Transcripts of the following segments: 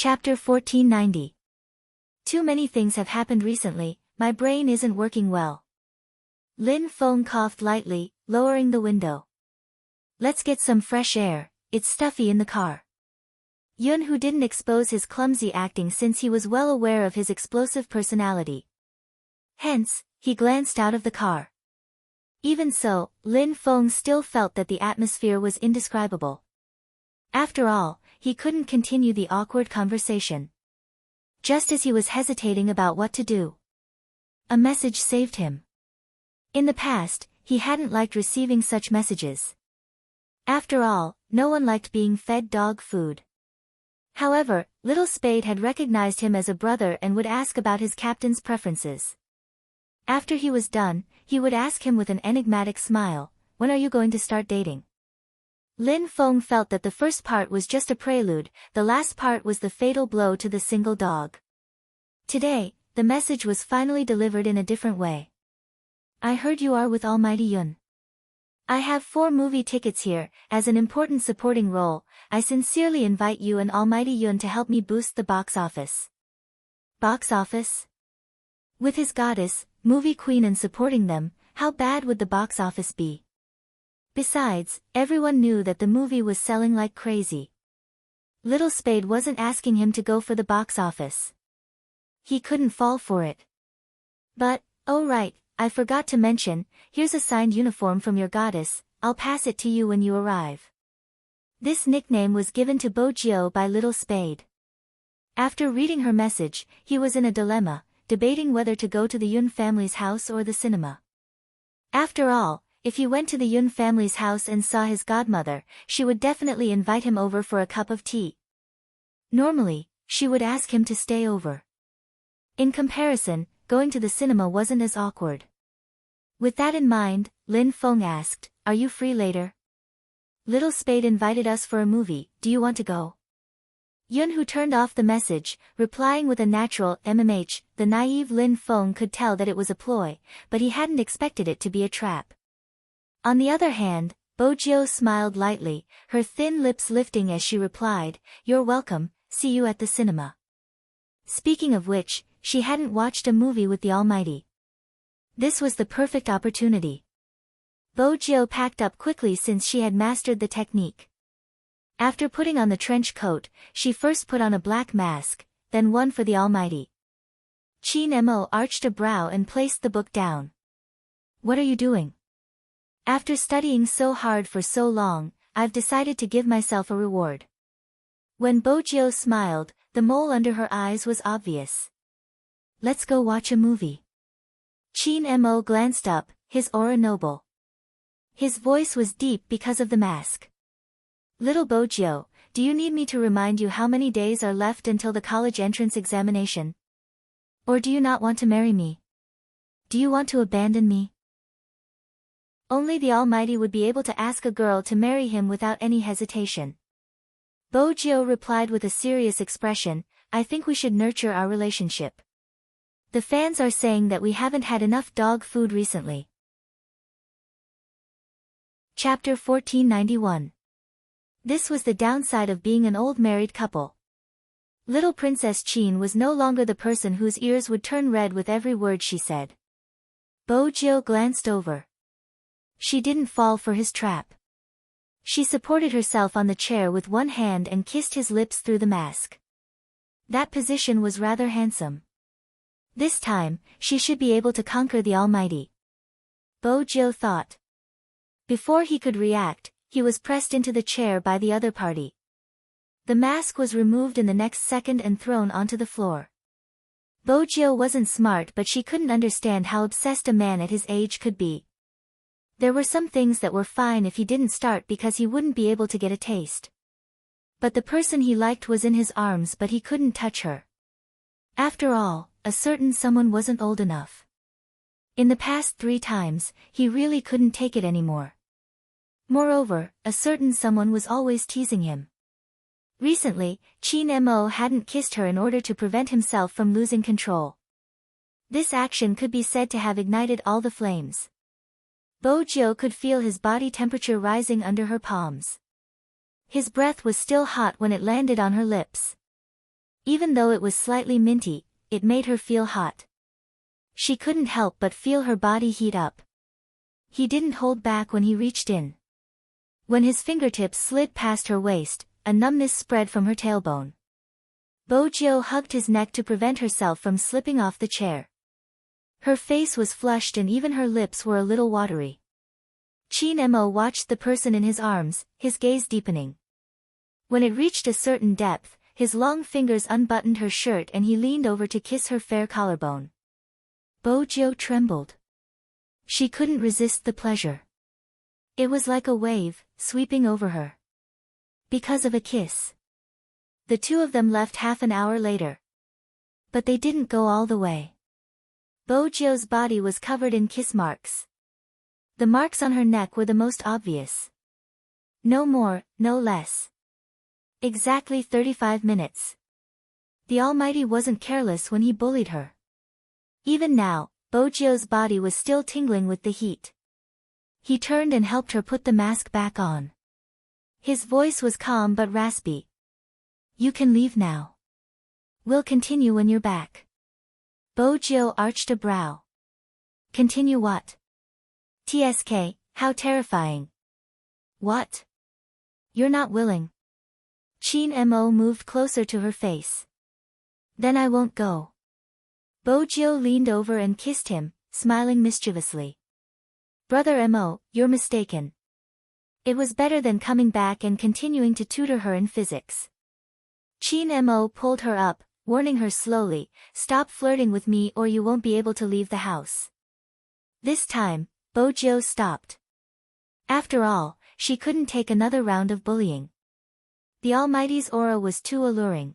Chapter 1490. Too many things have happened recently, my brain isn't working well. Lin Feng coughed lightly, lowering the window. Let's get some fresh air, it's stuffy in the car. Yun, who didn't expose his clumsy acting since he was well aware of his explosive personality. Hence, he glanced out of the car. Even so, Lin Feng still felt that the atmosphere was indescribable. After all, he couldn't continue the awkward conversation. Just as he was hesitating about what to do, a message saved him. In the past, he hadn't liked receiving such messages. After all, no one liked being fed dog food. However, Little Spade had recognized him as a brother and would ask about his captain's preferences. After he was done, he would ask him with an enigmatic smile, "When are you going to start dating?" Lin Feng felt that the first part was just a prelude, the last part was the fatal blow to the single dog. Today, the message was finally delivered in a different way. I heard you are with Almighty Yun. I have 4 movie tickets here, as an important supporting role. I sincerely invite you and Almighty Yun to help me boost the box office. Box office? With his goddess, movie queen and supporting them, how bad would the box office be? Besides, everyone knew that the movie was selling like crazy. Little Spade wasn't asking him to go for the box office. He couldn't fall for it. But, oh right, I forgot to mention, here's a signed uniform from your goddess, I'll pass it to you when you arrive. This nickname was given to Bojio by Little Spade. After reading her message, he was in a dilemma, debating whether to go to the Yun family's house or the cinema. After all, if he went to the Yun family's house and saw his godmother, she would definitely invite him over for a cup of tea. Normally, she would ask him to stay over. In comparison, going to the cinema wasn't as awkward. With that in mind, Lin Feng asked, "Are you free later? Little Spade invited us for a movie, do you want to go?" Yun, who turned off the message, replying with a natural the naive Lin Feng could tell that it was a ploy, but he hadn't expected it to be a trap. On the other hand, Bojio smiled lightly, her thin lips lifting as she replied, "You're welcome, see you at the cinema." Speaking of which, she hadn't watched a movie with the Almighty. This was the perfect opportunity. Bojio packed up quickly since she had mastered the technique. After putting on the trench coat, she first put on a black mask, then one for the Almighty. Qin Mo arched a brow and placed the book down. "What are you doing?" "After studying so hard for so long, I've decided to give myself a reward." When Bojio smiled, the mole under her eyes was obvious. "Let's go watch a movie." Qin Mo glanced up, his aura noble. His voice was deep because of the mask. "Little Bojio, do you need me to remind you how many days are left until the college entrance examination? Or do you not want to marry me? Do you want to abandon me?" Only the Almighty would be able to ask a girl to marry him without any hesitation. Bojio replied with a serious expression, "I think we should nurture our relationship. The fans are saying that we haven't had enough dog food recently." Chapter 1491. This was the downside of being an old married couple. Little Princess Qin was no longer the person whose ears would turn red with every word she said. Bojio glanced over. She didn't fall for his trap. She supported herself on the chair with one hand and kissed his lips through the mask. That position was rather handsome. This time, she should be able to conquer the Almighty. Bojio thought. Before he could react, he was pressed into the chair by the other party. The mask was removed in the next second and thrown onto the floor. Bojio wasn't smart, but she couldn't understand how obsessed a man at his age could be. There were some things that were fine if he didn't start because he wouldn't be able to get a taste. But the person he liked was in his arms, but he couldn't touch her. After all, a certain someone wasn't old enough. In the past 3 times, he really couldn't take it anymore. Moreover, a certain someone was always teasing him. Recently, Qin Mo hadn't kissed her in order to prevent himself from losing control. This action could be said to have ignited all the flames. Bojio could feel his body temperature rising under her palms. His breath was still hot when it landed on her lips. Even though it was slightly minty, it made her feel hot. She couldn't help but feel her body heat up. He didn't hold back when he reached in. When his fingertips slid past her waist, a numbness spread from her tailbone. Bojo hugged his neck to prevent herself from slipping off the chair. Her face was flushed and even her lips were a little watery. Chin Mo watched the person in his arms, his gaze deepening. When it reached a certain depth, his long fingers unbuttoned her shirt and he leaned over to kiss her fair collarbone. Bojo trembled. She couldn't resist the pleasure. It was like a wave, sweeping over her. Because of a kiss. The two of them left half an hour later. But they didn't go all the way. Bojo's body was covered in kiss marks. The marks on her neck were the most obvious. No more, no less. Exactly 35 minutes. The Almighty wasn't careless when he bullied her. Even now, Bojo's body was still tingling with the heat. He turned and helped her put the mask back on. His voice was calm but raspy. You can leave now. We'll continue when you're back. Bojo arched a brow. Continue what? TSK, how terrifying. What? You're not willing. Chin Mo moved closer to her face. Then I won't go. Bojo leaned over and kissed him, smiling mischievously. Brother Mo, you're mistaken. It was better than coming back and continuing to tutor her in physics. Chin Mo pulled her up, warning her slowly, stop flirting with me or you won't be able to leave the house. This time, Bojo stopped. After all, she couldn't take another round of bullying. The Almighty's aura was too alluring.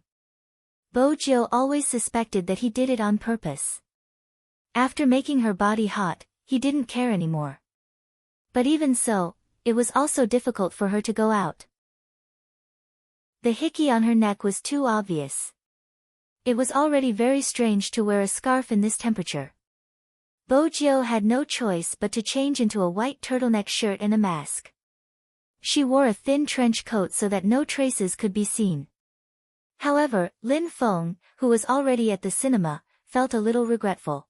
Bojo always suspected that he did it on purpose. After making her body hot, he didn't care anymore. But even so, it was also difficult for her to go out. The hickey on her neck was too obvious. It was already very strange to wear a scarf in this temperature. Bojo had no choice but to change into a white turtleneck shirt and a mask. She wore a thin trench coat so that no traces could be seen. However, Lin Feng, who was already at the cinema, felt a little regretful.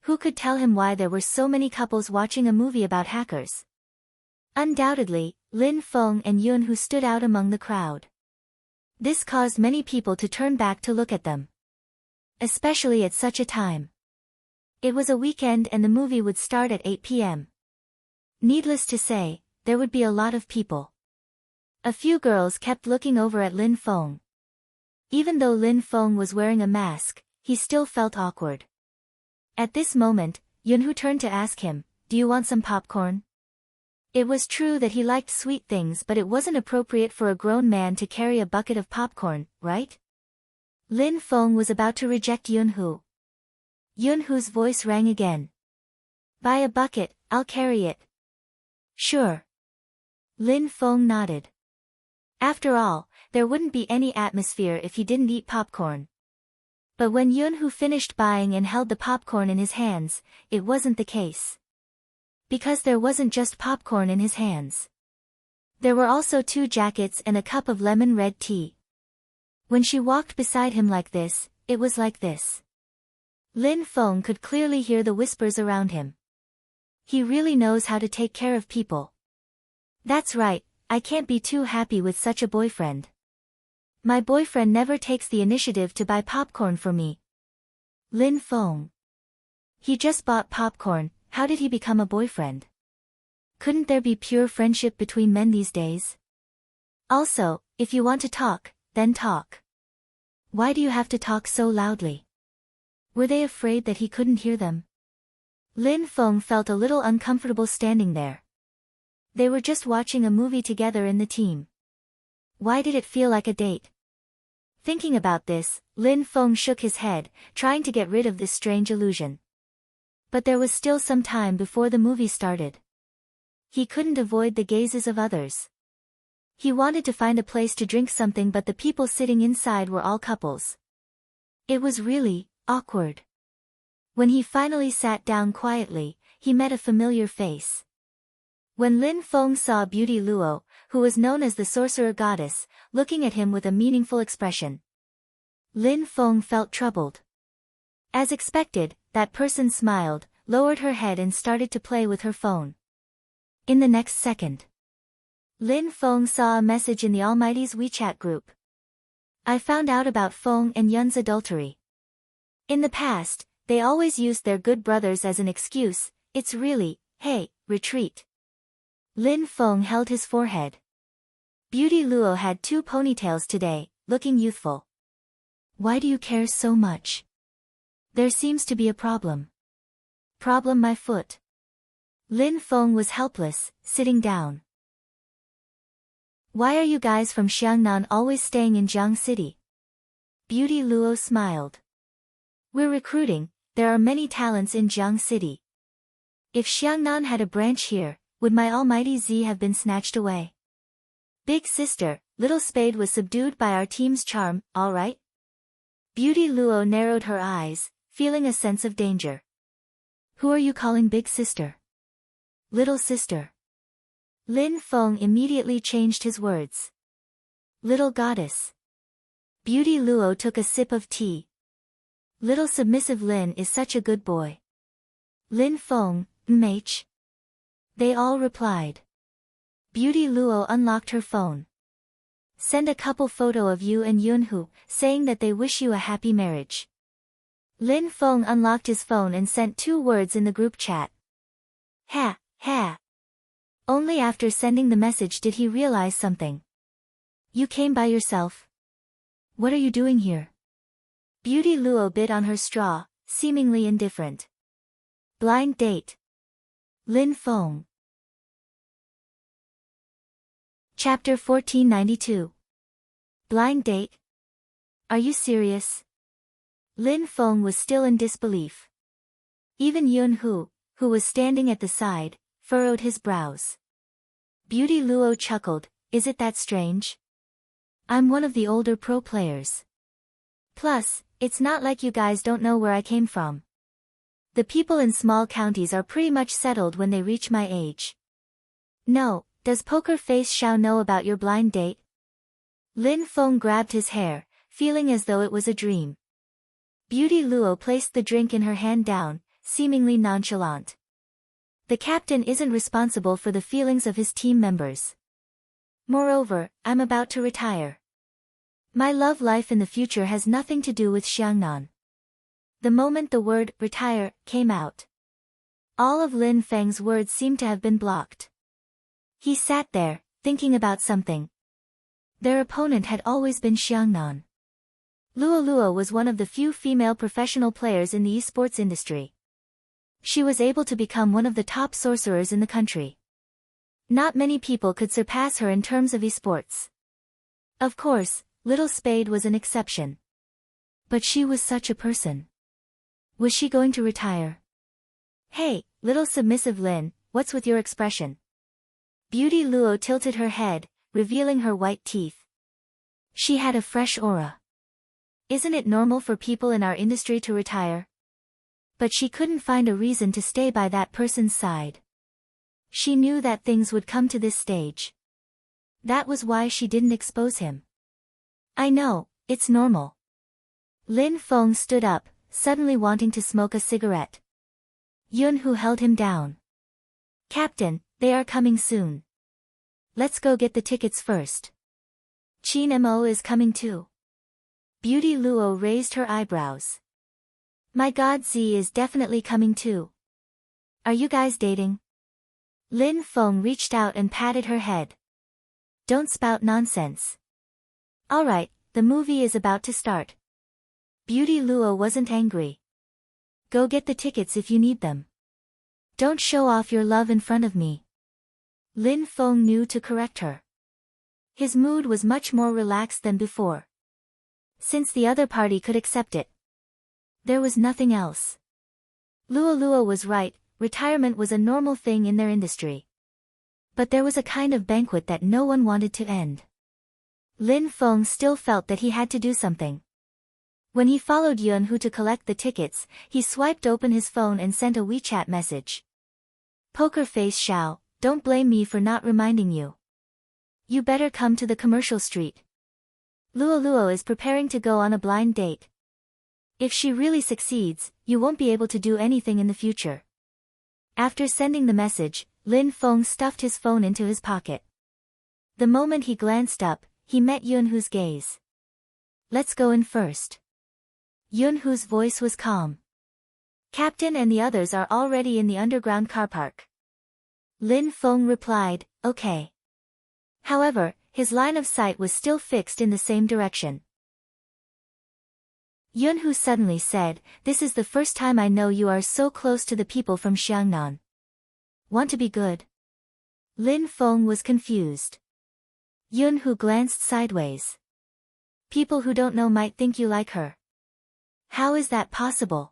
Who could tell him why there were so many couples watching a movie about hackers? Undoubtedly, Lin Feng and Yun who stood out among the crowd. This caused many people to turn back to look at them. Especially at such a time. It was a weekend and the movie would start at 8 p.m. Needless to say, there would be a lot of people. A few girls kept looking over at Lin Feng. Even though Lin Feng was wearing a mask, he still felt awkward. At this moment, Yunhu turned to ask him, "Do you want some popcorn?" It was true that he liked sweet things but it wasn't appropriate for a grown man to carry a bucket of popcorn, right? Lin Feng was about to reject Yunhu. Yunhu's voice rang again. "Buy a bucket, I'll carry it." "Sure." Lin Feng nodded. After all, there wouldn't be any atmosphere if he didn't eat popcorn. But when Yunhu finished buying and held the popcorn in his hands, it wasn't the case. Because there wasn't just popcorn in his hands. There were also 2 jackets and a cup of lemon red tea. When she walked beside him like this, it was like this. Lin Feng could clearly hear the whispers around him. He really knows how to take care of people. That's right, I can't be too happy with such a boyfriend. My boyfriend never takes the initiative to buy popcorn for me. Lin Feng. He just bought popcorn, how did he become a boyfriend? Couldn't there be pure friendship between men these days? Also, if you want to talk, then talk. Why do you have to talk so loudly? Were they afraid that he couldn't hear them? Lin Feng felt a little uncomfortable standing there. They were just watching a movie together in the team. Why did it feel like a date? Thinking about this, Lin Feng shook his head, trying to get rid of this strange illusion. But there was still some time before the movie started. He couldn't avoid the gazes of others. He wanted to find a place to drink something but the people sitting inside were all couples. It was really awkward. When he finally sat down quietly, he met a familiar face. When Lin Feng saw Beauty Luo, who was known as the sorcerer goddess, looking at him with a meaningful expression. Lin Feng felt troubled. As expected, that person smiled, lowered her head and started to play with her phone. In the next second, Lin Feng saw a message in the Almighty's WeChat group. I found out about Feng and Yun's adultery. In the past, they always used their good brothers as an excuse. It's really, hey, retreat. Lin Feng held his forehead. Beauty Luo had 2 ponytails today, looking youthful. Why do you care so much? There seems to be a problem. Problem my foot. Lin Feng was helpless, sitting down. Why are you guys from Xiangnan always staying in Jiang City? Beauty Luo smiled. We're recruiting, there are many talents in Jiang City. If Xiangnan had a branch here, would my almighty Z have been snatched away? Big sister, little Spade was subdued by our team's charm, all right? Beauty Luo narrowed her eyes, feeling a sense of danger. Who are you calling big sister? Little sister. Lin Feng immediately changed his words. Little goddess. Beauty Luo took a sip of tea. Little submissive Lin is such a good boy. Lin Feng, MH. They all replied. Beauty Luo unlocked her phone. Send a couple photo of you and Yunhu, saying that they wish you a happy marriage. Lin Feng unlocked his phone and sent 2 words in the group chat. Ha, ha. Only after sending the message did he realize something. You came by yourself? What are you doing here? Beauty Luo bit on her straw, seemingly indifferent. Blind date. Lin Feng. Chapter 1492. Blind date? Are you serious? Lin Feng was still in disbelief. Even Yunhu, who was standing at the side, furrowed his brows. Beauty Luo chuckled, is it that strange? I'm one of the older pro players. Plus, it's not like you guys don't know where I came from. The people in small counties are pretty much settled when they reach my age. No, does Poker Face Xiao know about your blind date? Lin Feng grabbed his hair, feeling as though it was a dream. Beauty Luo placed the drink in her hand down, seemingly nonchalant. The captain isn't responsible for the feelings of his team members. Moreover, I'm about to retire. My love life in the future has nothing to do with Xiangnan. The moment the word retire came out, all of Lin Feng's words seemed to have been blocked. He sat there, thinking about something. Their opponent had always been Xiangnan. Luo Luo was one of the few female professional players in the esports industry. She was able to become one of the top sorcerers in the country. Not many people could surpass her in terms of esports. Of course, Little Spade was an exception. But she was such a person. Was she going to retire? Hey, little submissive Lin, what's with your expression? Beauty Luo tilted her head, revealing her white teeth. She had a fresh aura. Isn't it normal for people in our industry to retire? But she couldn't find a reason to stay by that person's side. She knew that things would come to this stage. That was why she didn't expose him. I know, it's normal. Lin Feng stood up, suddenly wanting to smoke a cigarette. Yunhu held him down. Captain, they are coming soon. Let's go get the tickets first. Qin Mo is coming too. Beauty Luo raised her eyebrows. My god, Z is definitely coming too. Are you guys dating? Lin Feng reached out and patted her head. Don't spout nonsense. Alright, the movie is about to start. Beauty Luo wasn't angry. Go get the tickets if you need them. Don't show off your love in front of me. Lin Feng knew to correct her. His mood was much more relaxed than before. Since the other party could accept it. There was nothing else. Luo Luo was right, retirement was a normal thing in their industry. But there was a kind of banquet that no one wanted to end. Lin Feng still felt that he had to do something. When he followed Yunhu to collect the tickets, he swiped open his phone and sent a WeChat message. Poker Face Xiao, don't blame me for not reminding you. You better come to the commercial street. Luo is preparing to go on a blind date. If she really succeeds, you won't be able to do anything in the future. After sending the message, Lin Feng stuffed his phone into his pocket. The moment he glanced up, he met Yunhu's gaze. Let's go in first. Yunhu's voice was calm. Captain and the others are already in the underground car park. Lin Feng replied, okay. However, his line of sight was still fixed in the same direction. Yunhu suddenly said, this is the first time I know you are so close to the people from Xiangnan. Want to be good? Lin Feng was confused. Yunhu glanced sideways. People who don't know might think you like her. How is that possible?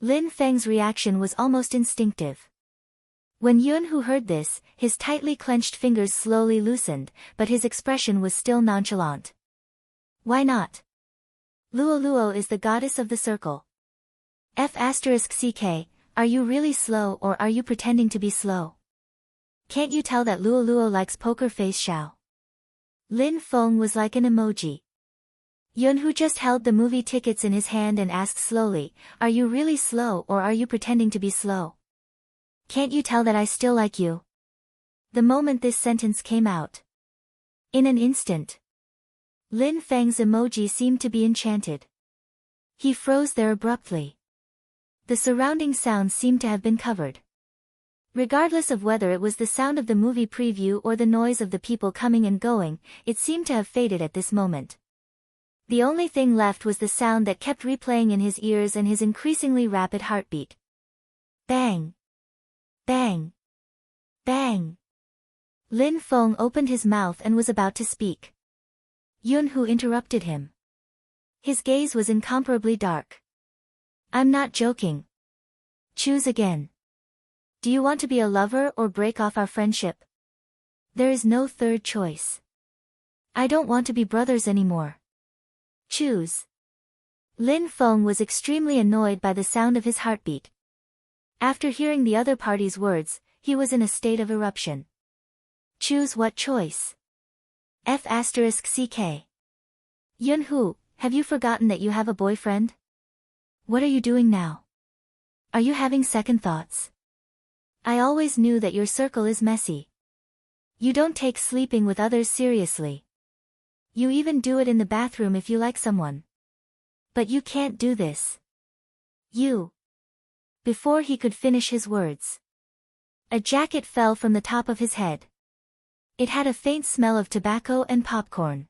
Lin Feng's reaction was almost instinctive. When Yunhu heard this, his tightly clenched fingers slowly loosened, but his expression was still nonchalant. Why not? Luo is the goddess of the circle. F***ck, are you really slow or are you pretending to be slow? Can't you tell that Luo likes poker face Xiao? Lin Feng was like an emoji. Yunhu just held the movie tickets in his hand and asked slowly, are you really slow or are you pretending to be slow? Can't you tell that I still like you? The moment this sentence came out. In an instant. Lin Feng's emoji seemed to be enchanted. He froze there abruptly. The surrounding sounds seemed to have been covered. Regardless of whether it was the sound of the movie preview or the noise of the people coming and going, it seemed to have faded at this moment. The only thing left was the sound that kept replaying in his ears and his increasingly rapid heartbeat. Bang! Bang! Bang! Lin Feng opened his mouth and was about to speak. Yunhu interrupted him. His gaze was incomparably dark. I'm not joking. Choose again. Do you want to be a lover or break off our friendship? There is no third choice. I don't want to be brothers anymore. Choose. Lin Feng was extremely annoyed by the sound of his heartbeat. After hearing the other party's words, he was in a state of eruption. Choose what choice? F***ck. Yunhu, have you forgotten that you have a boyfriend? What are you doing now? Are you having second thoughts? I always knew that your circle is messy. You don't take sleeping with others seriously. You even do it in the bathroom if you like someone. But you can't do this. You. Before he could finish his words, a jacket fell from the top of his head. It had a faint smell of tobacco and popcorn.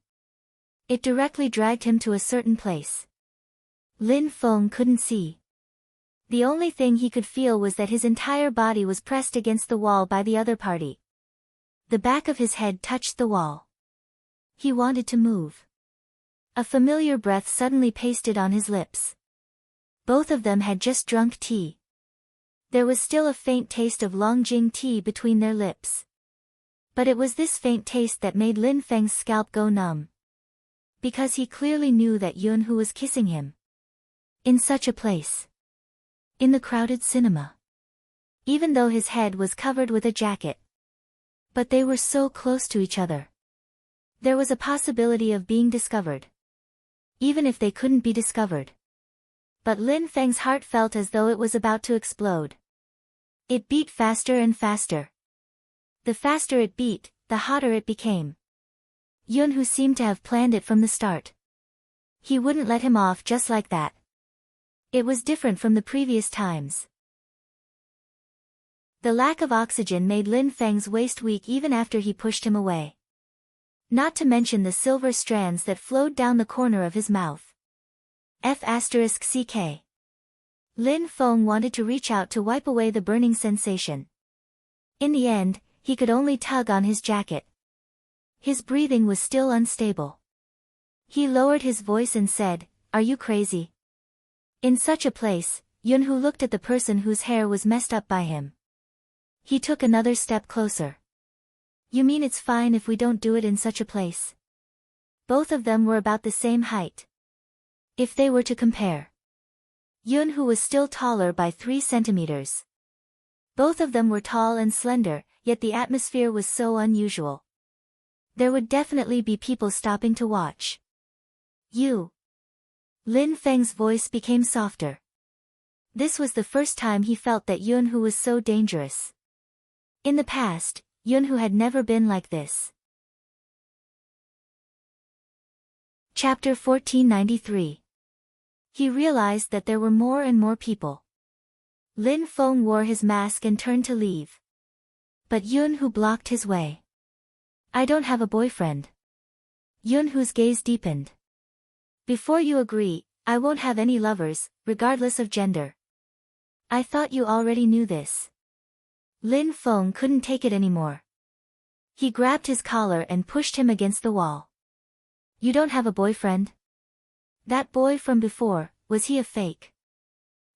It directly dragged him to a certain place. Lin Feng couldn't see. The only thing he could feel was that his entire body was pressed against the wall by the other party. The back of his head touched the wall. He wanted to move. A familiar breath suddenly pasted on his lips. Both of them had just drunk tea. There was still a faint taste of Longjing tea between their lips. But it was this faint taste that made Lin Feng's scalp go numb. Because he clearly knew that Yunhu was kissing him. In such a place. In the crowded cinema. Even though his head was covered with a jacket. But they were so close to each other. There was a possibility of being discovered. Even if they couldn't be discovered. But Lin Feng's heart felt as though it was about to explode. It beat faster and faster. The faster it beat, the hotter it became. Yunhu seemed to have planned it from the start. He wouldn't let him off just like that. It was different from the previous times. The lack of oxygen made Lin Feng's waist weak even after he pushed him away. Not to mention the silver strands that flowed down the corner of his mouth. F***ck. Lin Feng wanted to reach out to wipe away the burning sensation. In the end, he could only tug on his jacket. His breathing was still unstable. He lowered his voice and said, "Are you crazy?" In such a place, Yunhu looked at the person whose hair was messed up by him. He took another step closer. You mean it's fine if we don't do it in such a place? Both of them were about the same height. If they were to compare. Yunhu was still taller by 3 centimeters. Both of them were tall and slender, yet the atmosphere was so unusual. There would definitely be people stopping to watch. You. Lin Feng's voice became softer. This was the first time he felt that Yunhu was so dangerous. In the past, Yunhu had never been like this. Chapter 1493. He realized that there were more and more people. Lin Feng wore his mask and turned to leave. But Yunhu blocked his way. I don't have a boyfriend. Yunhu's gaze deepened. Before you agree, I won't have any lovers, regardless of gender. I thought you already knew this. Lin Feng couldn't take it anymore. He grabbed his collar and pushed him against the wall. You don't have a boyfriend? That boy from before, was he a fake?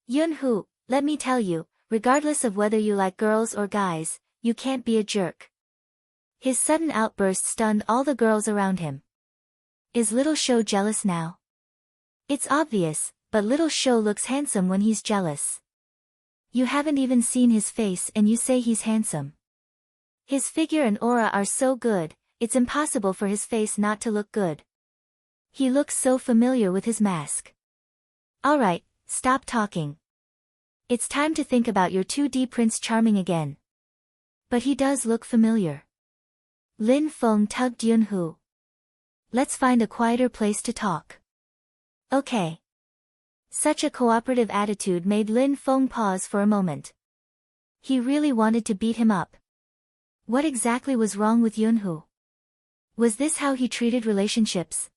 Yunhu, let me tell you, regardless of whether you like girls or guys, you can't be a jerk. His sudden outburst stunned all the girls around him. Is Little Shou jealous now? It's obvious, but Little Shou looks handsome when he's jealous. You haven't even seen his face and you say he's handsome. His figure and aura are so good, it's impossible for his face not to look good. He looks so familiar with his mask. Alright, stop talking. It's time to think about your 2D Prince Charming again. But he does look familiar. Lin Feng tugged Yunhu. Let's find a quieter place to talk. Okay. Such a cooperative attitude made Lin Feng pause for a moment. He really wanted to beat him up. What exactly was wrong with Yunhu? Was this how he treated relationships?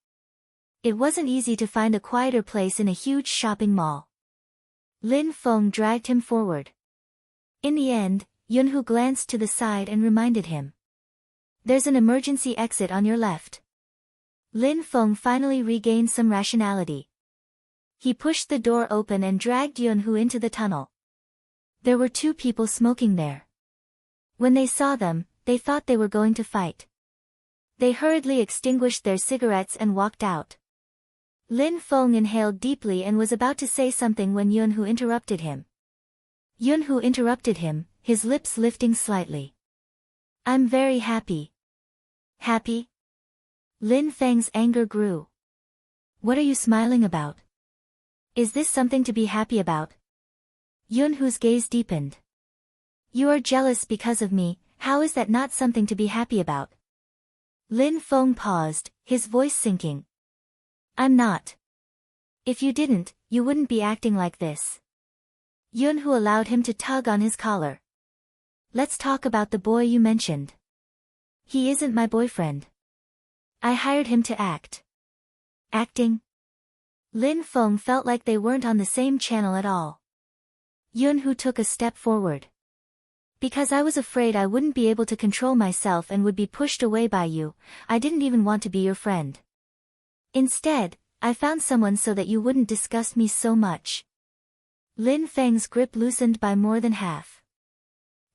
It wasn't easy to find a quieter place in a huge shopping mall. Lin Feng dragged him forward. In the end, Yunhu glanced to the side and reminded him. There's an emergency exit on your left. Lin Feng finally regained some rationality. He pushed the door open and dragged Yunhu into the tunnel. There were 2 people smoking there. When they saw them, they thought they were going to fight. They hurriedly extinguished their cigarettes and walked out. Lin Feng inhaled deeply and was about to say something when Yunhu interrupted him. Yunhu interrupted him, his lips lifting slightly. I'm very happy. Happy? Lin Feng's anger grew. What are you smiling about? Is this something to be happy about? Yunhu's gaze deepened. You are jealous because of me, how is that not something to be happy about? Lin Feng paused, his voice sinking. I'm not. If you didn't, you wouldn't be acting like this. Yunhu allowed him to tug on his collar. Let's talk about the boy you mentioned. He isn't my boyfriend. I hired him to act. Acting? Lin Feng felt like they weren't on the same channel at all. Yunhu took a step forward. Because I was afraid I wouldn't be able to control myself and would be pushed away by you, I didn't even want to be your friend. Instead, I found someone so that you wouldn't disgust me so much. Lin Feng's grip loosened by more than half.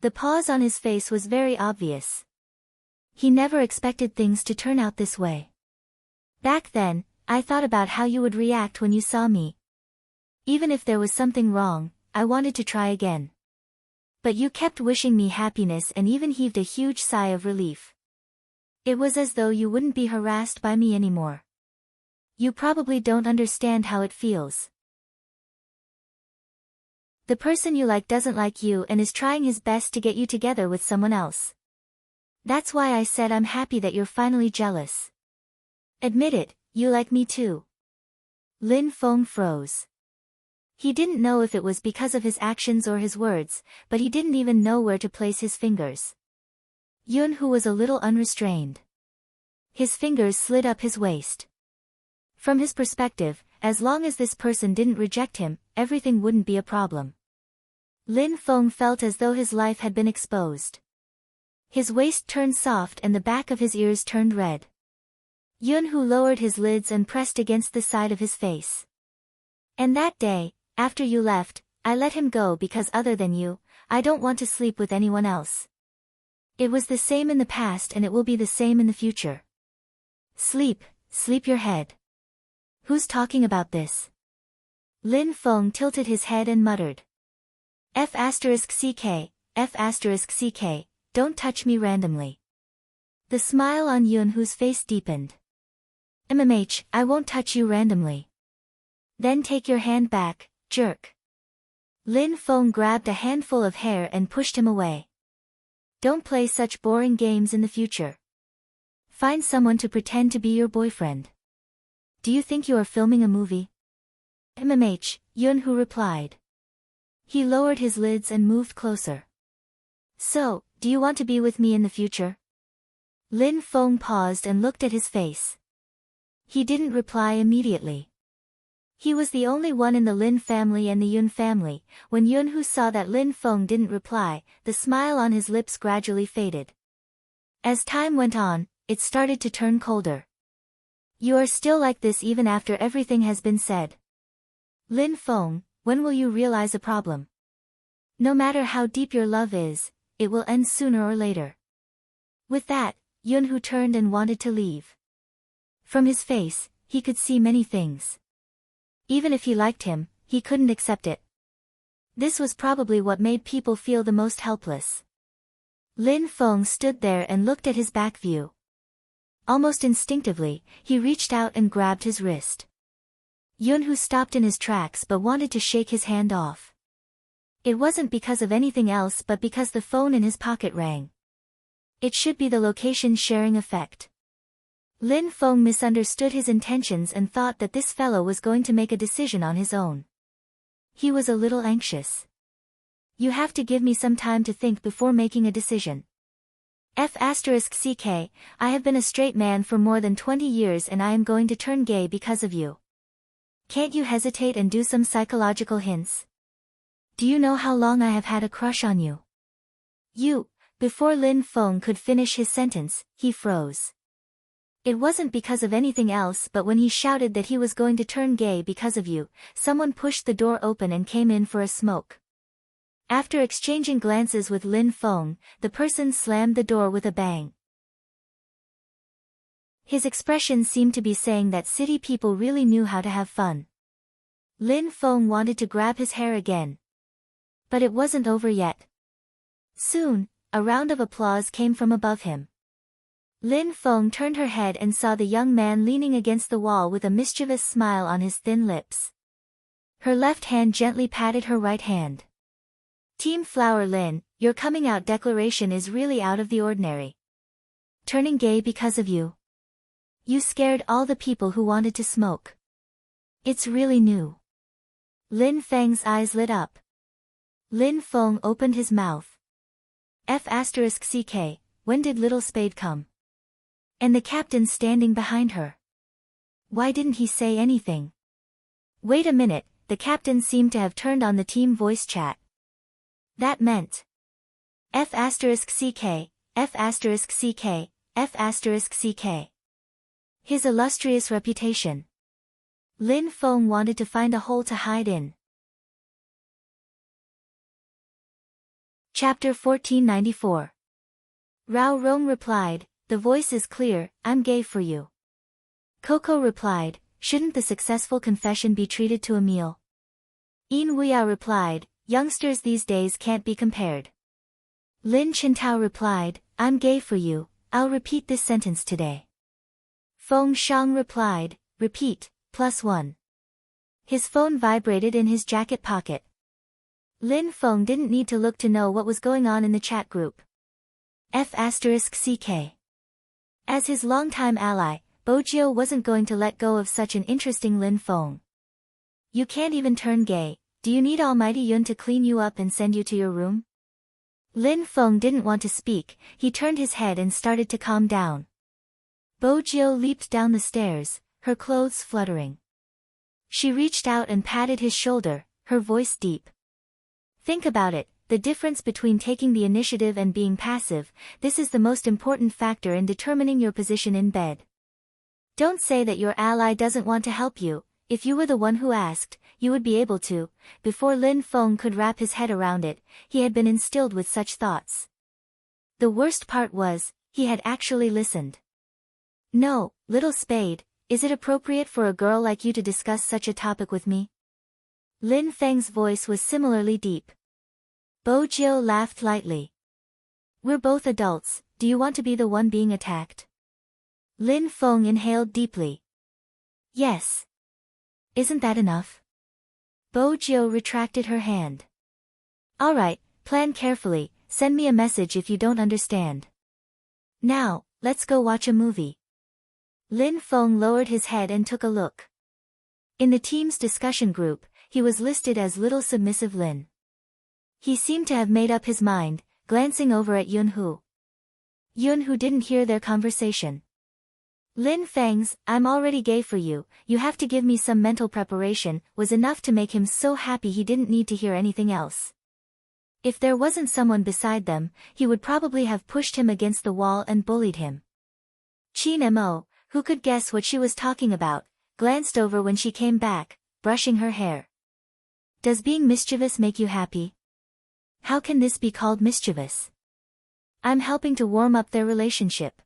The pause on his face was very obvious. He never expected things to turn out this way. Back then, I thought about how you would react when you saw me. Even if there was something wrong, I wanted to try again. But you kept wishing me happiness and even heaved a huge sigh of relief. It was as though you wouldn't be harassed by me anymore. You probably don't understand how it feels. The person you like doesn't like you and is trying his best to get you together with someone else. That's why I said I'm happy that you're finally jealous. Admit it, you like me too. Lin Feng froze. He didn't know if it was because of his actions or his words, but he didn't even know where to place his fingers. Yunhu was a little unrestrained. His fingers slid up his waist. From his perspective, as long as this person didn't reject him, everything wouldn't be a problem. Lin Feng felt as though his life had been exposed. His waist turned soft and the back of his ears turned red. Yunhu lowered his lids and pressed against the side of his face. And that day, after you left, I let him go because other than you, I don't want to sleep with anyone else. It was the same in the past and it will be the same in the future. Sleep your head. Who's talking about this? Lin Feng tilted his head and muttered. F***ck, F***ck, don't touch me randomly. The smile on Yunhu's face deepened. I won't touch you randomly. Then take your hand back, jerk. Lin Feng grabbed a handful of hair and pushed him away. Don't play such boring games in the future. Find someone to pretend to be your boyfriend. Do you think you are filming a movie? Yunhu replied. He lowered his lids and moved closer. So, do you want to be with me in the future? Lin Feng paused and looked at his face. He didn't reply immediately. He was the only one in the Lin family and the Yun family. When Yunhu saw that Lin Feng didn't reply, the smile on his lips gradually faded. As time went on, it started to turn colder. You are still like this even after everything has been said. Lin Feng, when will you realize a problem? No matter how deep your love is, it will end sooner or later. With that, Yunhu turned and wanted to leave. From his face, he could see many things. Even if he liked him, he couldn't accept it. This was probably what made people feel the most helpless. Lin Feng stood there and looked at his back view. Almost instinctively, he reached out and grabbed his wrist. Yunhu stopped in his tracks but wanted to shake his hand off. It wasn't because of anything else but because the phone in his pocket rang. It should be the location sharing effect. Lin Feng misunderstood his intentions and thought that this fellow was going to make a decision on his own. He was a little anxious. You have to give me some time to think before making a decision. I have been a straight man for more than 20 years and I am going to turn gay because of you. Can't you hesitate and do some psychological hints? Do you know how long I have had a crush on you? Before Lin Feng could finish his sentence, he froze. It wasn't because of anything else but when he shouted that he was going to turn gay because of you, someone pushed the door open and came in for a smoke. After exchanging glances with Lin Feng, the person slammed the door with a bang. His expression seemed to be saying that city people really knew how to have fun. Lin Feng wanted to grab his hair again. But it wasn't over yet. Soon, a round of applause came from above him. Lin Feng turned her head and saw the young man leaning against the wall with a mischievous smile on his thin lips. Her left hand gently patted her right hand. Team Flower Lin, your coming out declaration is really out of the ordinary. Turning gay because of you. You scared all the people who wanted to smoke. It's really new. Lin Feng's eyes lit up. Lin Feng opened his mouth. When did Little Spade come? And the captain standing behind her. Why didn't he say anything? Wait a minute, the captain seemed to have turned on the team voice chat. That meant his illustrious reputation. Lin Feng wanted to find a hole to hide in. Chapter 1494. Rao Rong replied, the voice is clear, I'm gay for you. Coco replied, shouldn't the successful confession be treated to a meal? Yin Wuya replied, youngsters these days can't be compared. Lin Chintao replied, I'm gay for you, I'll repeat this sentence today. Feng Shang replied, repeat, +1. His phone vibrated in his jacket pocket. Lin Feng didn't need to look to know what was going on in the chat group. As his longtime ally, Bojio wasn't going to let go of such an interesting Lin Feng. You can't even turn gay, do you need Almighty Yun to clean you up and send you to your room? Lin Feng didn't want to speak, he turned his head and started to calm down. Bojio leaped down the stairs, her clothes fluttering. She reached out and patted his shoulder, her voice deep. Think about it, the difference between taking the initiative and being passive, this is the most important factor in determining your position in bed. Don't say that your ally doesn't want to help you, if you were the one who asked, you would be able to. Before Lin Feng could wrap his head around it, he had been instilled with such thoughts. The worst part was, he had actually listened. No, Little Spade, is it appropriate for a girl like you to discuss such a topic with me? Lin Feng's voice was similarly deep. Bojio laughed lightly. We're both adults, do you want to be the one being attacked? Lin Feng inhaled deeply. Yes. Isn't that enough? Bo Jio retracted her hand. Alright, plan carefully, send me a message if you don't understand. Now, let's go watch a movie. Lin Feng lowered his head and took a look. In the team's discussion group, he was listed as Little Submissive Lin. He seemed to have made up his mind, glancing over at Yunhu. Yunhu didn't hear their conversation. Lin Feng's, "I'm already gay for you, you have to give me some mental preparation," was enough to make him so happy he didn't need to hear anything else. If there wasn't someone beside them, he would probably have pushed him against the wall and bullied him. Qin Mo, who could guess what she was talking about, glanced over when she came back, brushing her hair. Does being mischievous make you happy? How can this be called mischievous? I'm helping to warm up their relationship.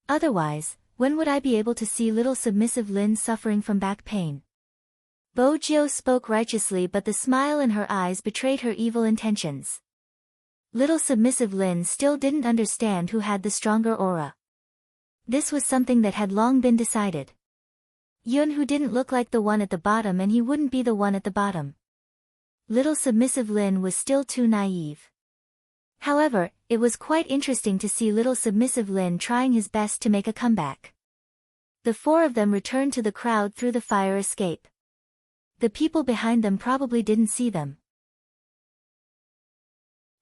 Otherwise, when would I be able to see Little Submissive Lin suffering from back pain? Bo Jio spoke righteously, but the smile in her eyes betrayed her evil intentions. Little Submissive Lin still didn't understand who had the stronger aura. This was something that had long been decided. Yunhu didn't look like the one at the bottom, and he wouldn't be the one at the bottom. Little Submissive Lin was still too naive. However, it was quite interesting to see Little Submissive Lin trying his best to make a comeback. The four of them returned to the crowd through the fire escape. The people behind them probably didn't see them.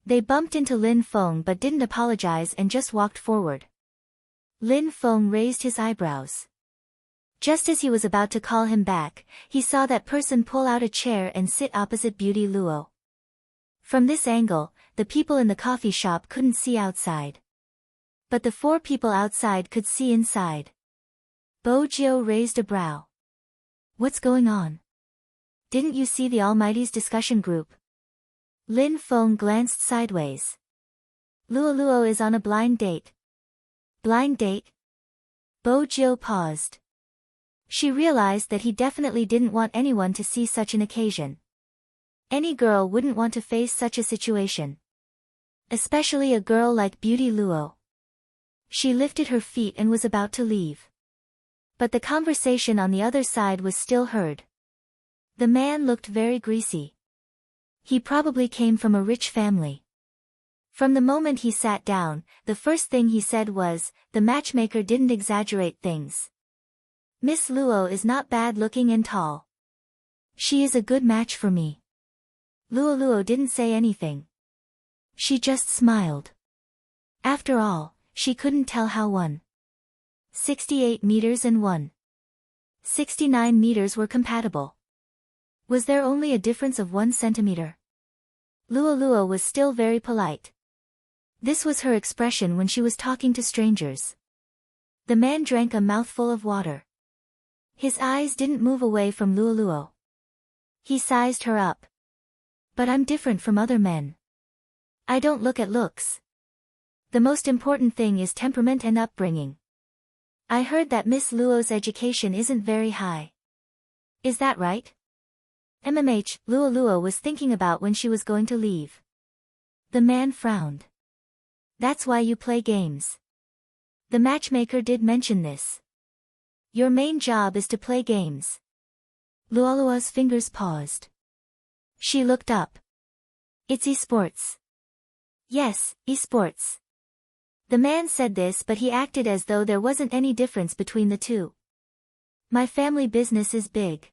They bumped into Lin Feng but didn't apologize and just walked forward. Lin Feng raised his eyebrows. Just as he was about to call him back, he saw that person pull out a chair and sit opposite Beauty Luo. From this angle, the people in the coffee shop couldn't see outside. But the four people outside could see inside. Bo Jio raised a brow. What's going on? Didn't you see the Almighty's discussion group? Lin Feng glanced sideways. Luo Luo is on a blind date. Blind date? Bo Jio paused. She realized that he definitely didn't want anyone to see such an occasion. Any girl wouldn't want to face such a situation. Especially a girl like Beauty Luo. She lifted her feet and was about to leave. But the conversation on the other side was still heard. The man looked very greasy. He probably came from a rich family. From the moment he sat down, the first thing he said was, "The matchmaker didn't exaggerate things. Miss Luo is not bad-looking and tall. She is a good match for me." Luo Luo didn't say anything. She just smiled. After all, she couldn't tell how 168 meters and 169 meters were compatible. Was there only a difference of 1 centimeter? Luo Luo was still very polite. This was her expression when she was talking to strangers. The man drank a mouthful of water. His eyes didn't move away from Luo Luo. He sized her up. But I'm different from other men. I don't look at looks. The most important thing is temperament and upbringing. I heard that Miss Luo's education isn't very high. Is that right? Luo Luo was thinking about when she was going to leave. The man frowned. That's why you play games. The matchmaker did mention this. Your main job is to play games. Luo Luo's fingers paused. She looked up. It's esports. Yes, esports. The man said this, but he acted as though there wasn't any difference between the two. My family business is big.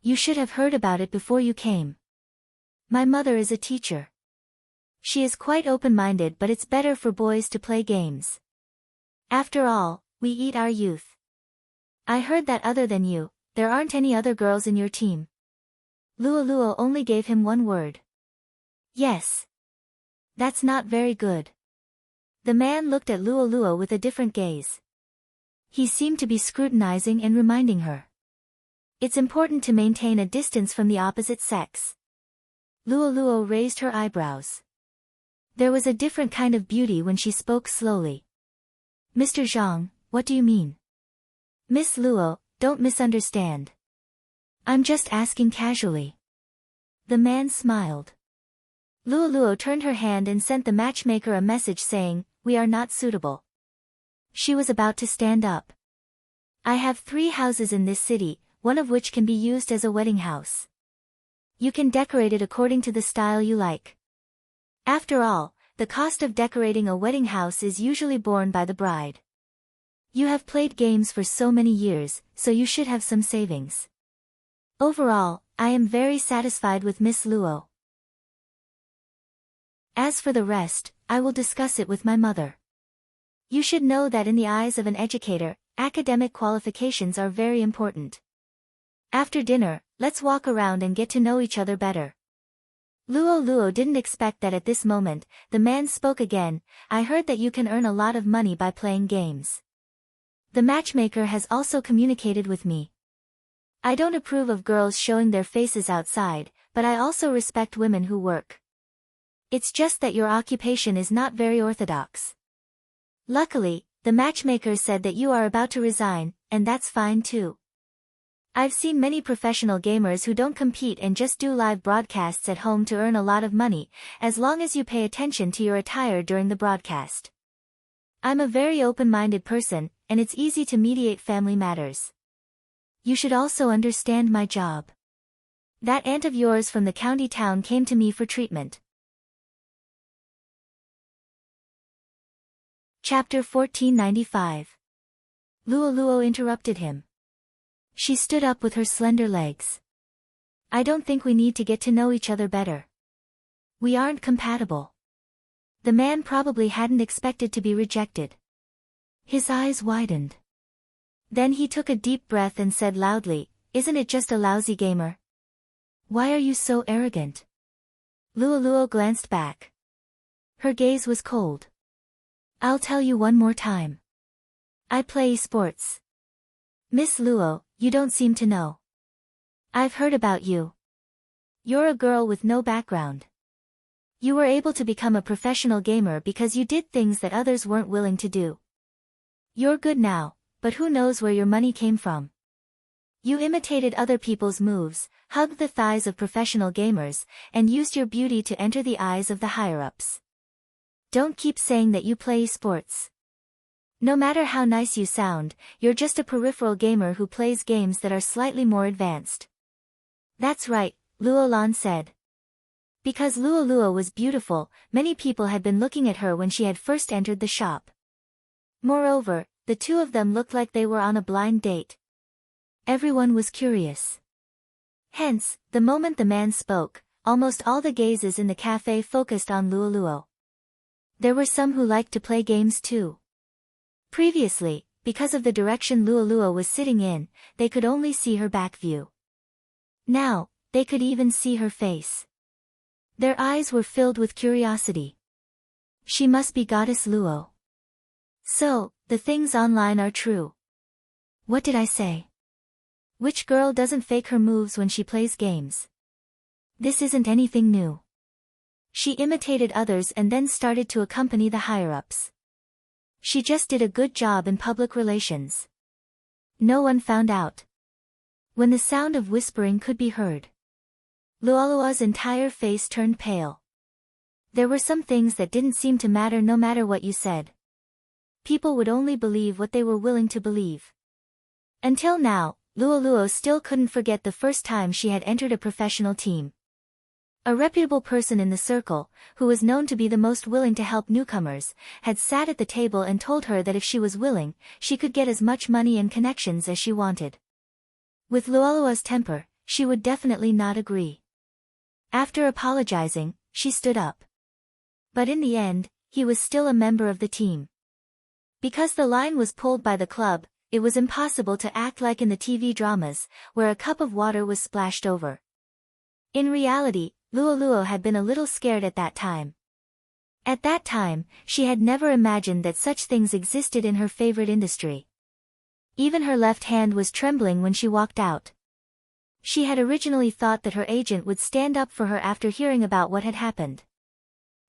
You should have heard about it before you came. My mother is a teacher. She is quite open-minded, but it's better for boys to play games. After all, we eat our youth. I heard that other than you, there aren't any other girls in your team. Luo Luo only gave him one word. Yes. That's not very good. The man looked at Luo Luo with a different gaze. He seemed to be scrutinizing and reminding her. It's important to maintain a distance from the opposite sex. Luo Luo raised her eyebrows. There was a different kind of beauty when she spoke slowly. Mr. Zhang, what do you mean? Miss Luo, don't misunderstand. I'm just asking casually. The man smiled. Luo Luo turned her hand and sent the matchmaker a message saying, "We are not suitable." She was about to stand up. I have 3 houses in this city, one of which can be used as a wedding house. You can decorate it according to the style you like. After all, the cost of decorating a wedding house is usually borne by the bride. You have played games for so many years, so you should have some savings. Overall, I am very satisfied with Miss Luo. As for the rest, I will discuss it with my mother. You should know that in the eyes of an educator, academic qualifications are very important. After dinner, let's walk around and get to know each other better. Luo didn't expect that at this moment. The man spoke again. I heard that you can earn a lot of money by playing games. The matchmaker has also communicated with me. I don't approve of girls showing their faces outside, but I also respect women who work. It's just that your occupation is not very orthodox. Luckily, the matchmaker said that you are about to resign, and that's fine too. I've seen many professional gamers who don't compete and just do live broadcasts at home to earn a lot of money, as long as you pay attention to your attire during the broadcast. I'm a very open-minded person, and it's easy to mediate family matters. You should also understand my job. That aunt of yours from the county town came to me for treatment. Chapter 1495. Luo interrupted him. She stood up with her slender legs. I don't think we need to get to know each other better. We aren't compatible. The man probably hadn't expected to be rejected. His eyes widened. Then he took a deep breath and said loudly, "Isn't it just a lousy gamer? Why are you so arrogant?" Luo glanced back. Her gaze was cold. I'll tell you one more time. I play sports. Miss Luo, you don't seem to know. I've heard about you. You're a girl with no background. You were able to become a professional gamer because you did things that others weren't willing to do. You're good now, but who knows where your money came from? You imitated other people's moves, hugged the thighs of professional gamers, and used your beauty to enter the eyes of the higher-ups. Don't keep saying that you play sports. No matter how nice you sound, you're just a peripheral gamer who plays games that are slightly more advanced. That's right, Luolan said. Because Luo was beautiful, many people had been looking at her when she had first entered the shop. Moreover, the two of them looked like they were on a blind date. Everyone was curious. Hence, the moment the man spoke, almost all the gazes in the cafe focused on Luo. There were some who liked to play games too. Previously, because of the direction Luo was sitting in, they could only see her back view. Now, they could even see her face. Their eyes were filled with curiosity. She must be Goddess Luo. So, the things online are true. What did I say? Which girl doesn't fake her moves when she plays games? This isn't anything new. She imitated others and then started to accompany the higher-ups. She just did a good job in public relations. No one found out. When the sound of whispering could be heard, Luo's entire face turned pale. There were some things that didn't seem to matter no matter what you said. People would only believe what they were willing to believe. Until now, Luo still couldn't forget the first time she had entered a professional team. A reputable person in the circle, who was known to be the most willing to help newcomers, had sat at the table and told her that if she was willing, she could get as much money and connections as she wanted. With Luo's temper, she would definitely not agree. After apologizing, she stood up. But in the end, he was still a member of the team. Because the line was pulled by the club, it was impossible to act like in the TV dramas, where a cup of water was splashed over. In reality, Luo had been a little scared at that time. At that time, she had never imagined that such things existed in her favorite industry. Even her left hand was trembling when she walked out. She had originally thought that her agent would stand up for her after hearing about what had happened.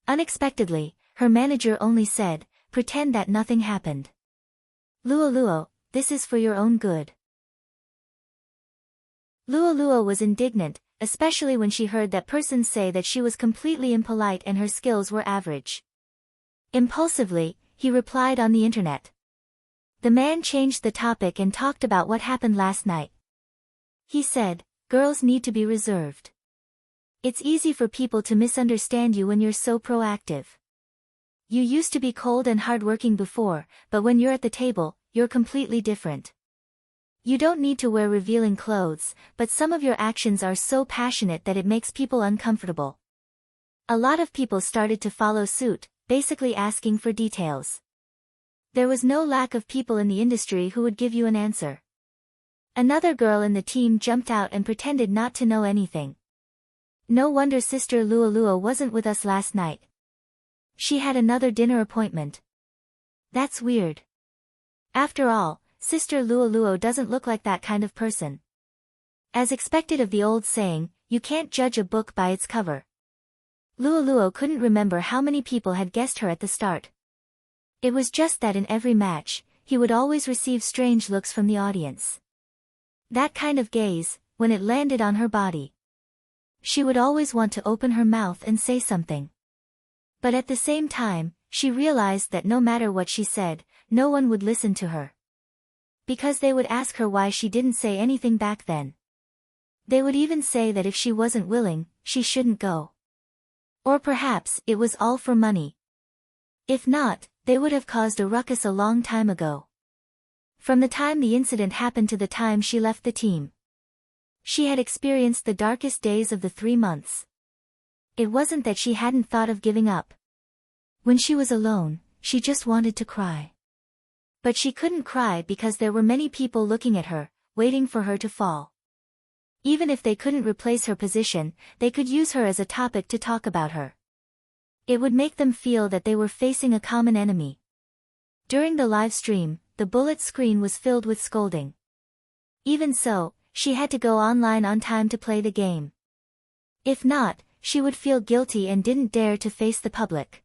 Unexpectedly, her manager only said, "Pretend that nothing happened. Luo, this is for your own good." Luo was indignant, especially when she heard that persons say that she was completely impolite and her skills were average. Impulsively, he replied on the internet. The man changed the topic and talked about what happened last night. He said, "Girls need to be reserved. It's easy for people to misunderstand you when you're so proactive. You used to be cold and hardworking before, but when you're at the table, you're completely different. You don't need to wear revealing clothes, but some of your actions are so passionate that it makes people uncomfortable." A lot of people started to follow suit, basically asking for details. There was no lack of people in the industry who would give you an answer. Another girl in the team jumped out and pretended not to know anything. "No wonder Sister Lualua wasn't with us last night. She had another dinner appointment. That's weird. After all, Sister Lualua doesn't look like that kind of person." As expected of the old saying, you can't judge a book by its cover. Lualua couldn't remember how many people had guessed her at the start. It was just that in every match, he would always receive strange looks from the audience. That kind of gaze, when it landed on her body, she would always want to open her mouth and say something. But at the same time, she realized that no matter what she said, no one would listen to her. Because they would ask her why she didn't say anything back then. They would even say that if she wasn't willing, she shouldn't go. Or perhaps it was all for money. If not, they would have caused a ruckus a long time ago. From the time the incident happened to the time she left the team, she had experienced the darkest days of the 3 months. It wasn't that she hadn't thought of giving up. When she was alone, she just wanted to cry. But she couldn't cry because there were many people looking at her, waiting for her to fall. Even if they couldn't replace her position, they could use her as a topic to talk about her. It would make them feel that they were facing a common enemy. During the live stream, the bullet screen was filled with scolding. Even so, she had to go online on time to play the game. If not, she would feel guilty and didn't dare to face the public.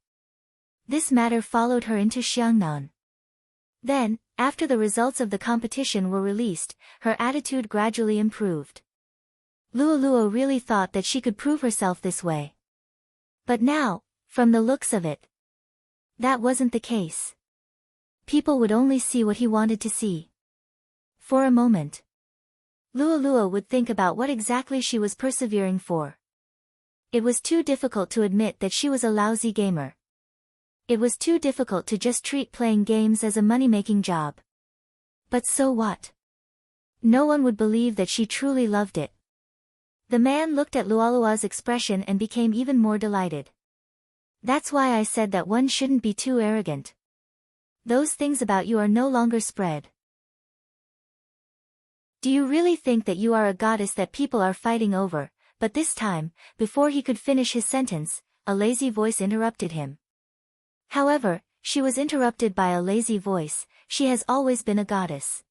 This matter followed her into Xiangnan. Then, after the results of the competition were released, her attitude gradually improved. Lualua really thought that she could prove herself this way. But now, from the looks of it, that wasn't the case. People would only see what he wanted to see. For a moment, Lualua would think about what exactly she was persevering for. It was too difficult to admit that she was a lousy gamer. It was too difficult to just treat playing games as a money-making job. But so what? No one would believe that she truly loved it. The man looked at Lualua's expression and became even more delighted. "That's why I said that one shouldn't be too arrogant. Those things about you are no longer spread. Do you really think that you are a goddess that people are fighting over?" But this time, before he could finish his sentence, a lazy voice interrupted him. However, she was interrupted by a lazy voice. She has always been a goddess.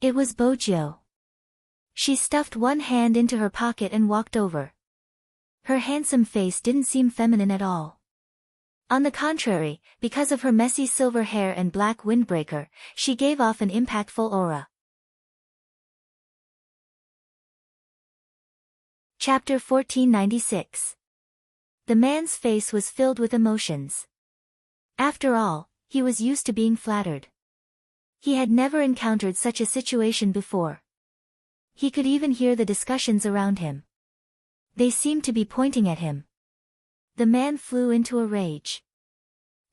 It was Bojo. She stuffed one hand into her pocket and walked over. Her handsome face didn't seem feminine at all. On the contrary, because of her messy silver hair and black windbreaker, she gave off an impactful aura. Chapter 1496. The man's face was filled with emotions. After all, he was used to being flattered. He had never encountered such a situation before. He could even hear the discussions around him. They seemed to be pointing at him. The man flew into a rage.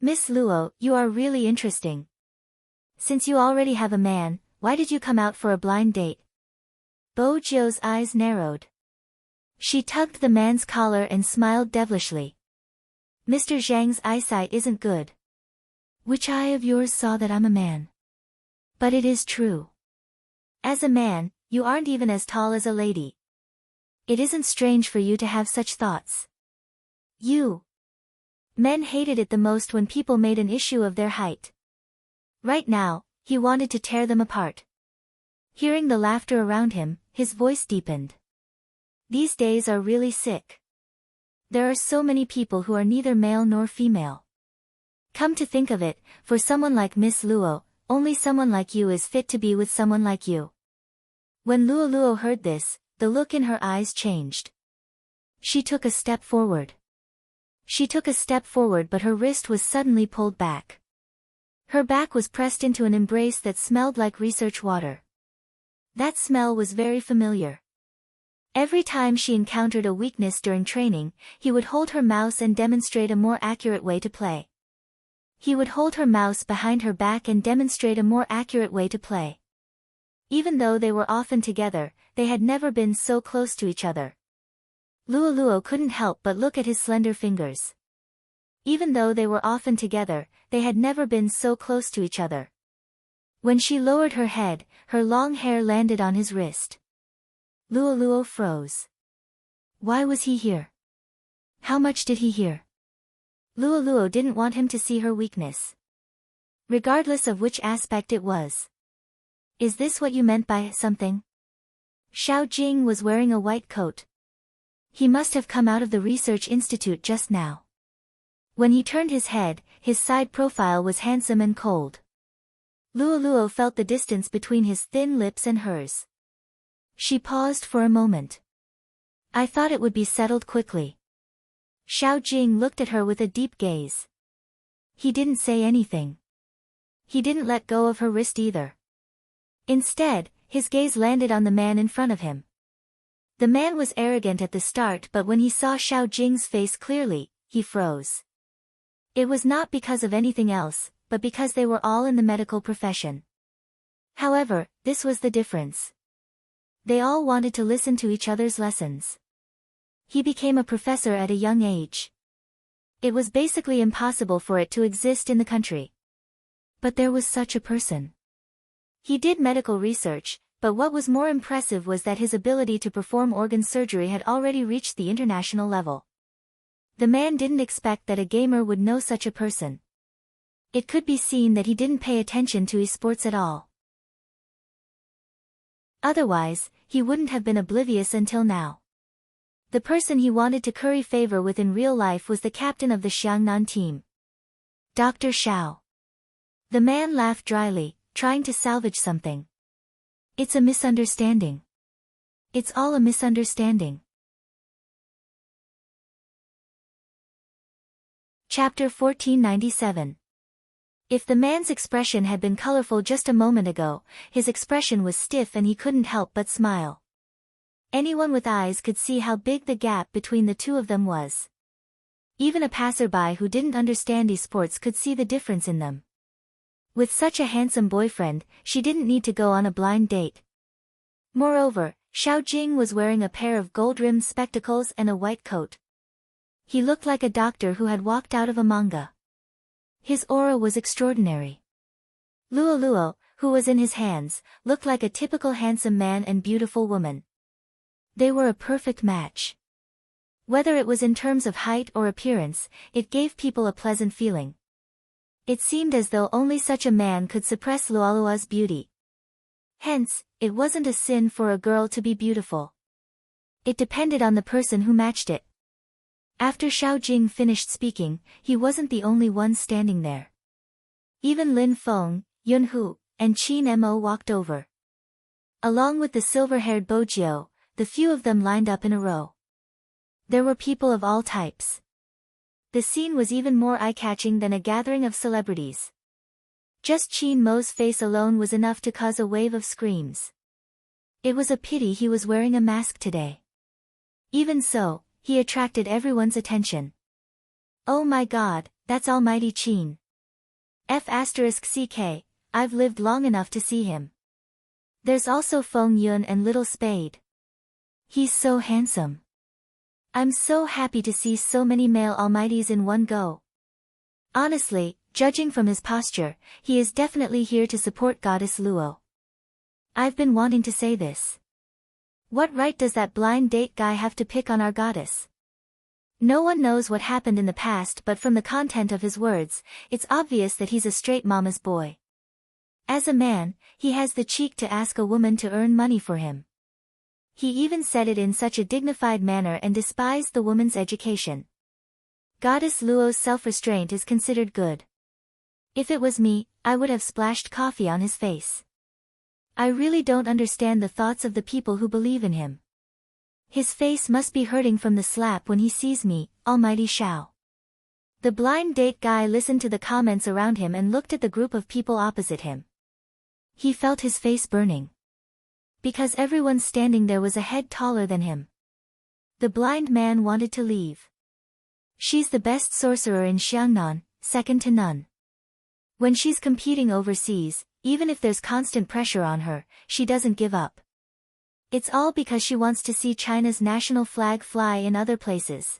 "Miss Luo, you are really interesting. Since you already have a man, why did you come out for a blind date?" Bo Jio's eyes narrowed. She tugged the man's collar and smiled devilishly. "Mr. Zhang's eyesight isn't good. Which eye of yours saw that I'm a man? But it is true. As a man, you aren't even as tall as a lady. It isn't strange for you to have such thoughts. You." Men hated it the most when people made an issue of their height. Right now, he wanted to tear them apart. Hearing the laughter around him, his voice deepened. These days are really sick. There are so many people who are neither male nor female. Come to think of it, for someone like Miss Luo, only someone like you is fit to be with someone like you. When Luo heard this, the look in her eyes changed. She took a step forward. But her wrist was suddenly pulled back. Her back was pressed into an embrace that smelled like research water. That smell was very familiar. Every time she encountered a weakness during training, he would hold her mouse and demonstrate a more accurate way to play. He would hold her mouse behind her back and demonstrate a more accurate way to play. Even though they were often together, they had never been so close to each other. Luo couldn't help but look at his slender fingers. Even though they were often together, they had never been so close to each other. When she lowered her head, her long hair landed on his wrist. Luo froze. Why was he here? How much did he hear? Luo didn't want him to see her weakness. Regardless of which aspect it was. Is this what you meant by something? Xiao Jing was wearing a white coat. He must have come out of the research institute just now. When he turned his head, his side profile was handsome and cold. Luo felt the distance between his thin lips and hers. She paused for a moment. I thought it would be settled quickly. Xiao Jing looked at her with a deep gaze. He didn't say anything. He didn't let go of her wrist either. Instead, his gaze landed on the man in front of him. The man was arrogant at the start, but when he saw Xiao Jing's face clearly, he froze. It was not because of anything else, but because they were all in the medical profession. However, this was the difference. They all wanted to listen to each other's lessons. He became a professor at a young age. It was basically impossible for it to exist in the country. But there was such a person. He did medical research, but what was more impressive was that his ability to perform organ surgery had already reached the international level. The man didn't expect that a gamer would know such a person. It could be seen that he didn't pay attention to esports at all. Otherwise, he wouldn't have been oblivious until now. The person he wanted to curry favor with in real life was the captain of the Xiangnan team. Dr. Xiao. The man laughed dryly, trying to salvage something. It's a misunderstanding. It's all a misunderstanding. Chapter 1497. If the man's expression had been colorful just a moment ago, his expression was stiff and he couldn't help but smile. Anyone with eyes could see how big the gap between the two of them was. Even a passerby who didn't understand esports could see the difference in them. With such a handsome boyfriend, she didn't need to go on a blind date. Moreover, Xiao Jing was wearing a pair of gold-rimmed spectacles and a white coat. He looked like a doctor who had walked out of a manga. His aura was extraordinary. Luo, who was in his hands, looked like a typical handsome man and beautiful woman. They were a perfect match. Whether it was in terms of height or appearance, it gave people a pleasant feeling. It seemed as though only such a man could suppress Luo's beauty. Hence, it wasn't a sin for a girl to be beautiful. It depended on the person who matched it. After Xiao Jing finished speaking, he wasn't the only one standing there. Even Lin Feng, Yun Hu, and Qin Mo walked over. Along with the silver-haired Bojiu, the few of them lined up in a row. There were people of all types. The scene was even more eye-catching than a gathering of celebrities. Just Qin Mo's face alone was enough to cause a wave of screams. It was a pity he was wearing a mask today. Even so, he attracted everyone's attention. Oh my god, that's almighty Qin. F***ck, I've lived long enough to see him. There's also Feng Yun and Little Spade. He's so handsome. I'm so happy to see so many male almighties in one go. Honestly, judging from his posture, he is definitely here to support Goddess Luo. I've been wanting to say this. What right does that blind date guy have to pick on our goddess? No one knows what happened in the past, but from the content of his words, it's obvious that he's a straight mama's boy. As a man, he has the cheek to ask a woman to earn money for him. He even said it in such a dignified manner and despised the woman's education. Goddess Luo's self-restraint is considered good. If it was me, I would have splashed coffee on his face. I really don't understand the thoughts of the people who believe in him. His face must be hurting from the slap when he sees me, almighty Xiao. The blind date guy listened to the comments around him and looked at the group of people opposite him. He felt his face burning. Because everyone standing there was a head taller than him. The blind man wanted to leave. She's the best sorcerer in Xiangnan, second to none. When she's competing overseas, even if there's constant pressure on her, she doesn't give up. It's all because she wants to see China's national flag fly in other places.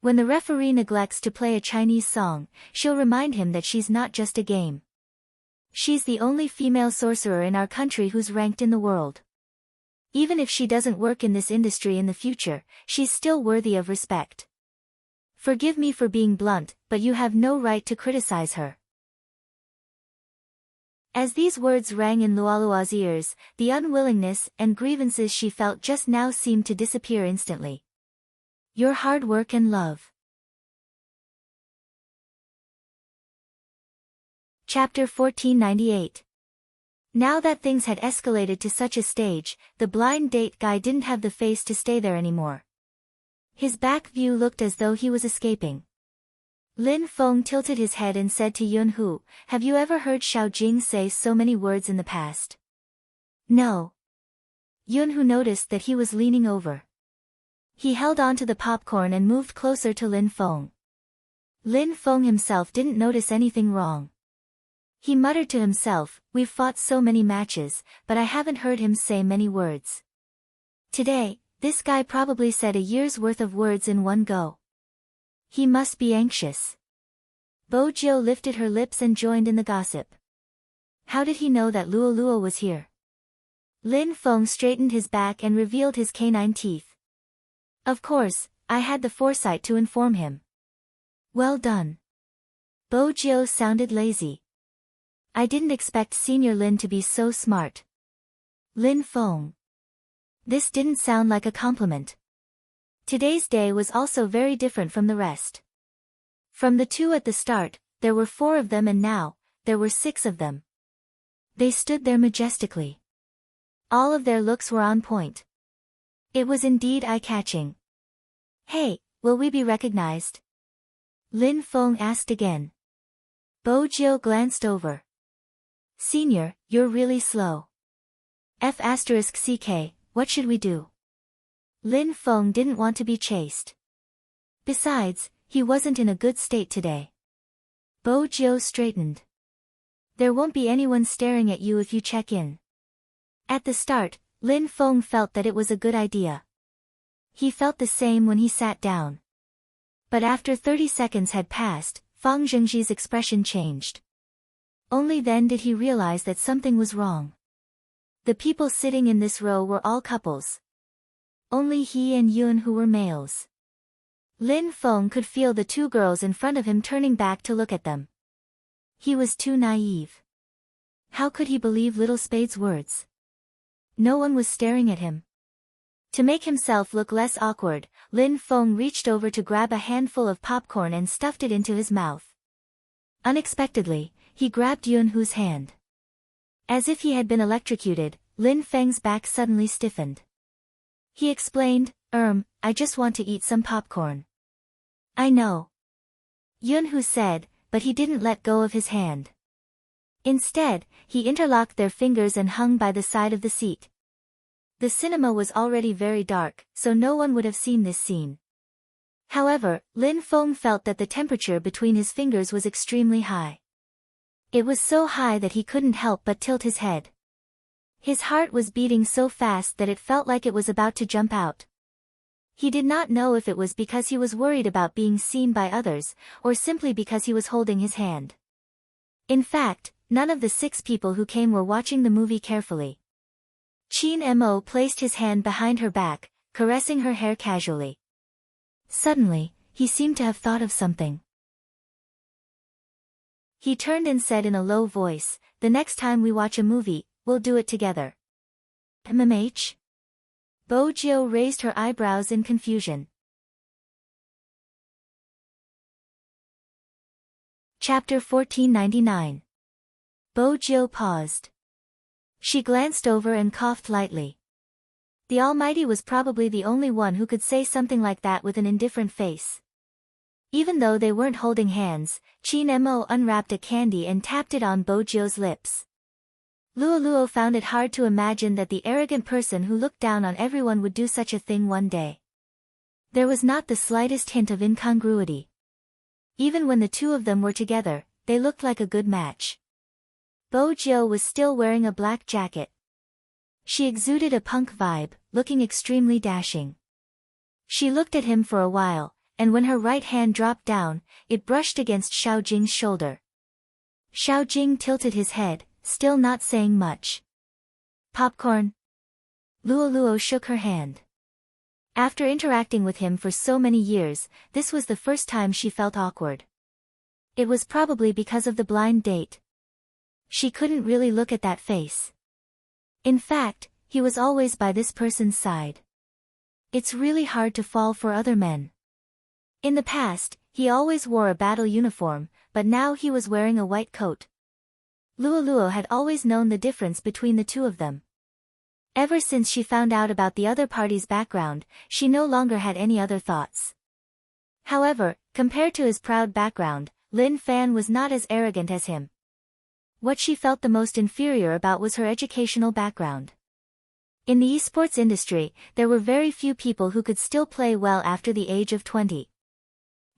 When the referee neglects to play a Chinese song, she'll remind him that she's not just a game. She's the only female sorcerer in our country who's ranked in the world. Even if she doesn't work in this industry in the future, she's still worthy of respect. Forgive me for being blunt, but you have no right to criticize her. As these words rang in Lualua's ears, the unwillingness and grievances she felt just now seemed to disappear instantly. Your hard work and love. Chapter 1498. Now that things had escalated to such a stage, the blind date guy didn't have the face to stay there anymore. His back view looked as though he was escaping. Lin Feng tilted his head and said to Yunhu, "Have you ever heard Xiao Jing say so many words in the past?" No. Yunhu noticed that he was leaning over. He held on to the popcorn and moved closer to Lin Feng. Lin Feng himself didn't notice anything wrong. He muttered to himself, "We've fought so many matches, but I haven't heard him say many words. Today, this guy probably said a year's worth of words in one go. He must be anxious." Bo Jiu lifted her lips and joined in the gossip. How did he know that Luo Luo was here? Lin Feng straightened his back and revealed his canine teeth. Of course, I had the foresight to inform him. Well done. Bo Jiu sounded lazy. I didn't expect Senior Lin to be so smart. Lin Feng. This didn't sound like a compliment. Today's day was also very different from the rest. From the two at the start, there were 4 of them and now, there were 6 of them. They stood there majestically. All of their looks were on point. It was indeed eye-catching. Hey, will we be recognized? Lin Feng asked again. Bo Jiu glanced over. Senior, you're really slow. F***CK, what should we do? Lin Feng didn't want to be chased. Besides, he wasn't in a good state today. Bo Jiu straightened. There won't be anyone staring at you if you check in. At the start, Lin Feng felt that it was a good idea. He felt the same when he sat down. But after 30 seconds had passed, Fang Zhengji's expression changed. Only then did he realize that something was wrong. The people sitting in this row were all couples. Only he and Yun who were males. Lin Feng could feel the 2 girls in front of him turning back to look at them. He was too naive. How could he believe Little Spade's words? No one was staring at him. To make himself look less awkward, Lin Feng reached over to grab a handful of popcorn and stuffed it into his mouth. Unexpectedly, he grabbed Yunhu's hand. As if he had been electrocuted, Lin Feng's back suddenly stiffened. He explained, I just want to eat some popcorn. I know. Yunhu said, but he didn't let go of his hand. Instead, he interlocked their fingers and hung by the side of the seat. The cinema was already very dark, so no one would have seen this scene. However, Lin Feng felt that the temperature between his fingers was extremely high. It was so high that he couldn't help but tilt his head. His heart was beating so fast that it felt like it was about to jump out. He did not know if it was because he was worried about being seen by others, or simply because he was holding his hand. In fact, none of the 6 people who came were watching the movie carefully. Qin Mo placed his hand behind her back, caressing her hair casually. Suddenly, he seemed to have thought of something. He turned and said in a low voice, "The next time we watch a movie, we'll do it together." MMH? Bo Jiu raised her eyebrows in confusion. Chapter 1499. Bo Jiu paused. She glanced over and coughed lightly. The Almighty was probably the only one who could say something like that with an indifferent face. Even though they weren't holding hands, Chin Mo unwrapped a candy and tapped it on Bojio's lips. Luo found it hard to imagine that the arrogant person who looked down on everyone would do such a thing one day. There was not the slightest hint of incongruity. Even when the two of them were together, they looked like a good match. Bojio was still wearing a black jacket. She exuded a punk vibe, looking extremely dashing. She looked at him for a while, and when her right hand dropped down, it brushed against Xiao Jing's shoulder. Xiao Jing tilted his head, still not saying much. Popcorn? Luo shook her hand. After interacting with him for so many years, this was the first time she felt awkward. It was probably because of the blind date. She couldn't really look at that face. In fact, he was always by this person's side. It's really hard to fall for other men. In the past, he always wore a battle uniform, but now he was wearing a white coat. Luo had always known the difference between the two of them. Ever since she found out about the other party's background, she no longer had any other thoughts. However, compared to his proud background, Lin Fan was not as arrogant as him. What she felt the most inferior about was her educational background. In the esports industry, there were very few people who could still play well after the age of 20.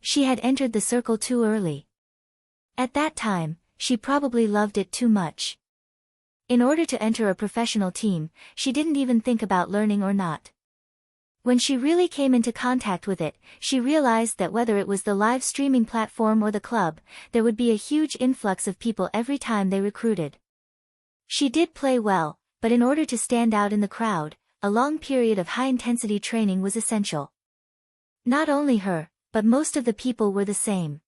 She had entered the circle too early. At that time, she probably loved it too much. In order to enter a professional team, she didn't even think about learning or not. When she really came into contact with it, she realized that whether it was the live streaming platform or the club, there would be a huge influx of people every time they recruited. She did play well, but in order to stand out in the crowd, a long period of high-intensity training was essential. Not only her, but most of the people were the same.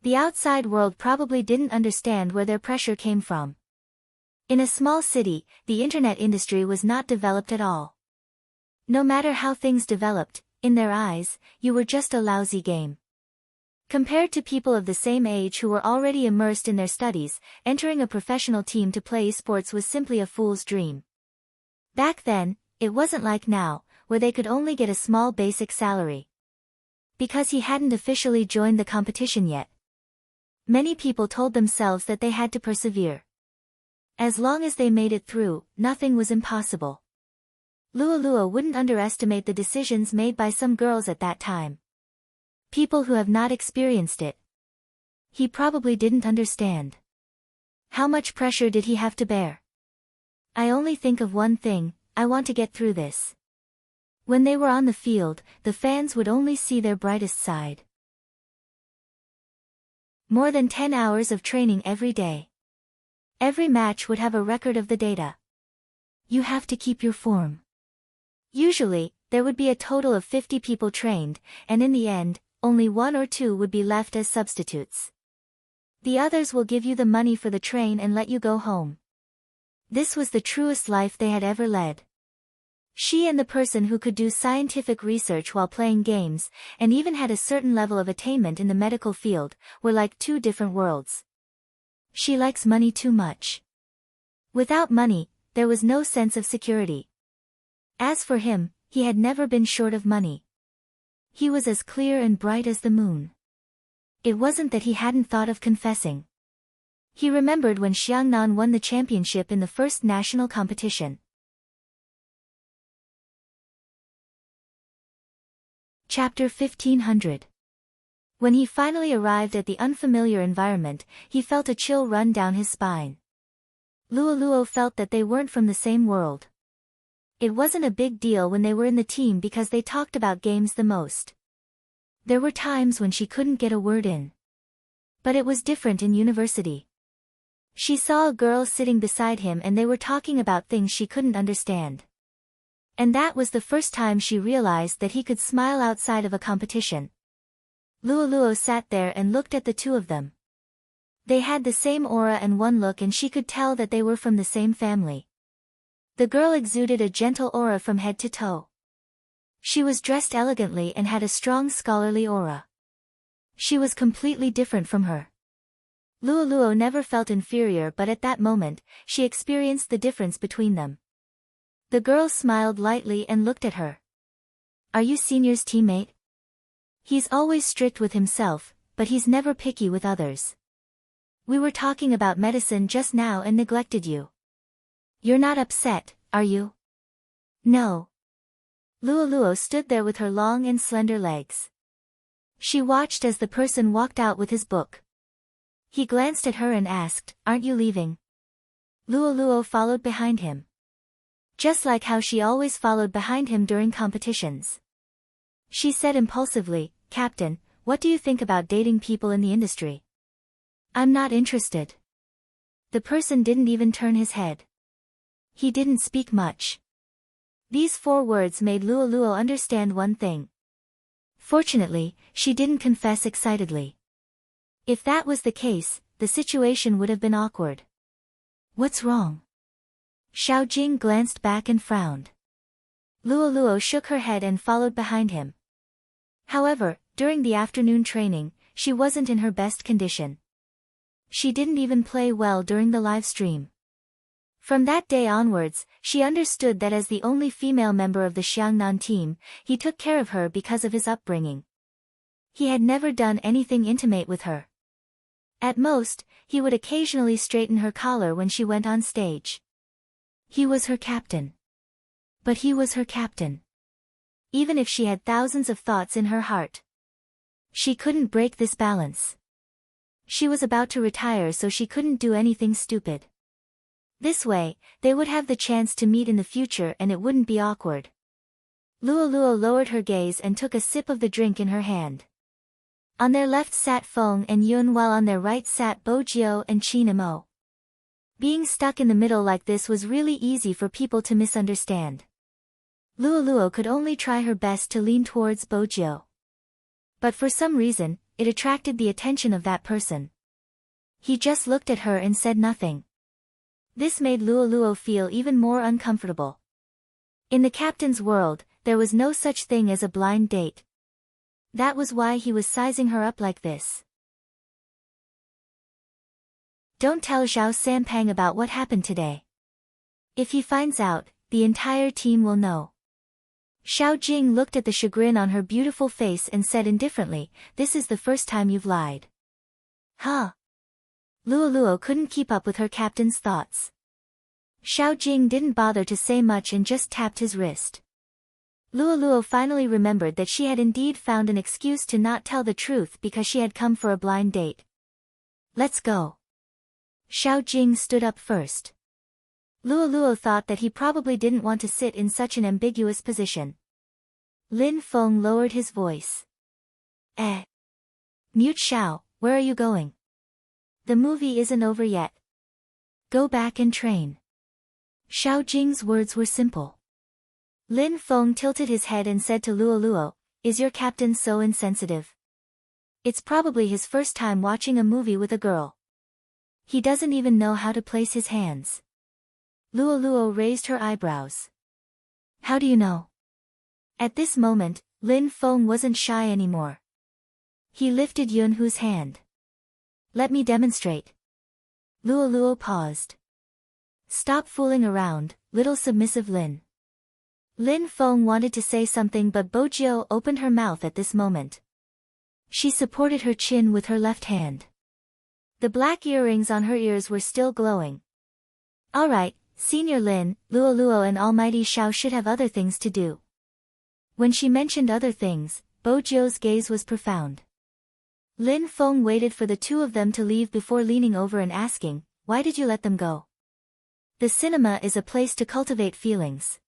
The outside world probably didn't understand where their pressure came from. In a small city, the internet industry was not developed at all. No matter how things developed, in their eyes, you were just a lousy game. Compared to people of the same age who were already immersed in their studies, entering a professional team to play sports was simply a fool's dream. Back then, it wasn't like now, where they could only get a small basic salary. Because he hadn't officially joined the competition yet. Many people told themselves that they had to persevere. As long as they made it through, nothing was impossible. Luo wouldn't underestimate the decisions made by some girls at that time. People who have not experienced it. He probably didn't understand. How much pressure did he have to bear? I only think of one thing, I want to get through this. When they were on the field, the fans would only see their brightest side. More than 10 hours of training every day. Every match would have a record of the data. You have to keep your form. Usually, there would be a total of 50 people trained, and in the end, only 1 or 2 would be left as substitutes. The others will give you the money for the train and let you go home. This was the truest life they had ever led. She and the person who could do scientific research while playing games, and even had a certain level of attainment in the medical field, were like two different worlds. She likes money too much. Without money, there was no sense of security. As for him, he had never been short of money. He was as clear and bright as the moon. It wasn't that he hadn't thought of confessing. He remembered when Xiangnan won the championship in the first national competition. Chapter 1500. When he finally arrived at the unfamiliar environment, he felt a chill run down his spine. Luo felt that they weren't from the same world. It wasn't a big deal when they were in the team because they talked about games the most. There were times when she couldn't get a word in. But it was different in university. She saw a girl sitting beside him and they were talking about things she couldn't understand. And that was the first time she realized that he could smile outside of a competition. Luo sat there and looked at the two of them. They had the same aura and one look, and she could tell that they were from the same family. The girl exuded a gentle aura from head to toe. She was dressed elegantly and had a strong scholarly aura. She was completely different from her. Luo never felt inferior, but at that moment, she experienced the difference between them. The girl smiled lightly and looked at her. "Are you Senior's teammate?" He's always strict with himself, but he's never picky with others. We were talking about medicine just now and neglected you. You're not upset, are you? No. Luoluo stood there with her long and slender legs. She watched as the person walked out with his book. He glanced at her and asked, "Aren't you leaving?" Luoluo followed behind him. Just like how she always followed behind him during competitions. She said impulsively, "Captain, what do you think about dating people in the industry?" "I'm not interested." The person didn't even turn his head. He didn't speak much. These 4 words made Luoluo understand one thing. Fortunately, she didn't confess excitedly. If that was the case, the situation would have been awkward. "What's wrong?" Xiao Jing glanced back and frowned. Luoluo shook her head and followed behind him. However, during the afternoon training, she wasn't in her best condition. She didn't even play well during the live stream. From that day onwards, she understood that as the only female member of the Xiangnan team, he took care of her because of his upbringing. He had never done anything intimate with her. At most, he would occasionally straighten her collar when she went on stage. He was her captain. But he was her captain. Even if she had thousands of thoughts in her heart, she couldn't break this balance. She was about to retire, so she couldn't do anything stupid. This way, they would have the chance to meet in the future and it wouldn't be awkward. Luoluo lowered her gaze and took a sip of the drink in her hand. On their left sat Feng and Yun, while on their right sat Bojiu and Qin Mo. Being stuck in the middle like this was really easy for people to misunderstand. Luoluo could only try her best to lean towards Bojiu. But for some reason, it attracted the attention of that person. He just looked at her and said nothing. This made Luoluo feel even more uncomfortable. In the captain's world, there was no such thing as a blind date. That was why he was sizing her up like this. Don't tell Zhao Sanpang about what happened today. If he finds out, the entire team will know. Xiao Jing looked at the chagrin on her beautiful face and said indifferently, "This is the first time you've lied." Huh? Luoluo couldn't keep up with her captain's thoughts. Xiao Jing didn't bother to say much and just tapped his wrist. Luoluo finally remembered that she had indeed found an excuse to not tell the truth because she had come for a blind date. "Let's go." Xiao Jing stood up first. Luoluo thought that he probably didn't want to sit in such an ambiguous position. Lin Feng lowered his voice. Mute Xiao, where are you going? The movie isn't over yet. Go back and train. Xiao Jing's words were simple. Lin Feng tilted his head and said to Luoluo, "Is your captain so insensitive? It's probably his first time watching a movie with a girl. He doesn't even know how to place his hands." Luoluo raised her eyebrows. "How do you know?" At this moment, Lin Feng wasn't shy anymore. He lifted Yunhu's hand. "Let me demonstrate." Luoluo paused. "Stop fooling around, little submissive Lin." Lin Feng wanted to say something, but Bojiu opened her mouth at this moment. She supported her chin with her left hand. The black earrings on her ears were still glowing. "Alright, Senior Lin, Luoluo and Almighty Xiao should have other things to do." When she mentioned other things, Bojiu's gaze was profound. Lin Feng waited for the two of them to leave before leaning over and asking, "Why did you let them go?" The cinema is a place to cultivate feelings.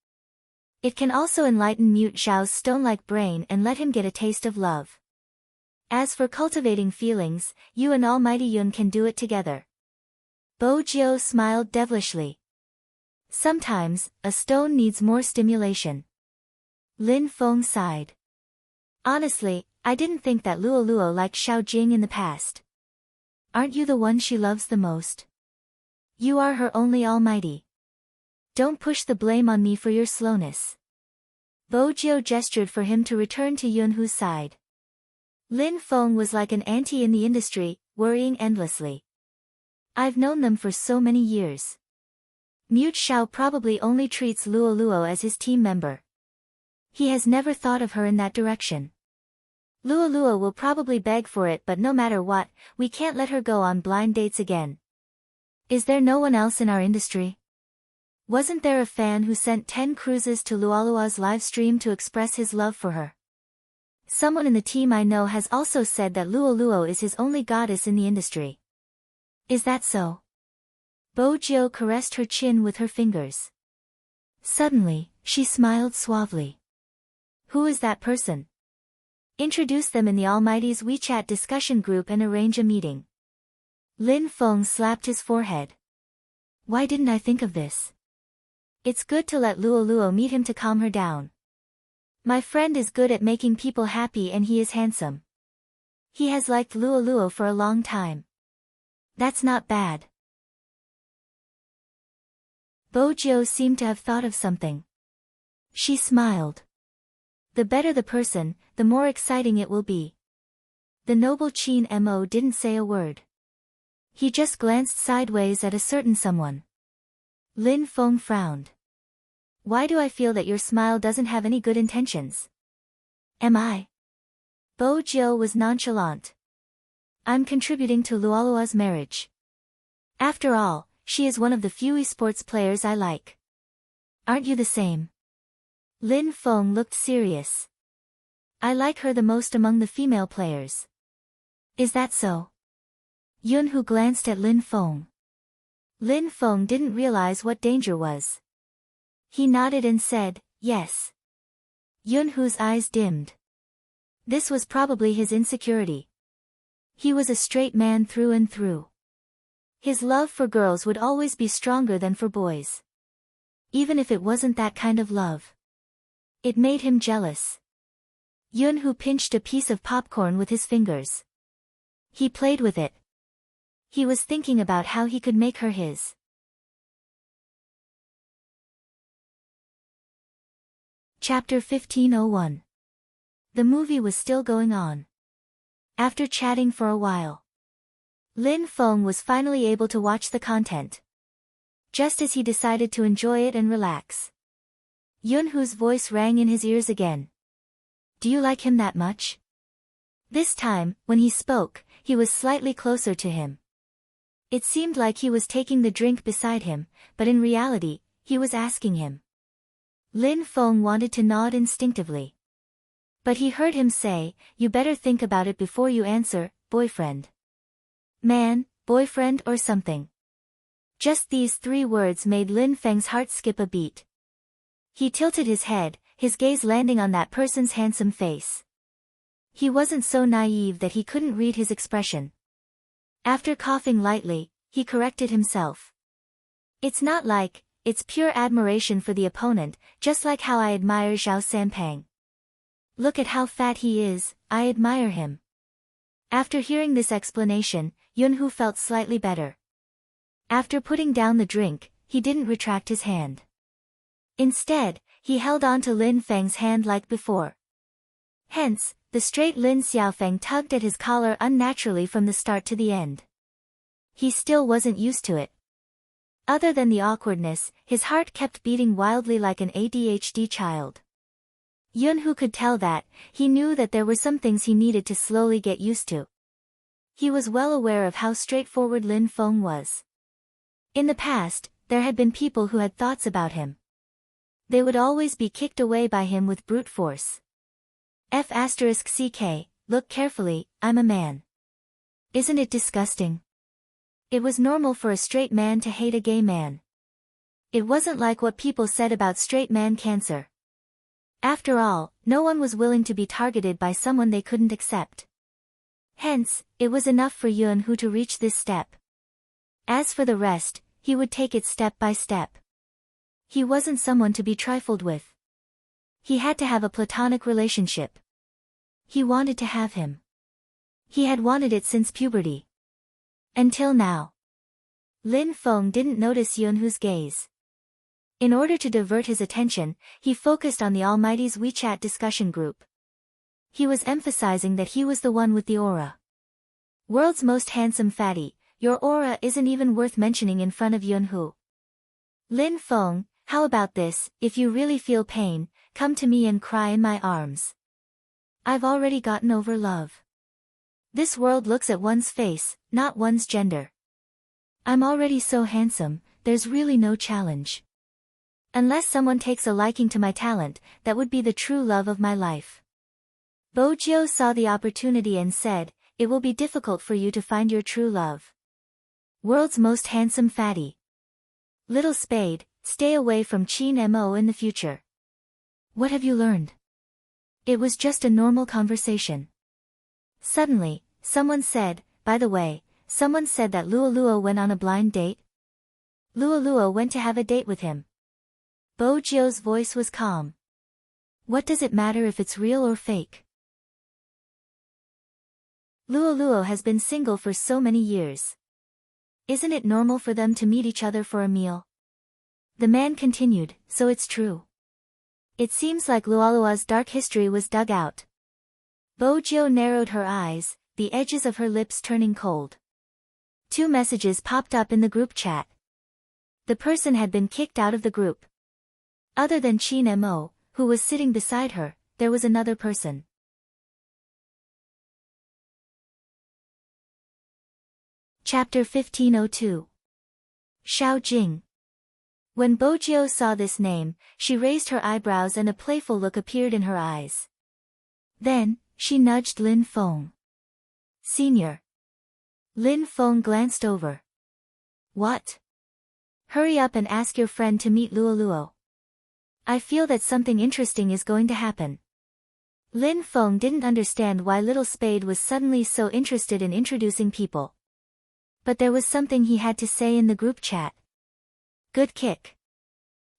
It can also enlighten Mute Zhao's stone-like brain and let him get a taste of love. As for cultivating feelings, you and Almighty Yun can do it together. Bojiu smiled devilishly. Sometimes, a stone needs more stimulation. Lin Feng sighed. Honestly, I didn't think that Luoluo liked Xiao Jing in the past. Aren't you the one she loves the most? You are her only almighty. Don't push the blame on me for your slowness. Bojiu gestured for him to return to Yunhu's side. Lin Feng was like an auntie in the industry, worrying endlessly. I've known them for so many years. Mute Xiao probably only treats Luoluo as his team member. He has never thought of her in that direction. Lualua will probably beg for it, but no matter what, we can't let her go on blind dates again. Is there no one else in our industry? Wasn't there a fan who sent 10 cruises to Lualua's live stream to express his love for her? Someone in the team I know has also said that Lualuo is his only goddess in the industry. Is that so? Bojo caressed her chin with her fingers. Suddenly, she smiled suavely. Who is that person? Introduce them in the Almighty's WeChat discussion group and arrange a meeting. Lin Feng slapped his forehead. Why didn't I think of this? It's good to let Luoluo meet him to calm her down. My friend is good at making people happy and he is handsome. He has liked Luoluo for a long time. That's not bad. Bojo seemed to have thought of something. She smiled. The better the person, the more exciting it will be. The noble Qin Mo didn't say a word. He just glanced sideways at a certain someone. Lin Feng frowned. Why do I feel that your smile doesn't have any good intentions? Am I? Bojo was nonchalant. I'm contributing to Lualua's marriage. After all, she is one of the few esports players I like. Aren't you the same? Lin Feng looked serious. I like her the most among the female players. Is that so? Yunhu glanced at Lin Feng. Lin Feng didn't realize what danger was. He nodded and said, yes. Yunhu's eyes dimmed. This was probably his insecurity. He was a straight man through and through. His love for girls would always be stronger than for boys. Even if it wasn't that kind of love. It made him jealous. Yunhu pinched a piece of popcorn with his fingers. He played with it. He was thinking about how he could make her his. Chapter 1501. The movie was still going on. After chatting for a while, Lin Feng was finally able to watch the content. Just as he decided to enjoy it and relax, Yunhu's voice rang in his ears again. Do you like him that much? This time, when he spoke, he was slightly closer to him. It seemed like he was taking the drink beside him, but in reality, he was asking him. Lin Feng wanted to nod instinctively. But he heard him say, you better think about it before you answer, boyfriend. Man, boyfriend or something. Just these 3 words made Lin Feng's heart skip a beat. He tilted his head, his gaze landing on that person's handsome face. He wasn't so naive that he couldn't read his expression. After coughing lightly, he corrected himself. It's not like, it's pure admiration for the opponent, just like how I admire Zhao Sanpang. Look at how fat he is, I admire him. After hearing this explanation, Yunhu felt slightly better. After putting down the drink, he didn't retract his hand. Instead, he held on to Lin Feng's hand like before. Hence, the straight Lin Xiaofeng tugged at his collar unnaturally from the start to the end. He still wasn't used to it. Other than the awkwardness, his heart kept beating wildly like an ADHD child. Yunhu could tell that, he knew that there were some things he needed to slowly get used to. He was well aware of how straightforward Lin Feng was. In the past, there had been people who had thoughts about him. They would always be kicked away by him with brute force. F***ck, look carefully, I'm a man. Isn't it disgusting? It was normal for a straight man to hate a gay man. It wasn't like what people said about straight man cancer. After all, no one was willing to be targeted by someone they couldn't accept. Hence, it was enough for Yunhu to reach this step. As for the rest, he would take it step by step. He wasn't someone to be trifled with. He had to have a platonic relationship. He wanted to have him. He had wanted it since puberty. Until now. Lin Feng didn't notice Yunhu's gaze. In order to divert his attention, he focused on the Almighty's WeChat discussion group. He was emphasizing that he was the one with the aura. World's most handsome fatty, your aura isn't even worth mentioning in front of Yunhu. Lin Feng, how about this, if you really feel pain, come to me and cry in my arms. I've already gotten over love. This world looks at one's face, not one's gender. I'm already so handsome, there's really no challenge. Unless someone takes a liking to my talent, that would be the true love of my life. Bojio saw the opportunity and said, it will be difficult for you to find your true love. World's most handsome fatty. Little Spade, stay away from Chin Mo in the future. What have you learned? It was just a normal conversation. Suddenly, someone said, by the way, someone said that Luoluo went on a blind date. Luoluo went to have a date with him. Bojio's voice was calm. What does it matter if it's real or fake? Luoluo has been single for so many years. Isn't it normal for them to meet each other for a meal? The man continued, so it's true. It seems like Luoluo's dark history was dug out. Bojio narrowed her eyes, the edges of her lips turning cold. 2 messages popped up in the group chat. The person had been kicked out of the group. Other than Chin Mo, who was sitting beside her, there was another person. Chapter 1502. Xiao Jing. When Bojio saw this name, she raised her eyebrows and a playful look appeared in her eyes. Then, she nudged Lin Feng. Senior. Lin Feng glanced over. What? Hurry up and ask your friend to meet Luoluo. I feel that something interesting is going to happen. Lin Feng didn't understand why Little Spade was suddenly so interested in introducing people. But there was something he had to say in the group chat. Good kick.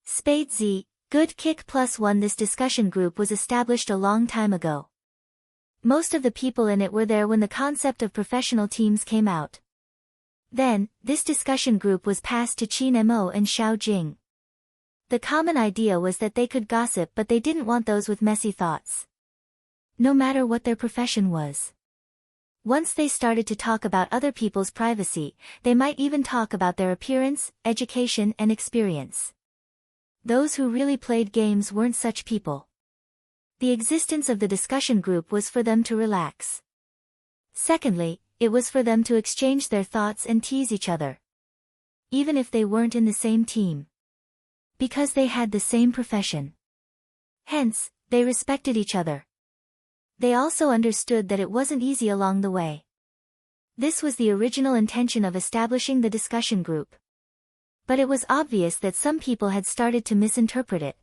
Spade Z, good kick +1. This discussion group was established a long time ago. Most of the people in it were there when the concept of professional teams came out. Then, this discussion group was passed to Chin Mo and Xiao Jing. The common idea was that they could gossip, but they didn't want those with messy thoughts. No matter what their profession was. Once they started to talk about other people's privacy, they might even talk about their appearance, education and experience. Those who really played games weren't such people. The existence of the discussion group was for them to relax. Secondly, it was for them to exchange their thoughts and tease each other. Even if they weren't in the same team. Because they had the same profession. Hence, they respected each other. They also understood that it wasn't easy along the way. This was the original intention of establishing the discussion group. But it was obvious that some people had started to misinterpret it.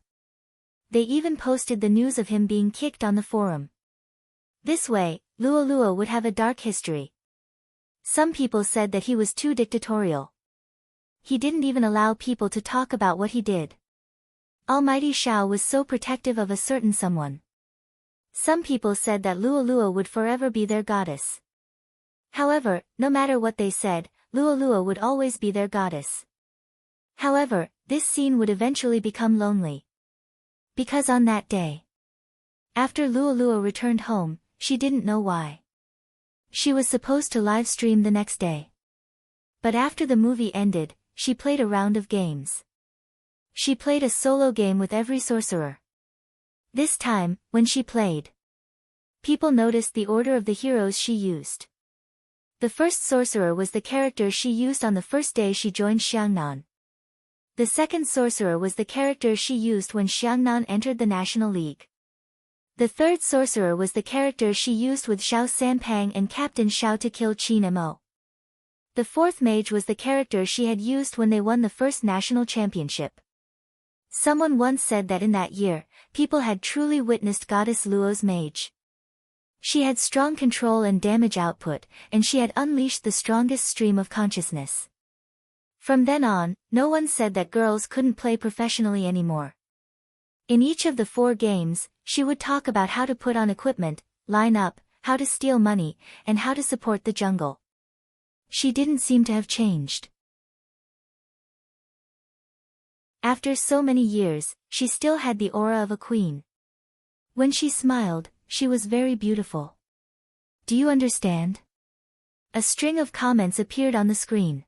They even posted the news of him being kicked on the forum. This way, Luoluo would have a dark history. Some people said that he was too dictatorial. He didn't even allow people to talk about what he did. Almighty Xiao was so protective of a certain someone. Some people said that Luoluo would forever be their goddess. However, no matter what they said, Luoluo would always be their goddess. However, this scene would eventually become lonely. Because on that day, after Luoluo returned home, she didn't know why. She was supposed to live stream the next day. But after the movie ended, she played a round of games. She played a solo game with every sorcerer. This time, when she played, people noticed the order of the heroes she used. The first sorcerer was the character she used on the first day she joined Xiangnan. The second sorcerer was the character she used when Xiangnan entered the National League. The third sorcerer was the character she used with Xiao Sanpang and Captain Xiao to kill Chin Mo. The fourth mage was the character she had used when they won the first national championship. Someone once said that in that year, people had truly witnessed Goddess Luo's mage. She had strong control and damage output, and she had unleashed the strongest stream of consciousness. From then on, no one said that girls couldn't play professionally anymore. In each of the 4 games, she would talk about how to put on equipment, line up, how to steal money, and how to support the jungle. She didn't seem to have changed. After so many years, she still had the aura of a queen. When she smiled, she was very beautiful. Do you understand? A string of comments appeared on the screen.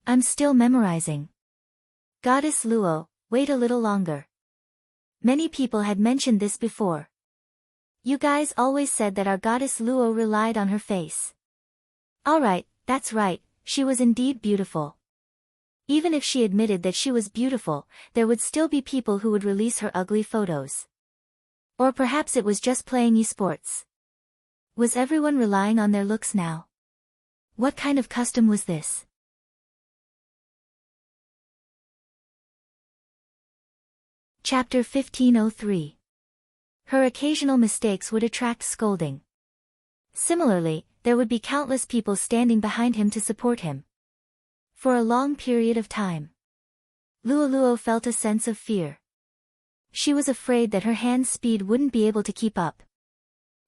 I'm still memorizing. Goddess Luo, wait a little longer. Many people had mentioned this before. You guys always said that our goddess Luo relied on her face. Alright, that's right, she was indeed beautiful. Even if she admitted that she was beautiful, there would still be people who would release her ugly photos. Or perhaps it was just playing esports. Was everyone relying on their looks now? What kind of custom was this? Chapter 1503. Her occasional mistakes would attract scolding. Similarly, there would be countless people standing behind him to support him. For a long period of time, Luo felt a sense of fear. She was afraid that her hand speed wouldn't be able to keep up.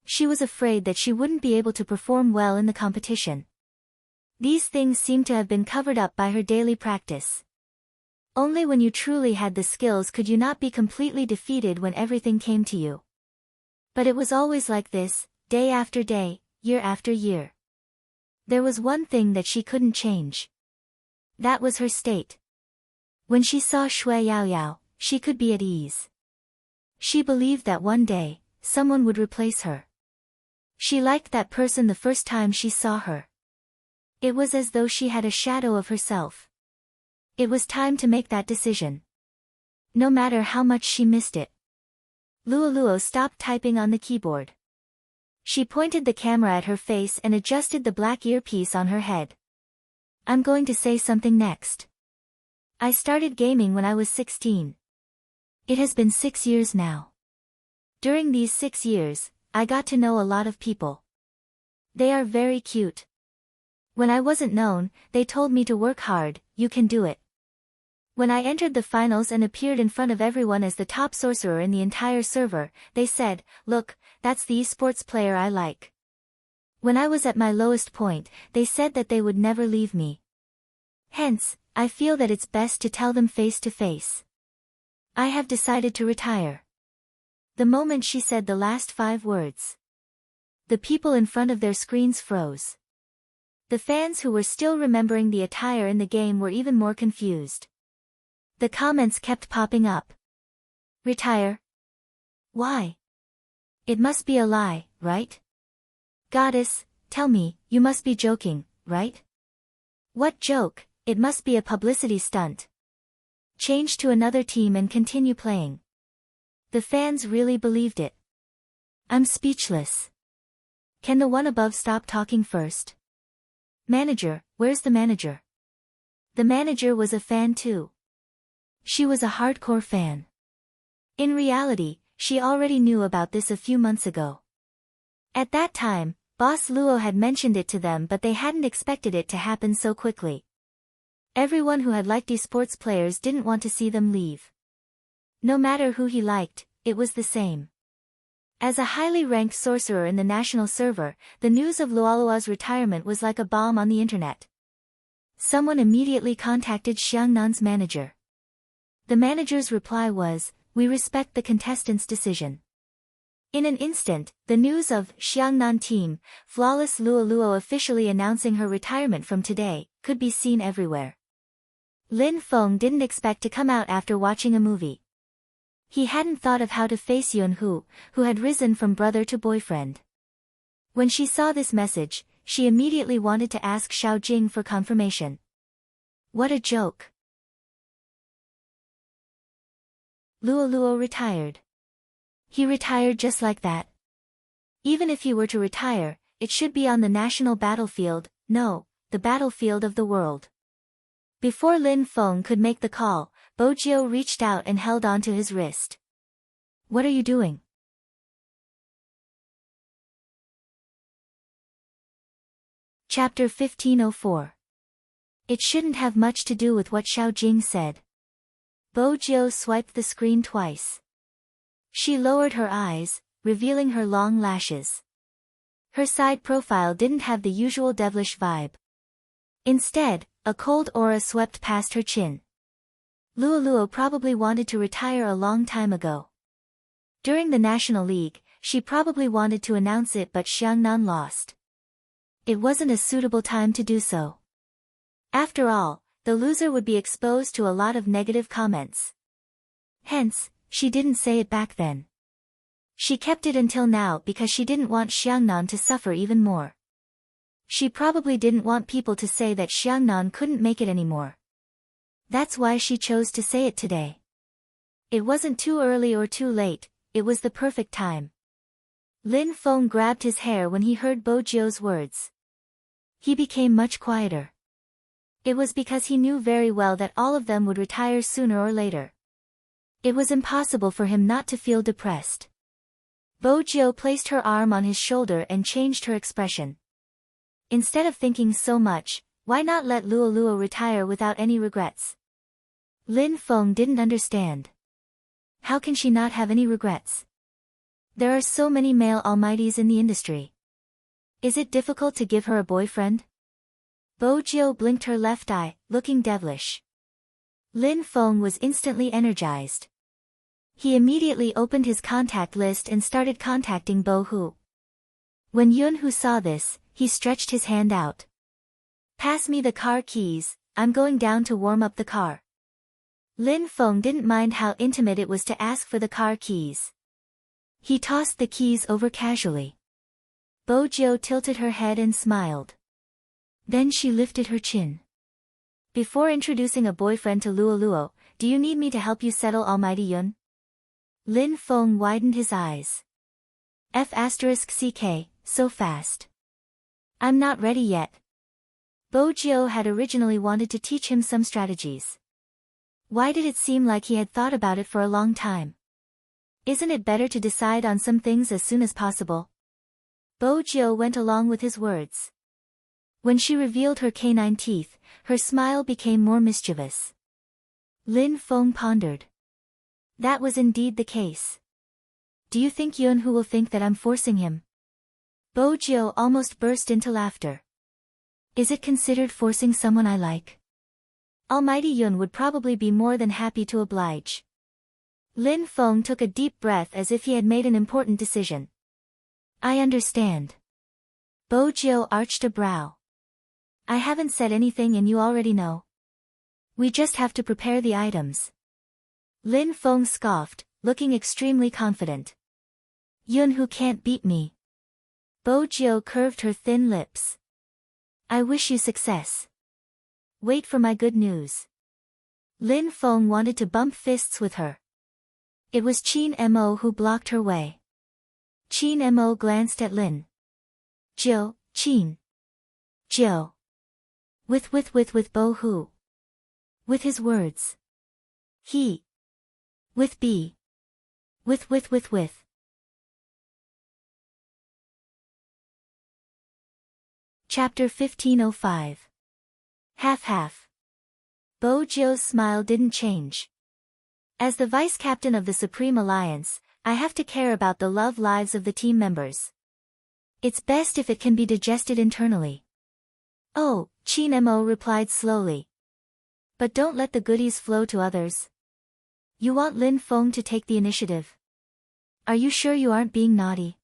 She was afraid that she wouldn't be able to perform well in the competition. These things seemed to have been covered up by her daily practice. Only when you truly had the skills could you not be completely defeated when everything came to you. But it was always like this, day after day, year after year. There was one thing that she couldn't change. That was her state. When she saw Shui Yaoyao, she could be at ease. She believed that one day, someone would replace her. She liked that person the first time she saw her. It was as though she had a shadow of herself. It was time to make that decision. No matter how much she missed it. Luo stopped typing on the keyboard. She pointed the camera at her face and adjusted the black earpiece on her head. I'm going to say something next. I started gaming when I was 16. It has been 6 years now. During these 6 years, I got to know a lot of people. They are very cute. When I wasn't known, they told me to work hard, you can do it. When I entered the finals and appeared in front of everyone as the top sorcerer in the entire server, they said, look, that's the esports player I like. When I was at my lowest point, they said that they would never leave me. Hence, I feel that it's best to tell them face to face. I have decided to retire. The moment she said the last 5 words, the people in front of their screens froze. The fans who were still remembering the attire in the game were even more confused. The comments kept popping up. Retire? Why? It must be a lie, right? Goddess, tell me, you must be joking, right? What joke? It must be a publicity stunt. Change to another team and continue playing. The fans really believed it. I'm speechless. Can the one above stop talking first? Manager, where's the manager? The manager was a fan too. She was a hardcore fan. In reality, she already knew about this a few months ago. At that time, Boss Luo had mentioned it to them, but they hadn't expected it to happen so quickly. Everyone who had liked esports players didn't want to see them leave. No matter who he liked, it was the same. As a highly ranked sorcerer in the national server, the news of Luolua's retirement was like a bomb on the internet. Someone immediately contacted Xiangnan's manager. The manager's reply was, we respect the contestant's decision. In an instant, the news of Xiangnan team, Flawless Luo officially announcing her retirement from today, could be seen everywhere. Lin Feng didn't expect to come out after watching a movie. He hadn't thought of how to face Yunhu, who had risen from brother to boyfriend. When she saw this message, she immediately wanted to ask Xiao Jing for confirmation. What a joke. Luo retired. He retired just like that. Even if he were to retire, it should be on the national battlefield, no, the battlefield of the world. Before Lin Feng could make the call, Bojio reached out and held onto his wrist. What are you doing? Chapter 1504. It shouldn't have much to do with what Xiao Jing said. Bojio swiped the screen twice. She lowered her eyes, revealing her long lashes. Her side profile didn't have the usual devilish vibe. Instead, a cold aura swept past her chin. Luo probably wanted to retire a long time ago. During the National League, she probably wanted to announce it, but Xiangnan lost. It wasn't a suitable time to do so. After all, the loser would be exposed to a lot of negative comments. Hence, she didn't say it back then. She kept it until now because she didn't want Xiangnan to suffer even more. She probably didn't want people to say that Xiangnan couldn't make it anymore. That's why she chose to say it today. It wasn't too early or too late, it was the perfect time. Lin Feng grabbed his hair when he heard Bo Jio's words. He became much quieter. It was because he knew very well that all of them would retire sooner or later. It was impossible for him not to feel depressed. Bo Jio placed her arm on his shoulder and changed her expression. Instead of thinking so much, why not let Luo Luo retire without any regrets? Lin Feng didn't understand. How can she not have any regrets? There are so many male almighties in the industry. Is it difficult to give her a boyfriend? Bo Jio blinked her left eye, looking devilish. Lin Feng was instantly energized. He immediately opened his contact list and started contacting Bo Hu. When Yun Hu saw this, he stretched his hand out. Pass me the car keys, I'm going down to warm up the car. Lin Feng didn't mind how intimate it was to ask for the car keys. He tossed the keys over casually. Bo Jio tilted her head and smiled. Then she lifted her chin. Before introducing a boyfriend to Luo Luo, do you need me to help you settle Almighty Yun? Lin Feng widened his eyes. F***ck, so fast. I'm not ready yet. Bo Jio had originally wanted to teach him some strategies. Why did it seem like he had thought about it for a long time? Isn't it better to decide on some things as soon as possible? Bo Jio went along with his words. When she revealed her canine teeth, her smile became more mischievous. Lin Feng pondered. That was indeed the case. Do you think Yun Hu will think that I'm forcing him? Bo Jio almost burst into laughter. Is it considered forcing someone I like? Almighty Yun would probably be more than happy to oblige. Lin Feng took a deep breath as if he had made an important decision. I understand. Bo Jio arched a brow. I haven't said anything and you already know. We just have to prepare the items. Lin Feng scoffed, looking extremely confident. Yun Hu can't beat me. Bo Jio curved her thin lips. I wish you success. Wait for my good news. Lin Feng wanted to bump fists with her. It was Qin Mo who blocked her way. Qin Mo glanced at Lin. Jio, Qin. Jio. With Bo Hu. With his words. He. With B. With. Chapter 1505. Half-half. Bo Jio's smile didn't change. As the vice-captain of the Supreme Alliance, I have to care about the love lives of the team members. It's best if it can be digested internally. Oh, Qin Mo replied slowly. But don't let the goodies flow to others. You want Lin Feng to take the initiative. Are you sure you aren't being naughty?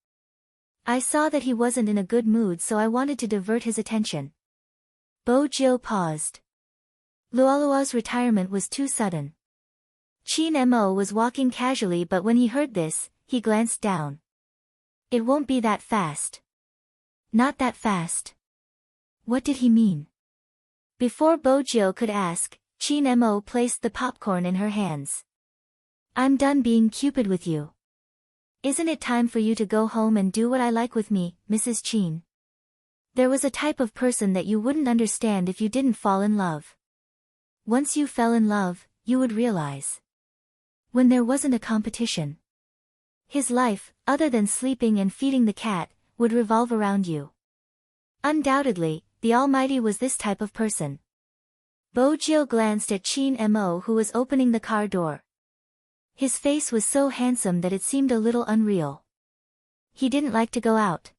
I saw that he wasn't in a good mood, so I wanted to divert his attention. Bo Jio paused. Luoluo's retirement was too sudden. Qin Mo was walking casually, but when he heard this, he glanced down. It won't be that fast. Not that fast. What did he mean? Before Bo Jio could ask, Qin Mo placed the popcorn in her hands. I'm done being Cupid with you. Isn't it time for you to go home and do what I like with me, Mrs. Qin? There was a type of person that you wouldn't understand if you didn't fall in love. Once you fell in love, you would realize. When there wasn't a competition. His life, other than sleeping and feeding the cat, would revolve around you. Undoubtedly, the Almighty was this type of person. Bo Jio glanced at Qin Mo, who was opening the car door. His face was so handsome that it seemed a little unreal. He didn't like to go out.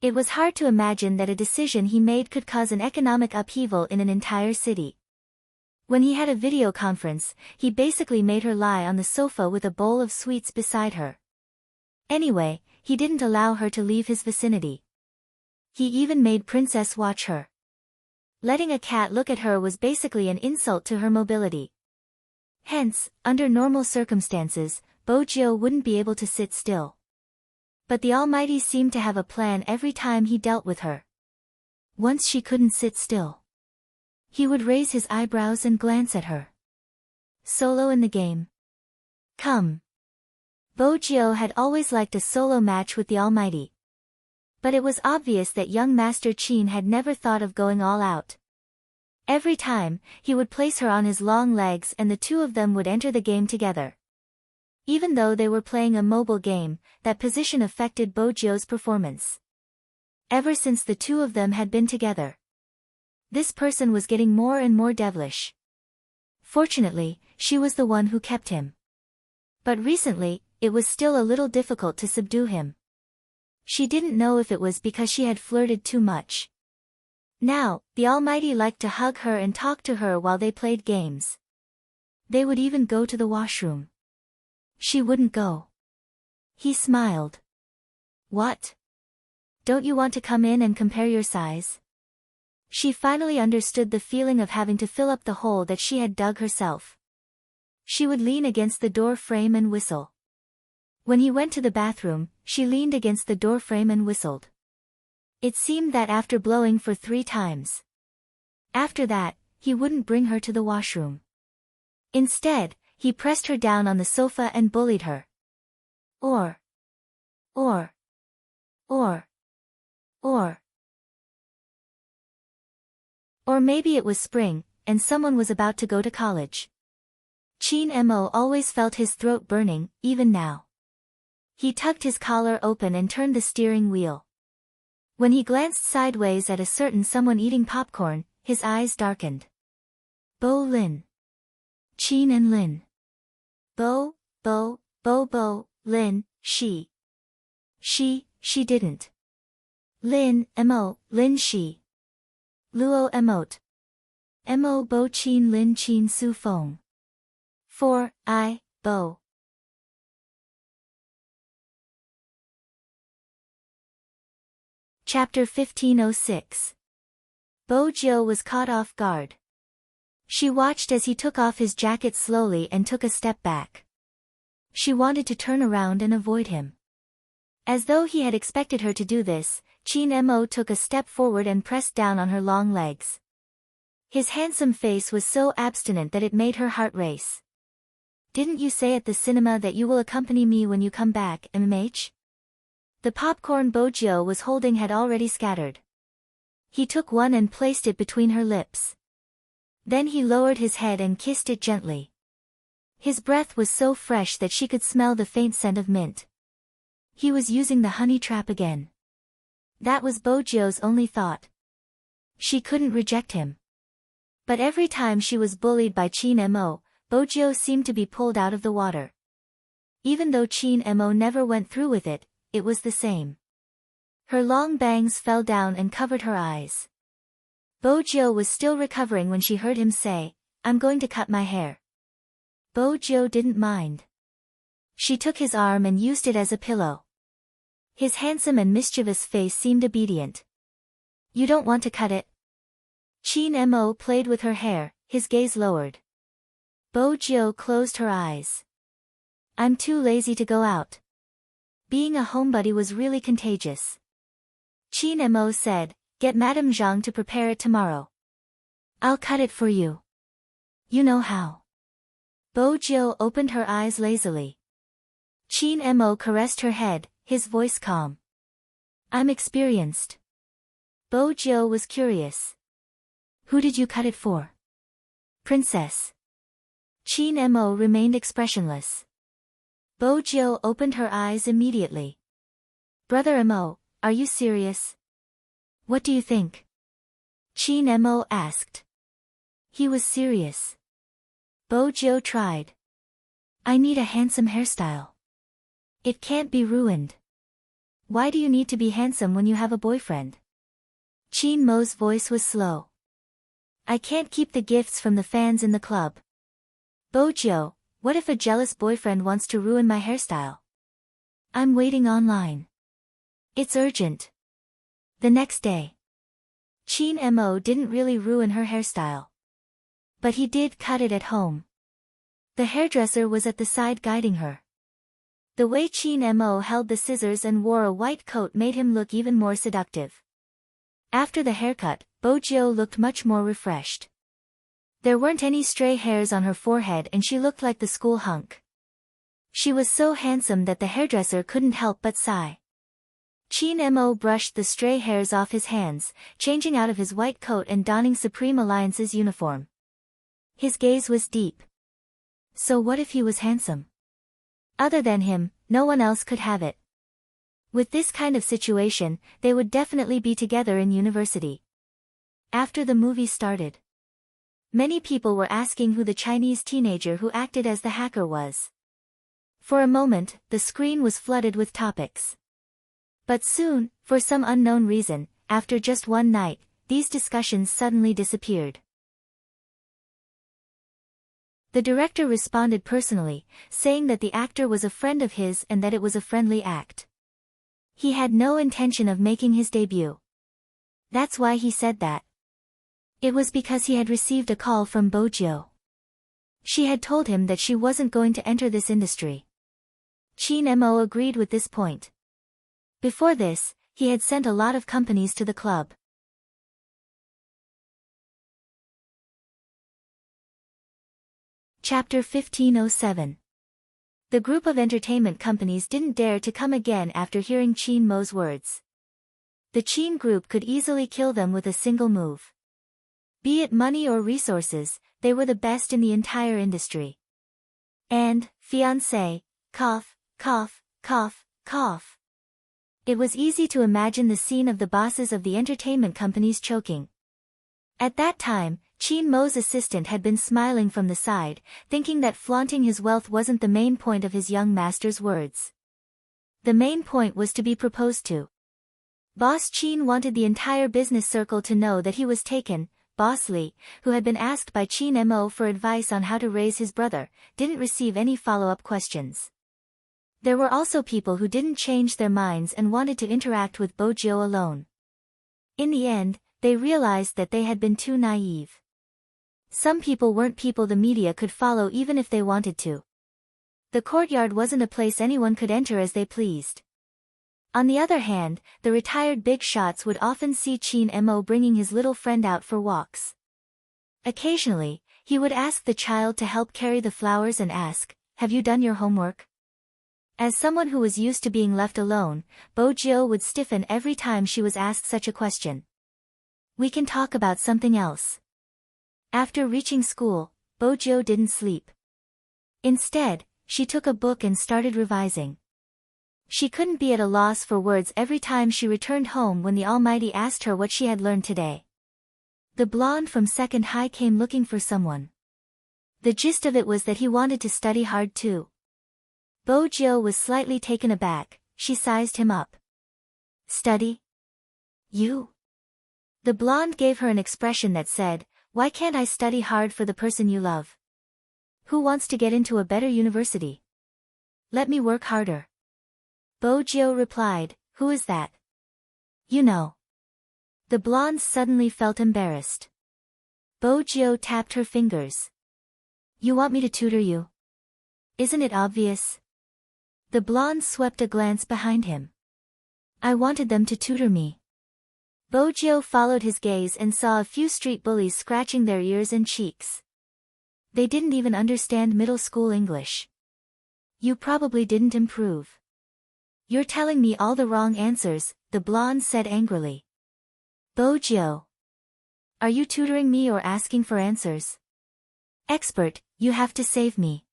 It was hard to imagine that a decision he made could cause an economic upheaval in an entire city. When he had a video conference, he basically made her lie on the sofa with a bowl of sweets beside her. Anyway, he didn't allow her to leave his vicinity. He even made Princess watch her. Letting a cat look at her was basically an insult to her mobility. Hence, under normal circumstances, Bo Jio wouldn't be able to sit still. But the Almighty seemed to have a plan every time he dealt with her. Once she couldn't sit still. He would raise his eyebrows and glance at her. Solo in the game. Come. Bojio had always liked a solo match with the Almighty. But it was obvious that young Master Qin had never thought of going all out. Every time, he would place her on his long legs and the two of them would enter the game together. Even though they were playing a mobile game, that position affected Bojio's performance. Ever since the two of them had been together, this person was getting more and more devilish. Fortunately, she was the one who kept him. But recently, it was still a little difficult to subdue him. She didn't know if it was because she had flirted too much. Now, the Almighty liked to hug her and talk to her while they played games. They would even go to the washroom. She wouldn't go. He smiled. What? Don't you want to come in and compare your size? She finally understood the feeling of having to fill up the hole that she had dug herself. She would lean against the door frame and whistle. When he went to the bathroom, she leaned against the door frame and whistled. It seemed that after blowing for 3 times. After that, he wouldn't bring her to the washroom. Instead, he pressed her down on the sofa and bullied her. Or maybe it was spring, and someone was about to go to college. Qin Mo always felt his throat burning, even now. He tugged his collar open and turned the steering wheel. When he glanced sideways at a certain someone eating popcorn, his eyes darkened. Bo Lin. Qin and Lin. Bo, Lin, she didn't. Lin, Mo, Lin she. Luo emote. Mo Bo Qin Lin Qin Su Feng. 4, Bo. Chapter 1506. Bojio was caught off guard. She watched as he took off his jacket slowly and took a step back. She wanted to turn around and avoid him. As though he had expected her to do this, Qin Mo took a step forward and pressed down on her long legs. His handsome face was so abstinent that it made her heart race. Didn't you say at the cinema that you will accompany me when you come back, MH? The popcorn Bojio was holding had already scattered. He took one and placed it between her lips. Then he lowered his head and kissed it gently. His breath was so fresh that she could smell the faint scent of mint. He was using the honey trap again. That was Bojio's only thought. She couldn't reject him. But every time she was bullied by Qin Mo, Bojio seemed to be pulled out of the water. Even though Qin Mo never went through with it, it was the same. Her long bangs fell down and covered her eyes. Bojio was still recovering when she heard him say, "I'm going to cut my hair." Bojio didn't mind. She took his arm and used it as a pillow. His handsome and mischievous face seemed obedient. "You don't want to cut it?" Qin Mo played with her hair, his gaze lowered. Bojio closed her eyes. "I'm too lazy to go out." Being a homebody was really contagious. Qin Mo said, "Get Madame Zhang to prepare it tomorrow. I'll cut it for you. You know how." Bojio opened her eyes lazily. Qin Mo caressed her head, his voice calm. "I'm experienced." Bojio was curious. "Who did you cut it for?" "Princess." Qin Mo remained expressionless. Bojio opened her eyes immediately. "Brother Mo, are you serious? What do you think?" Qin Mo asked. He was serious. Bojio tried. "I need a handsome hairstyle. It can't be ruined." "Why do you need to be handsome when you have a boyfriend?" Qin Mo's voice was slow. "I can't keep the gifts from the fans in the club." "Bojio, what if a jealous boyfriend wants to ruin my hairstyle?" "I'm waiting online. It's urgent." The next day. Qin Mo didn't really ruin her hairstyle. But he did cut it at home. The hairdresser was at the side guiding her. The way Chin Mo held the scissors and wore a white coat made him look even more seductive. After the haircut, Bojo looked much more refreshed. There weren't any stray hairs on her forehead and she looked like the school hunk. She was so handsome that the hairdresser couldn't help but sigh. Chin Mo brushed the stray hairs off his hands, changing out of his white coat and donning Supreme Alliance's uniform. His gaze was deep. So what if he was handsome? Other than him, no one else could have it. With this kind of situation, they would definitely be together in university. After the movie started, many people were asking who the Chinese teenager who acted as the hacker was. For a moment, the screen was flooded with topics. But soon, for some unknown reason, after just one night, these discussions suddenly disappeared. The director responded personally, saying that the actor was a friend of his and that it was a friendly act. He had no intention of making his debut. That's why he said that. It was because he had received a call from Bojo. She had told him that she wasn't going to enter this industry. Chin Mo agreed with this point. Before this, he had sent a lot of companies to the club. Chapter 1507. The group of entertainment companies didn't dare to come again after hearing Chin Mo's words. The Chin group could easily kill them with a single move. Be it money or resources, they were the best in the entire industry. And, fiancé, cough, cough, cough, cough. It was easy to imagine the scene of the bosses of the entertainment companies choking. At that time, Chin Mo's assistant had been smiling from the side, thinking that flaunting his wealth wasn't the main point of his young master's words. The main point was to be proposed to. Boss Chin wanted the entire business circle to know that he was taken. Boss Lee, who had been asked by Chin Mo for advice on how to raise his brother, didn't receive any follow-up questions. There were also people who didn't change their minds and wanted to interact with Bojo alone. In the end, they realized that they had been too naive. Some people weren't people the media could follow even if they wanted to. The courtyard wasn't a place anyone could enter as they pleased. On the other hand, the retired big shots would often see Chin Mo bringing his little friend out for walks. Occasionally, he would ask the child to help carry the flowers and ask, "Have you done your homework?" As someone who was used to being left alone, Bojo would stiffen every time she was asked such a question. "We can talk about something else." After reaching school, Bojo didn't sleep. Instead, she took a book and started revising. She couldn't be at a loss for words every time she returned home when the Almighty asked her what she had learned today. The blonde from second high came looking for someone. The gist of it was that he wanted to study hard too. Bojo was slightly taken aback. She sized him up. "Study? You?" The blonde gave her an expression that said, "Why can't I study hard for the person you love? Who wants to get into a better university? Let me work harder." Bojo replied, "Who is that?" "You know." The blonde suddenly felt embarrassed. Bojo tapped her fingers. "You want me to tutor you? Isn't it obvious?" The blonde swept a glance behind him. "I wanted them to tutor me." Bojo followed his gaze and saw a few street bullies scratching their ears and cheeks. They didn't even understand middle school English. "You probably didn't improve. You're telling me all the wrong answers," the blonde said angrily. "Bojo. Are you tutoring me or asking for answers?" "Expert, you have to save me."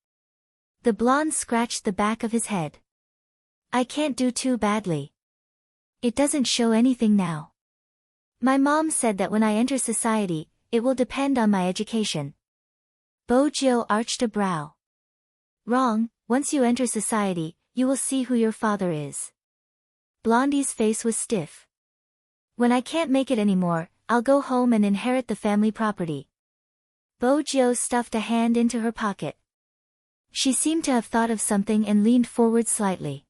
The blonde scratched the back of his head. "I can't do too badly. It doesn't show anything now. My mom said that when I enter society, it will depend on my education." Bojo arched a brow. "Wrong, once you enter society, you will see who your father is." Blondie's face was stiff. "When I can't make it anymore, I'll go home and inherit the family property." Bojo stuffed a hand into her pocket. She seemed to have thought of something and leaned forward slightly.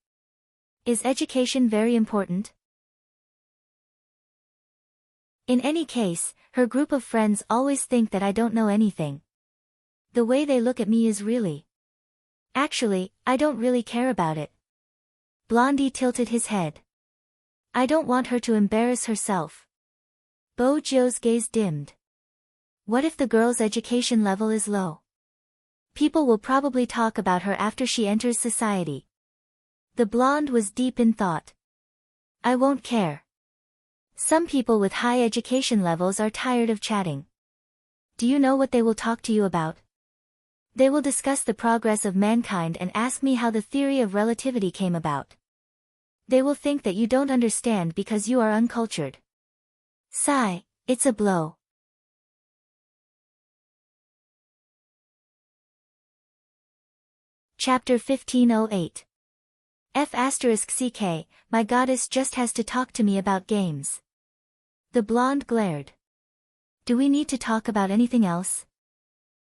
"Is education very important?" In any case, her group of friends always think that I don't know anything. The way they look at me is really. Actually, I don't really care about it. Blondie tilted his head. I don't want her to embarrass herself. Bo-Jio's gaze dimmed. What if the girl's education level is low? People will probably talk about her after she enters society. The blonde was deep in thought. I won't care. Some people with high education levels are tired of chatting. Do you know what they will talk to you about? They will discuss the progress of mankind and ask me how the theory of relativity came about. They will think that you don't understand because you are uncultured. Sigh, it's a blow. Chapter 1508. F***ck, my goddess just has to talk to me about games. The blonde glared. Do we need to talk about anything else?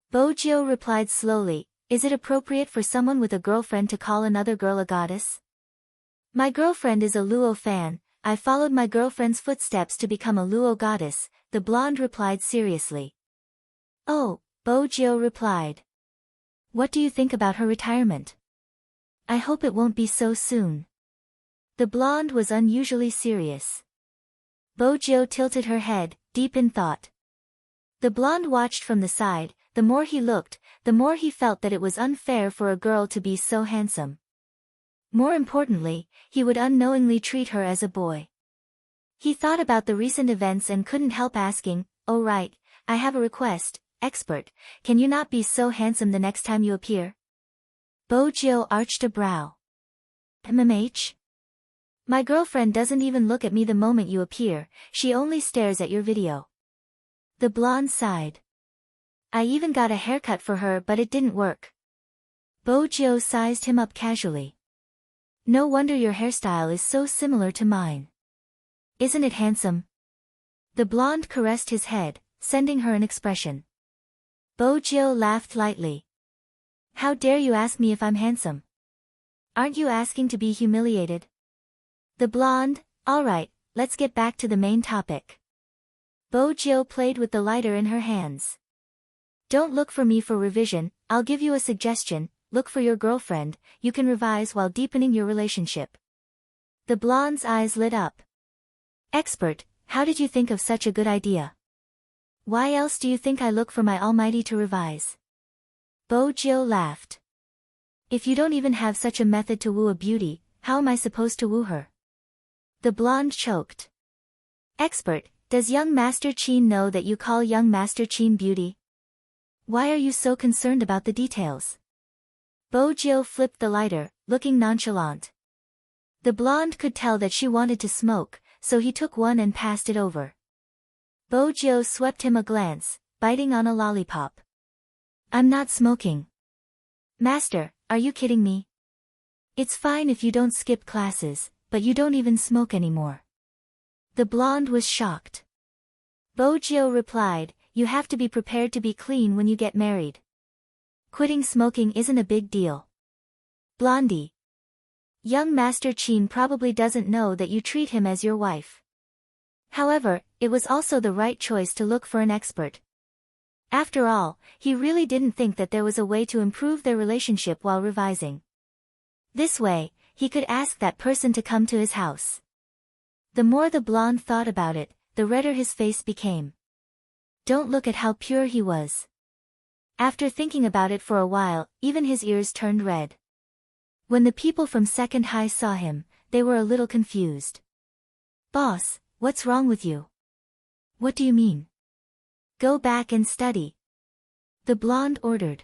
Bo-Jio replied slowly, is it appropriate for someone with a girlfriend to call another girl a goddess? My girlfriend is a Luo fan, I followed my girlfriend's footsteps to become a Luo goddess, the blonde replied seriously. Oh, Bo-Jio replied. What do you think about her retirement? I hope it won't be so soon. The blonde was unusually serious. Bo-Jio tilted her head, deep in thought. The blonde watched from the side. The more he looked, the more he felt that it was unfair for a girl to be so handsome. More importantly, he would unknowingly treat her as a boy. He thought about the recent events and couldn't help asking, oh right, I have a request, expert, can you not be so handsome the next time you appear? Bo-Jio arched a brow. MMH? My girlfriend doesn't even look at me the moment you appear, she only stares at your video. The blonde sighed. I even got a haircut for her but it didn't work. Bo-Jio sized him up casually. No wonder your hairstyle is so similar to mine. Isn't it handsome? The blonde caressed his head, sending her an expression. Bo-Jio laughed lightly. How dare you ask me if I'm handsome? Aren't you asking to be humiliated? The blonde, alright, let's get back to the main topic. Bo-Jio played with the lighter in her hands. Don't look for me for revision, I'll give you a suggestion, look for your girlfriend, you can revise while deepening your relationship. The blonde's eyes lit up. Expert, how did you think of such a good idea? Why else do you think I look for my almighty to revise? Bo-Jio laughed. If you don't even have such a method to woo a beauty, how am I supposed to woo her? The blonde choked. Expert, does young Master Qin know that you call young Master Qin beauty? Why are you so concerned about the details? Bo-Jio flipped the lighter, looking nonchalant. The blonde could tell that she wanted to smoke, so he took one and passed it over. Bo-Jio swept him a glance, biting on a lollipop. I'm not smoking. Master, are you kidding me? It's fine if you don't skip classes, but you don't even smoke anymore. The blonde was shocked. Bo-Jio replied, you have to be prepared to be clean when you get married. Quitting smoking isn't a big deal. Blondie. Young Master Qin probably doesn't know that you treat him as your wife. However, it was also the right choice to look for an expert. After all, he really didn't think that there was a way to improve their relationship while revising. This way, he could ask that person to come to his house. The more the blonde thought about it, the redder his face became. Don't look at how pure he was. After thinking about it for a while, even his ears turned red. When the people from Second High saw him, they were a little confused. Boss, what's wrong with you? What do you mean? Go back and study. The blonde ordered.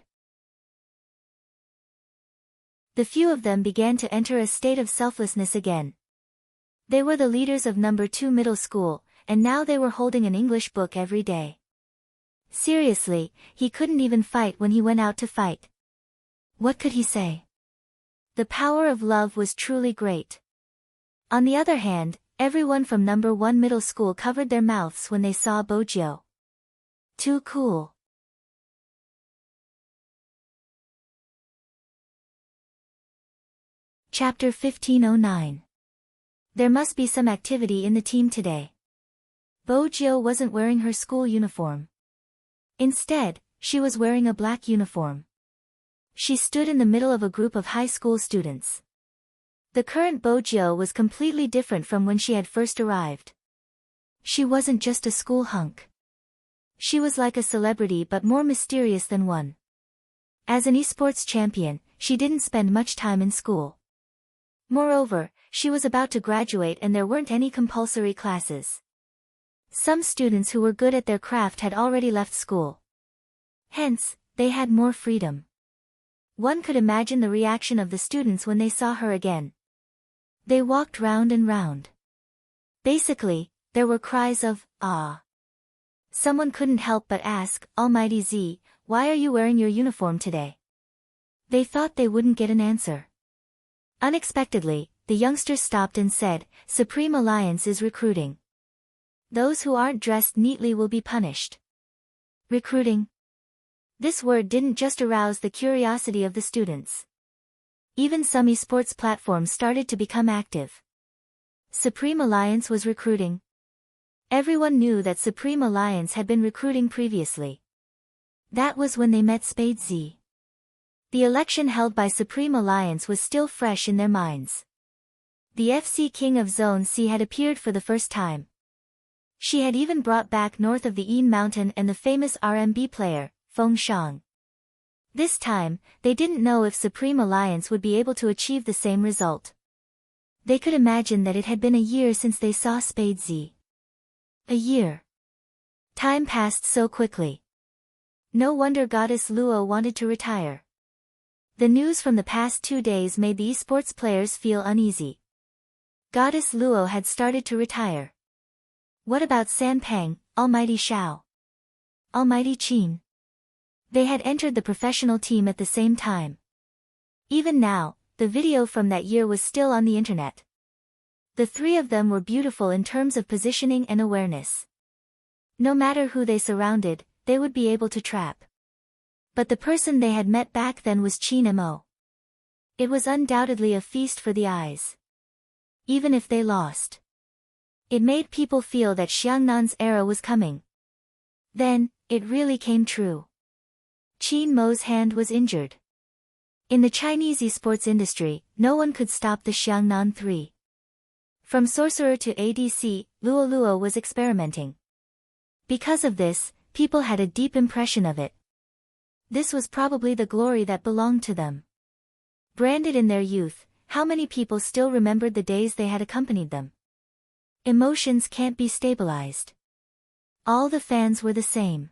The few of them began to enter a state of selflessness again. They were the leaders of No. 2 middle school, and now they were holding an English book every day. Seriously, he couldn't even fight when he went out to fight. What could he say? The power of love was truly great. On the other hand, everyone from No. 1 middle school covered their mouths when they saw Bo-Jio. Too cool. Chapter 1509. There must be some activity in the team today. Bo-Jio wasn't wearing her school uniform. Instead, she was wearing a black uniform. She stood in the middle of a group of high school students. The current Bojio was completely different from when she had first arrived. She wasn't just a school hunk. She was like a celebrity but more mysterious than one. As an esports champion, she didn't spend much time in school. Moreover, she was about to graduate and there weren't any compulsory classes. Some students who were good at their craft had already left school. Hence, they had more freedom. One could imagine the reaction of the students when they saw her again. They walked round and round. Basically, there were cries of, "Ah." Someone couldn't help but ask, "Almighty Z, why are you wearing your uniform today?" They thought they wouldn't get an answer. Unexpectedly, the youngsters stopped and said, "Supreme Alliance is recruiting. Those who aren't dressed neatly will be punished." Recruiting? This word didn't just arouse the curiosity of the students. Even some esports platforms started to become active. Supreme Alliance was recruiting. Everyone knew that Supreme Alliance had been recruiting previously. That was when they met Spade Z. The election held by Supreme Alliance was still fresh in their minds. The FC King of Zone C had appeared for the first time. She had even brought back north of the Een Mountain and the famous RMB player, Feng Shang. This time, they didn't know if Supreme Alliance would be able to achieve the same result. They could imagine that it had been a year since they saw Spade Z. A year. Time passed so quickly. No wonder Goddess Luo wanted to retire. The news from the past 2 days made the esports players feel uneasy. Goddess Luo had started to retire. What about San Peng, Almighty Shao? Almighty Qin? They had entered the professional team at the same time. Even now, the video from that year was still on the internet. The three of them were beautiful in terms of positioning and awareness. No matter who they surrounded, they would be able to trap. But the person they had met back then was Qin Mo. It was undoubtedly a feast for the eyes. Even if they lost. It made people feel that Xiangnan's era was coming. Then, it really came true. Qin Mo's hand was injured. In the Chinese esports industry, no one could stop the Xiangnan 3. From sorcerer to ADC, Luo Luo was experimenting. Because of this, people had a deep impression of it. This was probably the glory that belonged to them. Branded in their youth, how many people still remembered the days they had accompanied them? Emotions can't be stabilized. All the fans were the same.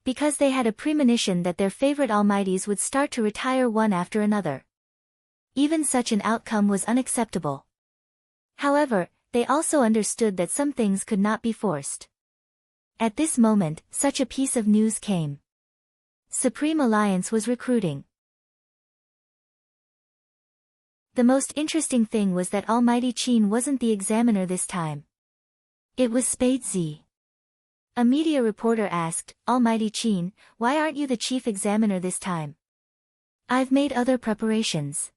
Because they had a premonition that their favorite almighties would start to retire one after another. Even such an outcome was unacceptable. However, they also understood that some things could not be forced. At this moment, such a piece of news came. Supreme Alliance was recruiting. The most interesting thing was that Almighty Qin wasn't the examiner this time. It was Spade Z. A media reporter asked, "Almighty Qin, why aren't you the chief examiner this time?" "I've made other preparations."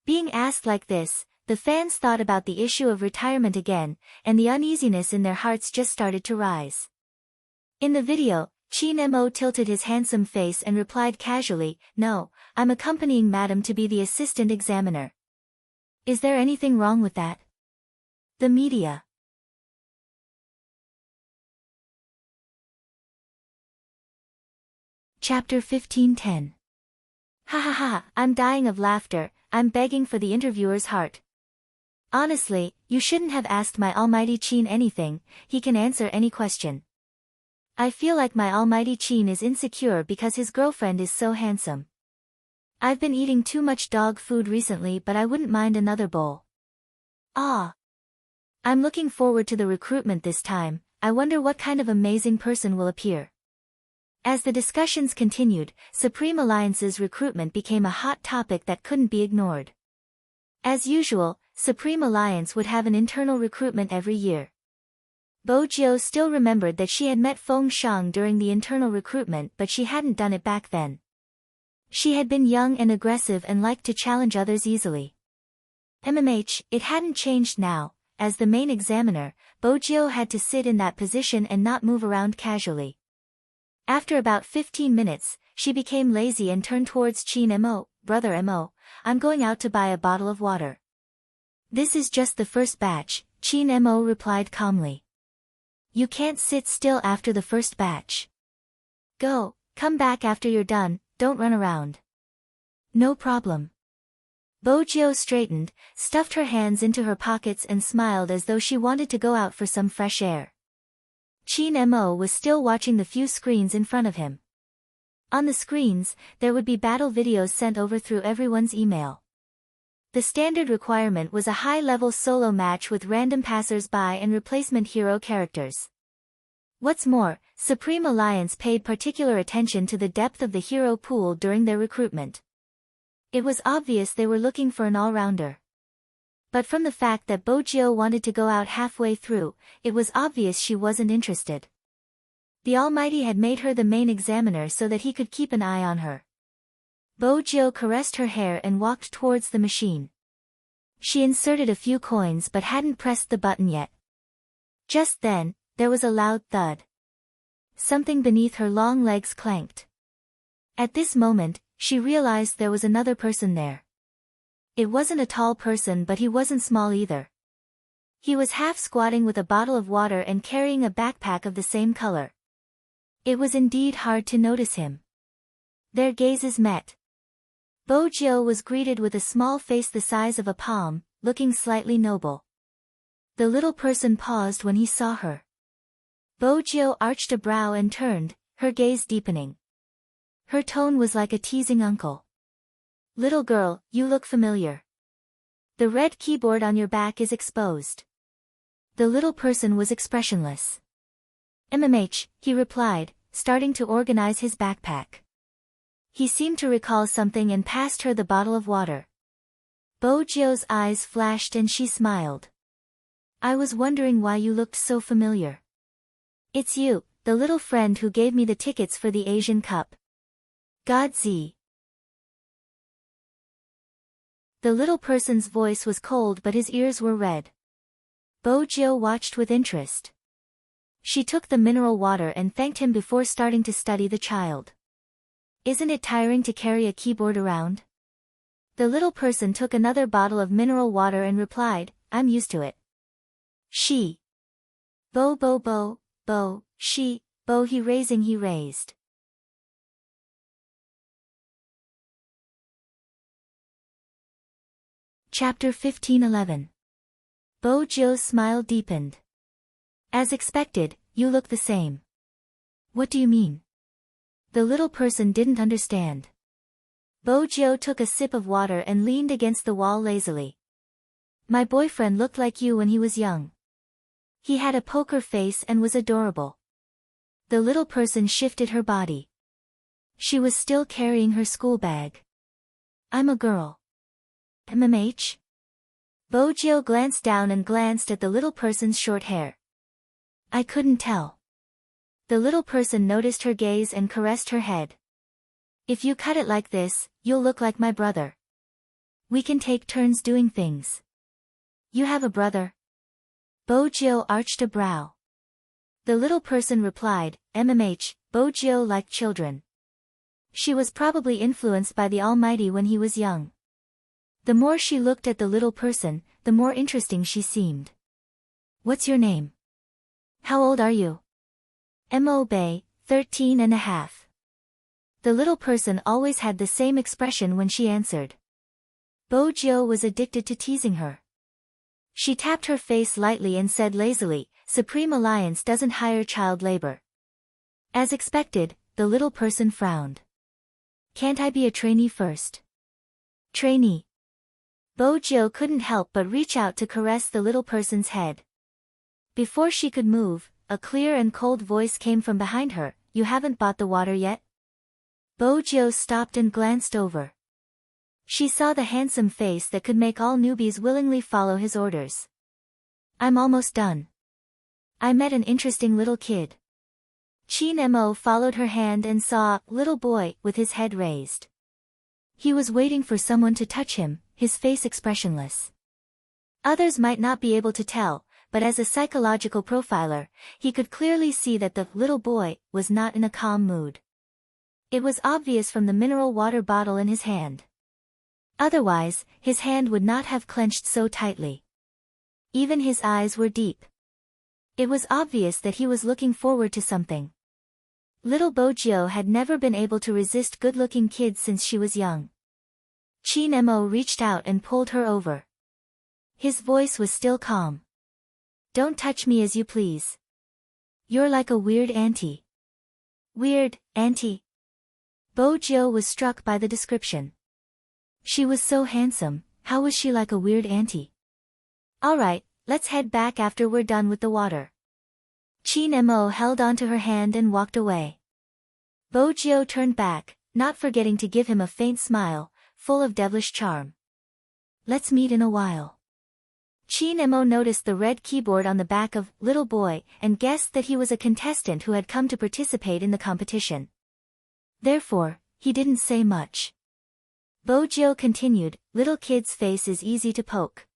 Being asked like this, the fans thought about the issue of retirement again, and the uneasiness in their hearts just started to rise. In the video, Qin Mo tilted his handsome face and replied casually, "No, I'm accompanying Madam to be the assistant examiner." Is there anything wrong with that? The media. Chapter 15:10. Ha ha ha, I'm dying of laughter, I'm begging for the interviewer's heart. Honestly, you shouldn't have asked my Almighty Qin anything, he can answer any question. I feel like my Almighty Qin is insecure because his girlfriend is so handsome. I've been eating too much dog food recently but I wouldn't mind another bowl. Ah. I'm looking forward to the recruitment this time, I wonder what kind of amazing person will appear. As the discussions continued, Supreme Alliance's recruitment became a hot topic that couldn't be ignored. As usual, Supreme Alliance would have an internal recruitment every year. Bo Jiu still remembered that she had met Feng Shang during the internal recruitment but she hadn't done it back then. She had been young and aggressive and liked to challenge others easily. It hadn't changed now. As the main examiner, Bo Jiu had to sit in that position and not move around casually. After about 15 minutes, she became lazy and turned towards Qin Mo, "Brother Mo, I'm going out to buy a bottle of water. This is just the first batch, Chin Mo replied calmly. You can't sit still after the first batch. Come back after you're done, don't run around. No problem. Bojio straightened, stuffed her hands into her pockets and smiled as though she wanted to go out for some fresh air. Chin Mo was still watching the few screens in front of him. On the screens, there would be battle videos sent over through everyone's email. The standard requirement was a high-level solo match with random passers-by and replacement hero characters. What's more, Supreme Alliance paid particular attention to the depth of the hero pool during their recruitment. It was obvious they were looking for an all-rounder. But from the fact that Bojio wanted to go out halfway through, it was obvious she wasn't interested. The Almighty had made her the main examiner so that he could keep an eye on her. Bojio caressed her hair and walked towards the machine. She inserted a few coins but hadn't pressed the button yet. Just then, there was a loud thud. Something beneath her long legs clanked. At this moment, she realized there was another person there. It wasn't a tall person, but he wasn't small either. He was half squatting with a bottle of water and carrying a backpack of the same color. It was indeed hard to notice him. Their gazes met. Bojio was greeted with a small face the size of a palm, looking slightly noble. The little person paused when he saw her. Bojio arched a brow and turned, her gaze deepening. Her tone was like a teasing uncle. Little girl, you look familiar. The red keyboard on your back is exposed. The little person was expressionless. He replied, starting to organize his backpack. He seemed to recall something and passed her the bottle of water. Bojio's eyes flashed and she smiled. I was wondering why you looked so familiar. It's you, the little friend who gave me the tickets for the Asian Cup. Godzi. The little person's voice was cold but his ears were red. Bojio watched with interest. She took the mineral water and thanked him before starting to study the child. Isn't it tiring to carry a keyboard around? The little person took another bottle of mineral water and replied, I'm used to it. She. Bo, she, bo he raised. Chapter 15:11. Bojio's smile deepened. As expected, you look the same. What do you mean? The little person didn't understand. Bojio took a sip of water and leaned against the wall lazily. My boyfriend looked like you when he was young. He had a poker face and was adorable. The little person shifted her body. She was still carrying her school bag. I'm a girl. Bojio glanced down and glanced at the little person's short hair. I couldn't tell. The little person noticed her gaze and caressed her head. If you cut it like this, you'll look like my brother. We can take turns doing things. You have a brother? Bojio arched a brow. The little person replied, Bojio liked children. She was probably influenced by the Almighty when he was young. The more she looked at the little person, the more interesting she seemed. What's your name? How old are you? Bay, 13 and a half. The little person always had the same expression when she answered. Bojio was addicted to teasing her. She tapped her face lightly and said lazily, Supreme Alliance doesn't hire child labor. As expected, the little person frowned. Can't I be a trainee first? Trainee. Bojio couldn't help but reach out to caress the little person's head. Before she could move, a clear and cold voice came from behind her, You haven't bought the water yet? Bojio stopped and glanced over. She saw the handsome face that could make all newbies willingly follow his orders. I'm almost done. I met an interesting little kid. Chin Mo followed her hand and saw a little boy with his head raised. He was waiting for someone to touch him, his face expressionless. Others might not be able to tell, but as a psychological profiler, he could clearly see that the little boy was not in a calm mood. It was obvious from the mineral water bottle in his hand. Otherwise, his hand would not have clenched so tightly. Even his eyes were deep. It was obvious that he was looking forward to something. Little Bojio had never been able to resist good-looking kids since she was young. Chin Mo reached out and pulled her over. His voice was still calm. Don't touch me as you please. You're like a weird auntie. Weird, auntie? Bojio was struck by the description. She was so handsome, how was she like a weird auntie? Alright, let's head back after we're done with the water. Chin Mo held onto her hand and walked away. Bojio turned back, not forgetting to give him a faint smile, full of devilish charm. Let's meet in a while. Chin Mo noticed the red keyboard on the back of Little Boy and guessed that he was a contestant who had come to participate in the competition. Therefore, he didn't say much. Bojio continued, little kid's face is easy to poke.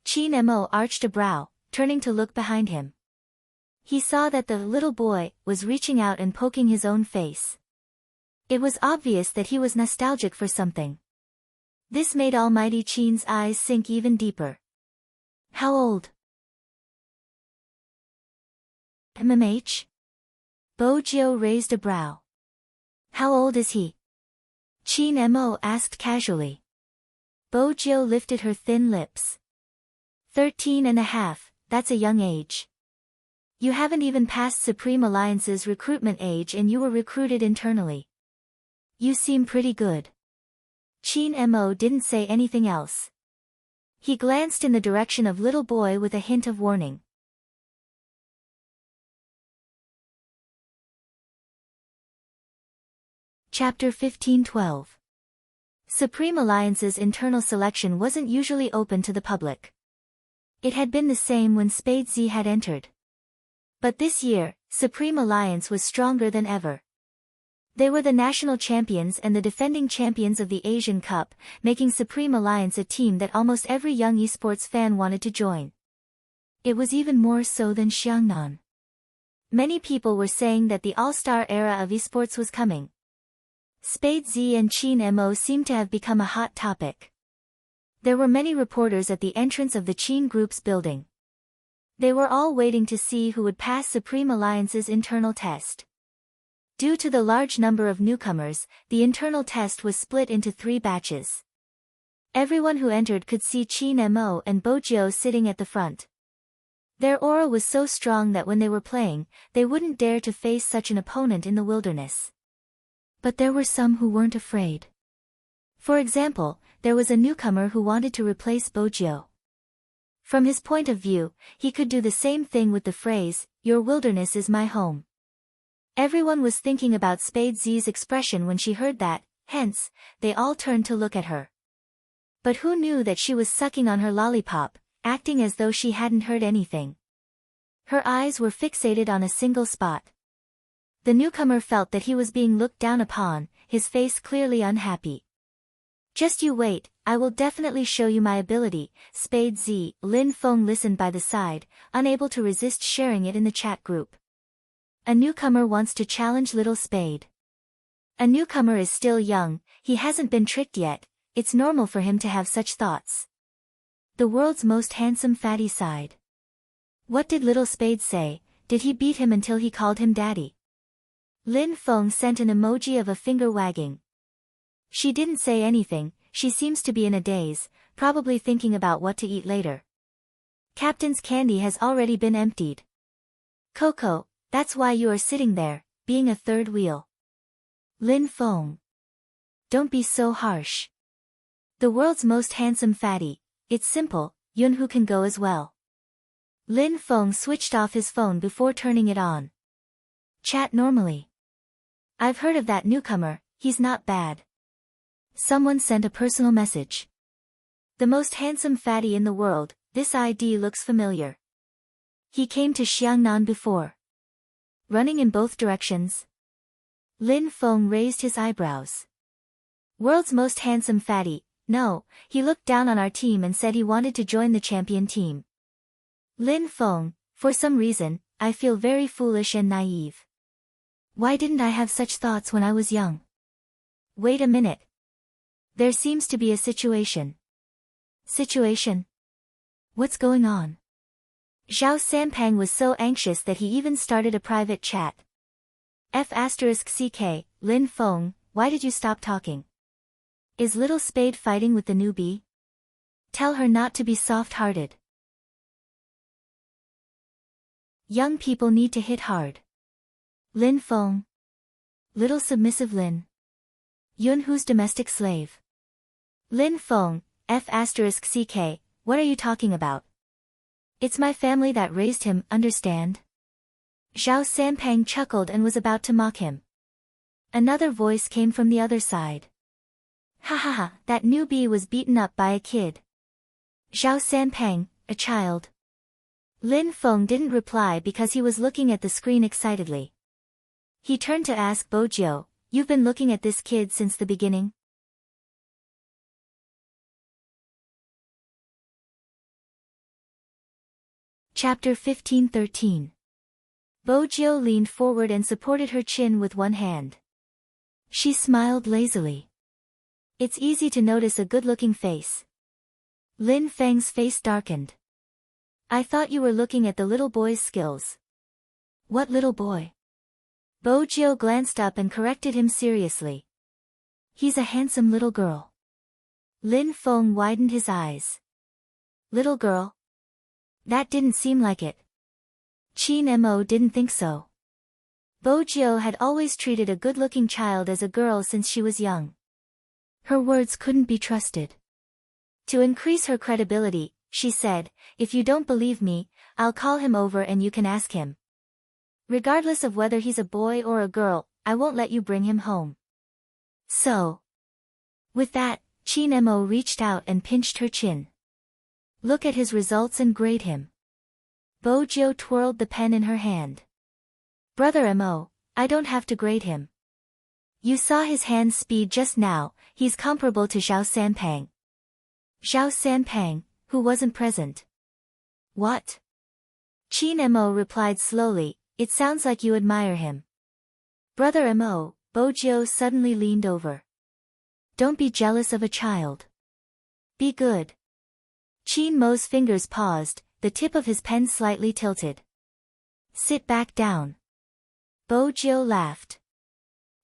Chin Mo arched a brow, turning to look behind him. He saw that the little boy was reaching out and poking his own face. It was obvious that he was nostalgic for something. This made Almighty Chin's eyes sink even deeper. How old? MMH? Bojio raised a brow. How old is he? Chin Mo asked casually. Bojio lifted her thin lips. 13.5, that's a young age. You haven't even passed Supreme Alliance's recruitment age and you were recruited internally. You seem pretty good. Chin Mo didn't say anything else. He glanced in the direction of Little Boy with a hint of warning. Chapter 15-12. Supreme Alliance's internal selection wasn't usually open to the public. It had been the same when Spade Z had entered. But this year, Supreme Alliance was stronger than ever. They were the national champions and the defending champions of the Asian Cup, making Supreme Alliance a team that almost every young esports fan wanted to join. It was even more so than Xiangnan. Many people were saying that the all-star era of esports was coming. Spade Z and Chin Mo seemed to have become a hot topic. There were many reporters at the entrance of the Chin Group's building. They were all waiting to see who would pass Supreme Alliance's internal test. Due to the large number of newcomers, the internal test was split into 3 batches. Everyone who entered could see Chin Mo and Bojio sitting at the front. Their aura was so strong that when they were playing, they wouldn't dare to face such an opponent in the wilderness. But there were some who weren't afraid. For example, there was a newcomer who wanted to replace Bojio. From his point of view, he could do the same thing with the phrase, "Your wilderness is my home." Everyone was thinking about Spade Z's expression when she heard that, hence, they all turned to look at her. But who knew that she was sucking on her lollipop, acting as though she hadn't heard anything. Her eyes were fixated on a single spot. The newcomer felt that he was being looked down upon, his face clearly unhappy. Just you wait, I will definitely show you my ability, Spade Z. Lin Feng listened by the side, unable to resist sharing it in the chat group. A newcomer wants to challenge Little Spade. A newcomer is still young, he hasn't been tricked yet, it's normal for him to have such thoughts. The world's most handsome fatty sighed. What did Little Spade say? Did he beat him until he called him daddy? Lin Feng sent an emoji of a finger wagging. She didn't say anything, she seems to be in a daze, probably thinking about what to eat later. Captain's candy has already been emptied. Coco, that's why you are sitting there, being a third wheel. Lin Feng. Don't be so harsh. The world's most handsome fatty, it's simple, Yunhu can go as well. Lin Feng switched off his phone before turning it on. Chat normally. I've heard of that newcomer, he's not bad. Someone sent a personal message. The most handsome fatty in the world, this ID looks familiar. He came to Xiangnan before. Running in both directions. Lin Feng raised his eyebrows. World's most handsome fatty, no, he looked down on our team and said he wanted to join the champion team. Lin Feng, for some reason, I feel very foolish and naive. Why didn't I have such thoughts when I was young? Wait a minute. There seems to be a situation. Situation? What's going on? Zhao Sanpang was so anxious that he even started a private chat. F***ck, Lin Feng, why did you stop talking? Is little Spade fighting with the newbie? Tell her not to be soft-hearted. Young people need to hit hard. Lin Feng. Little submissive Lin. Yunhu's domestic slave. Lin Feng, F***ck, what are you talking about? It's my family that raised him, understand? Zhao Sanpang chuckled and was about to mock him. Another voice came from the other side. Ha ha ha, that newbie was beaten up by a kid. Zhao Sanpang, a child. Lin Feng didn't reply because he was looking at the screen excitedly. He turned to ask Bojiu, you've been looking at this kid since the beginning? Chapter 15-13. Bojiu leaned forward and supported her chin with one hand. She smiled lazily. It's easy to notice a good-looking face. Lin Feng's face darkened. I thought you were looking at the little boy's skills. What little boy? Bojiu glanced up and corrected him seriously. He's a handsome little girl. Lin Feng widened his eyes. Little girl? That didn't seem like it. Qin Mo didn't think so. Bojiu had always treated a good-looking child as a girl since she was young. Her words couldn't be trusted. To increase her credibility, she said, if you don't believe me, I'll call him over and you can ask him. Regardless of whether he's a boy or a girl, I won't let you bring him home. So. With that, Qin Mo reached out and pinched her chin. Look at his results and grade him. Bojiu twirled the pen in her hand. Brother Mo, I don't have to grade him. You saw his hand speed just now, he's comparable to Zhao Sanpang. Zhao Sanpang, who wasn't present. What? Qin Mo replied slowly, it sounds like you admire him. Brother Mo, Bojiu suddenly leaned over. Don't be jealous of a child. Be good. Qin Mo's fingers paused, the tip of his pen slightly tilted. Sit back down. Bojiu laughed.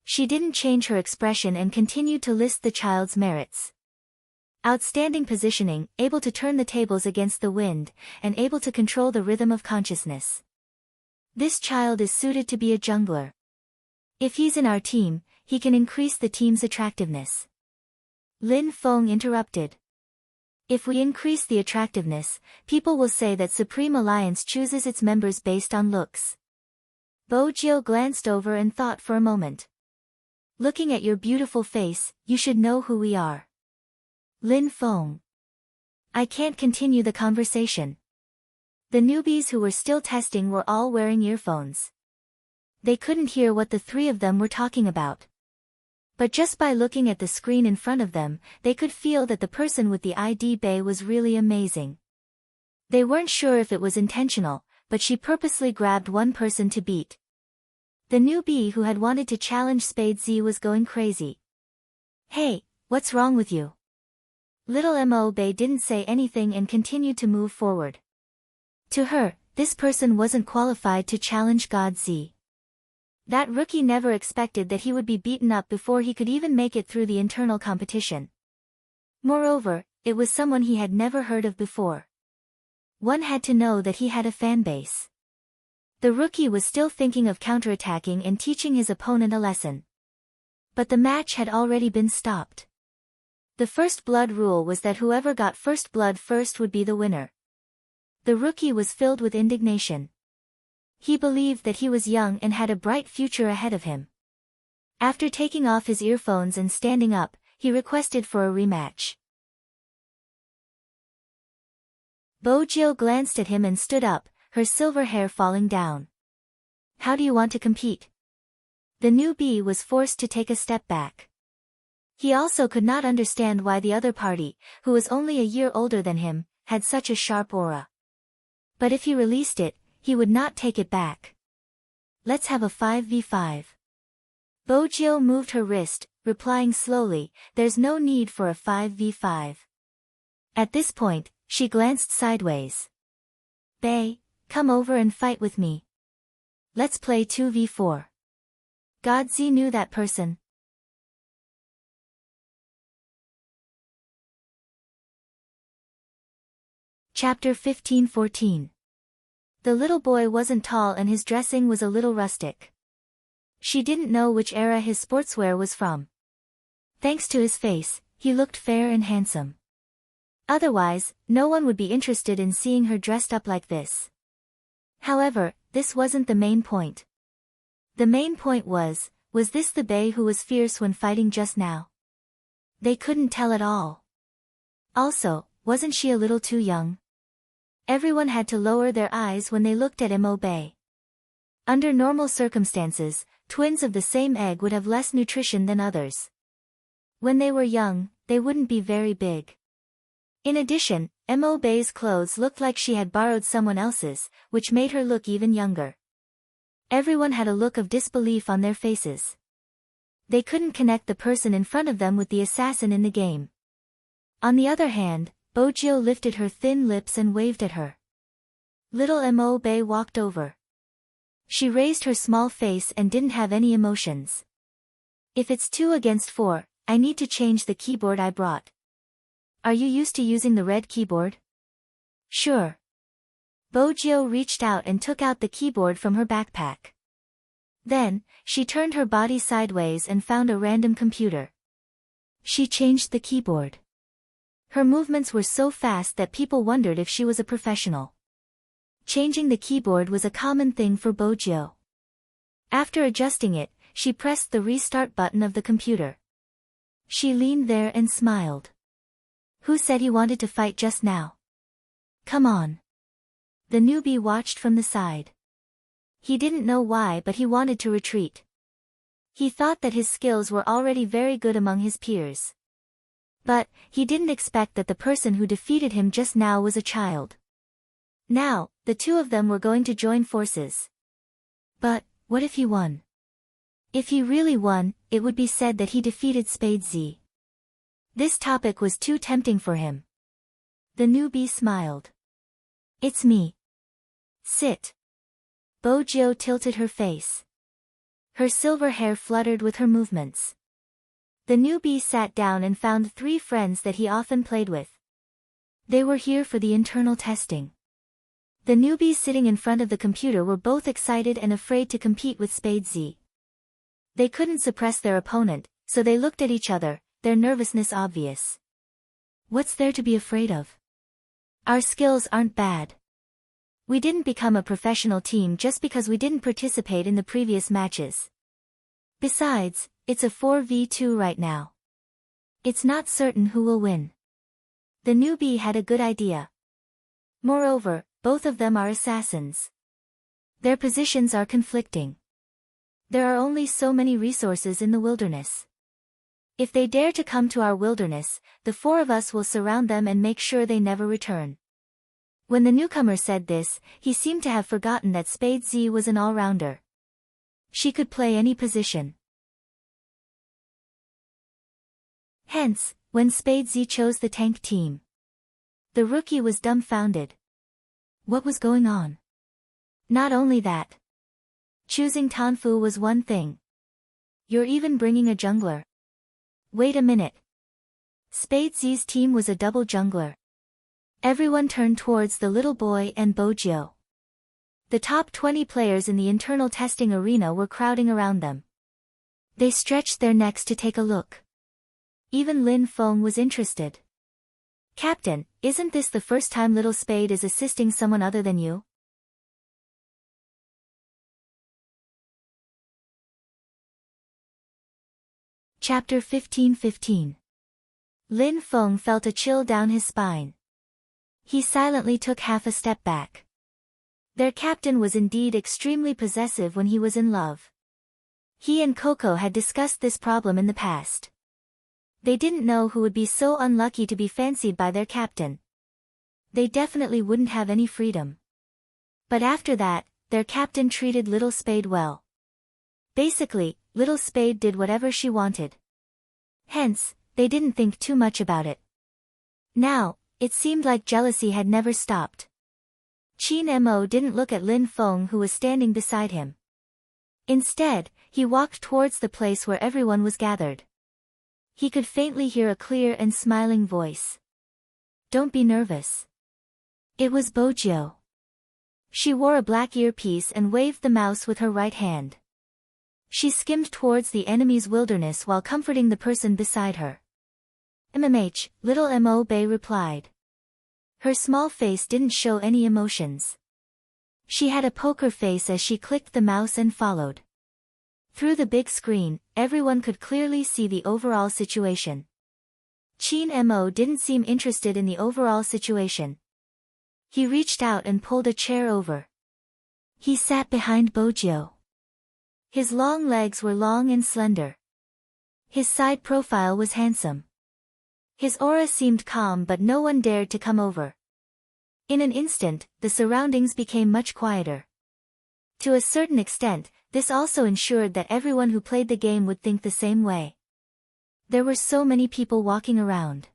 She didn't change her expression and continued to list the child's merits. Outstanding positioning, able to turn the tables against the wind, and able to control the rhythm of consciousness. This child is suited to be a jungler. If he's in our team, he can increase the team's attractiveness. Lin Feng interrupted. If we increase the attractiveness, people will say that Supreme Alliance chooses its members based on looks. Bojiu glanced over and thought for a moment. Looking at your beautiful face, you should know who we are. Lin Feng. I can't continue the conversation. The newbies who were still testing were all wearing earphones. They couldn't hear what the three of them were talking about. But just by looking at the screen in front of them, they could feel that the person with the ID bay was really amazing. They weren't sure if it was intentional, but she purposely grabbed one person to beat. The newbie who had wanted to challenge Spade Z was going crazy. Hey, what's wrong with you? Little Mo Bay didn't say anything and continued to move forward. To her, this person wasn't qualified to challenge God Z. That rookie never expected that he would be beaten up before he could even make it through the internal competition. Moreover, it was someone he had never heard of before. One had to know that he had a fan base. The rookie was still thinking of counterattacking and teaching his opponent a lesson. But the match had already been stopped. The first blood rule was that whoever got first blood first would be the winner. The rookie was filled with indignation. He believed that he was young and had a bright future ahead of him. After taking off his earphones and standing up, he requested for a rematch. Bojiu glanced at him and stood up, her silver hair falling down. How do you want to compete? The newbie was forced to take a step back. He also could not understand why the other party, who was only a year older than him, had such a sharp aura. But if he released it, he would not take it back. Let's have a 5v5. Bojiu moved her wrist, replying slowly, "There's no need for a 5v5. At this point, she glanced sideways. "Bae, come over and fight with me. Let's play 2v4. Godzi knew that person. Chapter 15-14. The little boy wasn't tall and his dressing was a little rustic. She didn't know which era his sportswear was from. Thanks to his face, he looked fair and handsome. Otherwise, no one would be interested in seeing her dressed up like this. However, this wasn't the main point. The main point was this the bae who was fierce when fighting just now? They couldn't tell at all. Also, wasn't she a little too young? Everyone had to lower their eyes when they looked at Mo Bae. Under normal circumstances, twins of the same egg would have less nutrition than others. When they were young, they wouldn't be very big. In addition, Mo Bae's clothes looked like she had borrowed someone else's, which made her look even younger. Everyone had a look of disbelief on their faces. They couldn't connect the person in front of them with the assassin in the game. On the other hand, Bojio lifted her thin lips and waved at her. Little Mo Bae walked over. She raised her small face and didn't have any emotions. "If it's 2 against 4, I need to change the keyboard I brought. Are you used to using the red keyboard?" "Sure." Bojio reached out and took out the keyboard from her backpack. Then, she turned her body sideways and found a random computer. She changed the keyboard. Her movements were so fast that people wondered if she was a professional. Changing the keyboard was a common thing for Bojio. After adjusting it, she pressed the restart button of the computer. She leaned there and smiled. "Who said he wanted to fight just now? Come on." The newbie watched from the side. He didn't know why, but he wanted to retreat. He thought that his skills were already very good among his peers. But, he didn't expect that the person who defeated him just now was a child. Now, the two of them were going to join forces. But, what if he won? If he really won, it would be said that he defeated Spade Z. This topic was too tempting for him. The newbie smiled. "It's me. Sit." Bojio tilted her face. Her silver hair fluttered with her movements. The newbie sat down and found 3 friends that he often played with. They were here for the internal testing. The newbies sitting in front of the computer were both excited and afraid to compete with Spade Z. They couldn't suppress their opponent, so they looked at each other, their nervousness obvious. "What's there to be afraid of? Our skills aren't bad. We didn't become a professional team just because we didn't participate in the previous matches. Besides, it's a 4v2 right now. It's not certain who will win." The newbie had a good idea. Moreover, both of them are assassins. Their positions are conflicting. There are only so many resources in the wilderness. If they dare to come to our wilderness, the 4 of us will surround them and make sure they never return. When the newcomer said this, he seemed to have forgotten that Spade Z was an all-rounder. She could play any position. Hence, when Spade Z chose the tank team, the rookie was dumbfounded. What was going on? Not only that. Choosing Tanfu was one thing. You're even bringing a jungler. Wait a minute. Spade Z's team was a double jungler. Everyone turned towards the little boy and Bojio. The top 20 players in the internal testing arena were crowding around them. They stretched their necks to take a look. Even Lin Feng was interested. "Captain, isn't this the first time Little Spade is assisting someone other than you?" Chapter 15-15. Lin Feng felt a chill down his spine. He silently took half a step back. Their captain was indeed extremely possessive when he was in love. He and Coco had discussed this problem in the past. They didn't know who would be so unlucky to be fancied by their captain. They definitely wouldn't have any freedom. But after that, their captain treated Little Spade well. Basically, Little Spade did whatever she wanted. Hence, they didn't think too much about it. Now, it seemed like jealousy had never stopped. Qin Mo didn't look at Lin Feng who was standing beside him. Instead, he walked towards the place where everyone was gathered. He could faintly hear a clear and smiling voice. "Don't be nervous." It was Bojiu. She wore a black earpiece and waved the mouse with her right hand. She skimmed towards the enemy's wilderness while comforting the person beside her. Little Mo Bei replied. Her small face didn't show any emotions. She had a poker face as she clicked the mouse and followed. Through the big screen, everyone could clearly see the overall situation. Qin Mo didn't seem interested in the overall situation. He reached out and pulled a chair over. He sat behind Bojiu. His long legs were long and slender. His side profile was handsome. His aura seemed calm, but no one dared to come over. In an instant, the surroundings became much quieter. To a certain extent, this also ensured that everyone who played the game would think the same way. There were so many people walking around.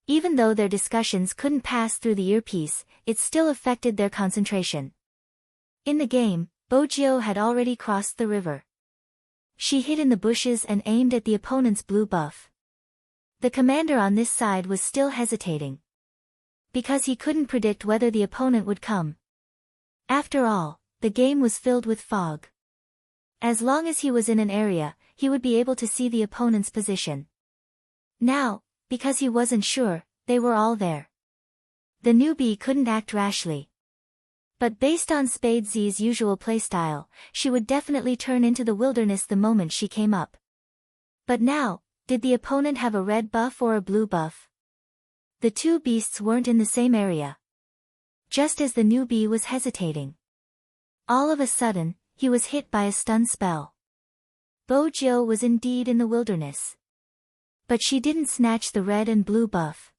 Even though their discussions couldn't pass through the earpiece, it still affected their concentration. In the game, Bojiu had already crossed the river. She hid in the bushes and aimed at the opponent's blue buff. The commander on this side was still hesitating. Because he couldn't predict whether the opponent would come. After all, the game was filled with fog. As long as he was in an area, he would be able to see the opponent's position. Now, because he wasn't sure, they were all there. The newbie couldn't act rashly. But based on Spade Z's usual playstyle, she would definitely turn into the wilderness the moment she came up. But now, did the opponent have a red buff or a blue buff? The two beasts weren't in the same area. Just as the newbie was hesitating. All of a sudden, he was hit by a stun spell. Bojiu was indeed in the wilderness. But she didn't snatch the red and blue buff.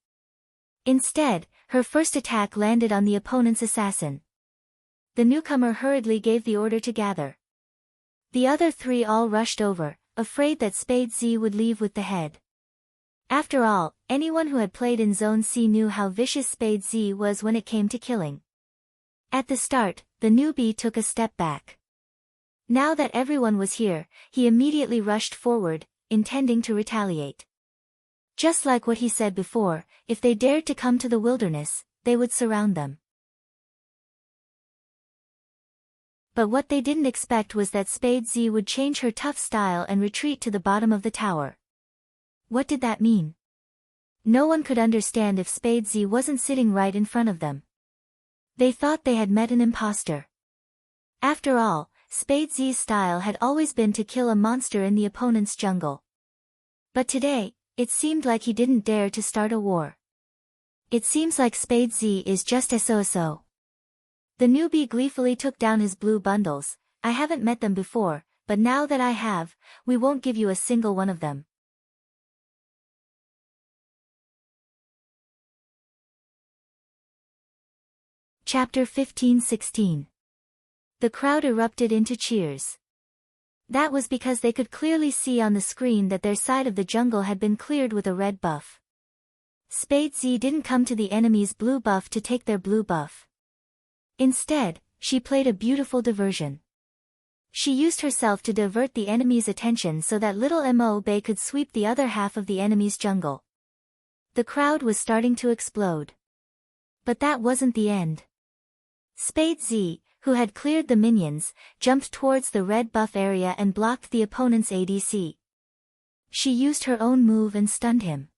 Instead, her first attack landed on the opponent's assassin. The newcomer hurriedly gave the order to gather. The other three all rushed over, afraid that Spade Z would leave with the head. After all, anyone who had played in Zone C knew how vicious Spade Z was when it came to killing. At the start, the newbie took a step back. Now that everyone was here, he immediately rushed forward, intending to retaliate. Just like what he said before, if they dared to come to the wilderness, they would surround them. But what they didn't expect was that Spade Z would change her tough style and retreat to the bottom of the tower. What did that mean? No one could understand if Spade Z wasn't sitting right in front of them. They thought they had met an imposter. After all, Spade Z's style had always been to kill a monster in the opponent's jungle. But today, it seemed like he didn't dare to start a war. It seems like Spade Z is just SOSO. The newbie gleefully took down his blue bundles. I haven't met them before, but now that I have, we won't give you a single one of them. Chapter 15-16. The crowd erupted into cheers. That was because they could clearly see on the screen that their side of the jungle had been cleared with a red buff. Spade Z didn't come to the enemy's blue buff to take their blue buff. Instead, she played a beautiful diversion. She used herself to divert the enemy's attention so that little Mo Bei could sweep the other half of the enemy's jungle. The crowd was starting to explode. But that wasn't the end. Spade Z, who had cleared the minions, jumped towards the red buff area and blocked the opponent's ADC. She used her own move and stunned him.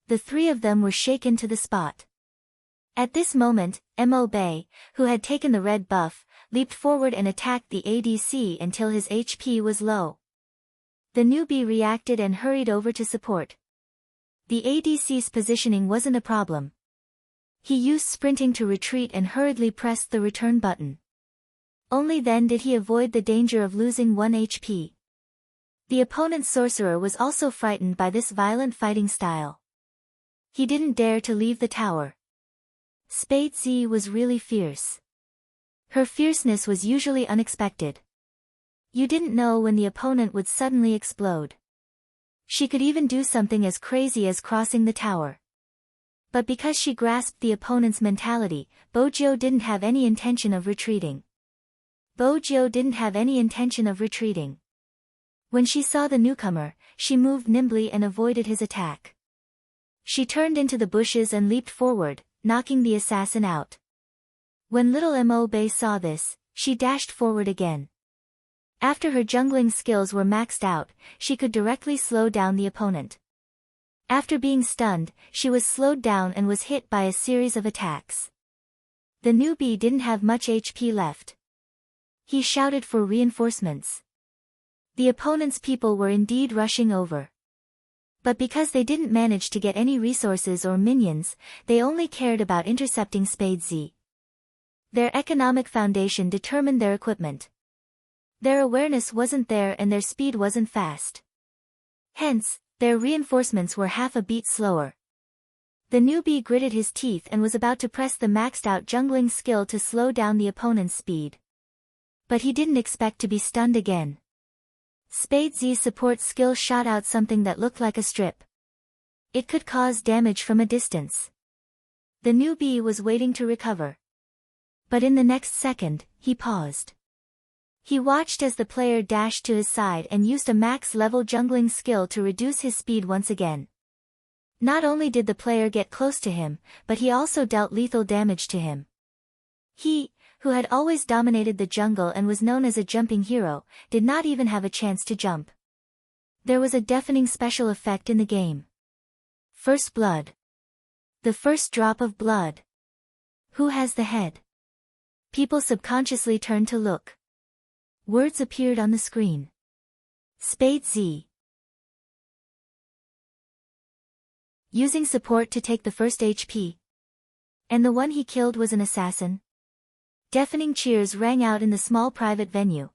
The three of them were shaken to the spot. At this moment, Mo Bei, who had taken the red buff, leaped forward and attacked the ADC until his HP was low. The newbie reacted and hurried over to support. The ADC's positioning wasn't a problem. He used sprinting to retreat and hurriedly pressed the return button. Only then did he avoid the danger of losing 1 HP. The opponent's sorcerer was also frightened by this violent fighting style. He didn't dare to leave the tower. Spade Z was really fierce. Her fierceness was usually unexpected. You didn't know when the opponent would suddenly explode. She could even do something as crazy as crossing the tower. But because she grasped the opponent's mentality, Bojo didn't have any intention of retreating. When she saw the newcomer, she moved nimbly and avoided his attack. She turned into the bushes and leaped forward, knocking the assassin out. When little Mo Bei saw this, she dashed forward again. After her jungling skills were maxed out, she could directly slow down the opponent. After being stunned, she was slowed down and was hit by a series of attacks. The newbie didn't have much HP left. He shouted for reinforcements. The opponent's people were indeed rushing over. But because they didn't manage to get any resources or minions, they only cared about intercepting Spade Z. Their economic foundation determined their equipment. Their awareness wasn't there and their speed wasn't fast. Hence, their reinforcements were half a beat slower. The newbie gritted his teeth and was about to press the maxed-out jungling skill to slow down the opponent's speed. But he didn't expect to be stunned again. Spade Z's support skill shot out something that looked like a strip. It could cause damage from a distance. The newbie was waiting to recover. But in the next second, he paused. He watched as the player dashed to his side and used a max-level jungling skill to reduce his speed once again. Not only did the player get close to him, but he also dealt lethal damage to him. He, who had always dominated the jungle and was known as a jumping hero, did not even have a chance to jump. There was a deafening special effect in the game. First blood. The first drop of blood. Who has the head? People subconsciously turned to look. Words appeared on the screen. Spade Z. Using support to take the first HP. And the one he killed was an assassin. Deafening cheers rang out in the small private venue.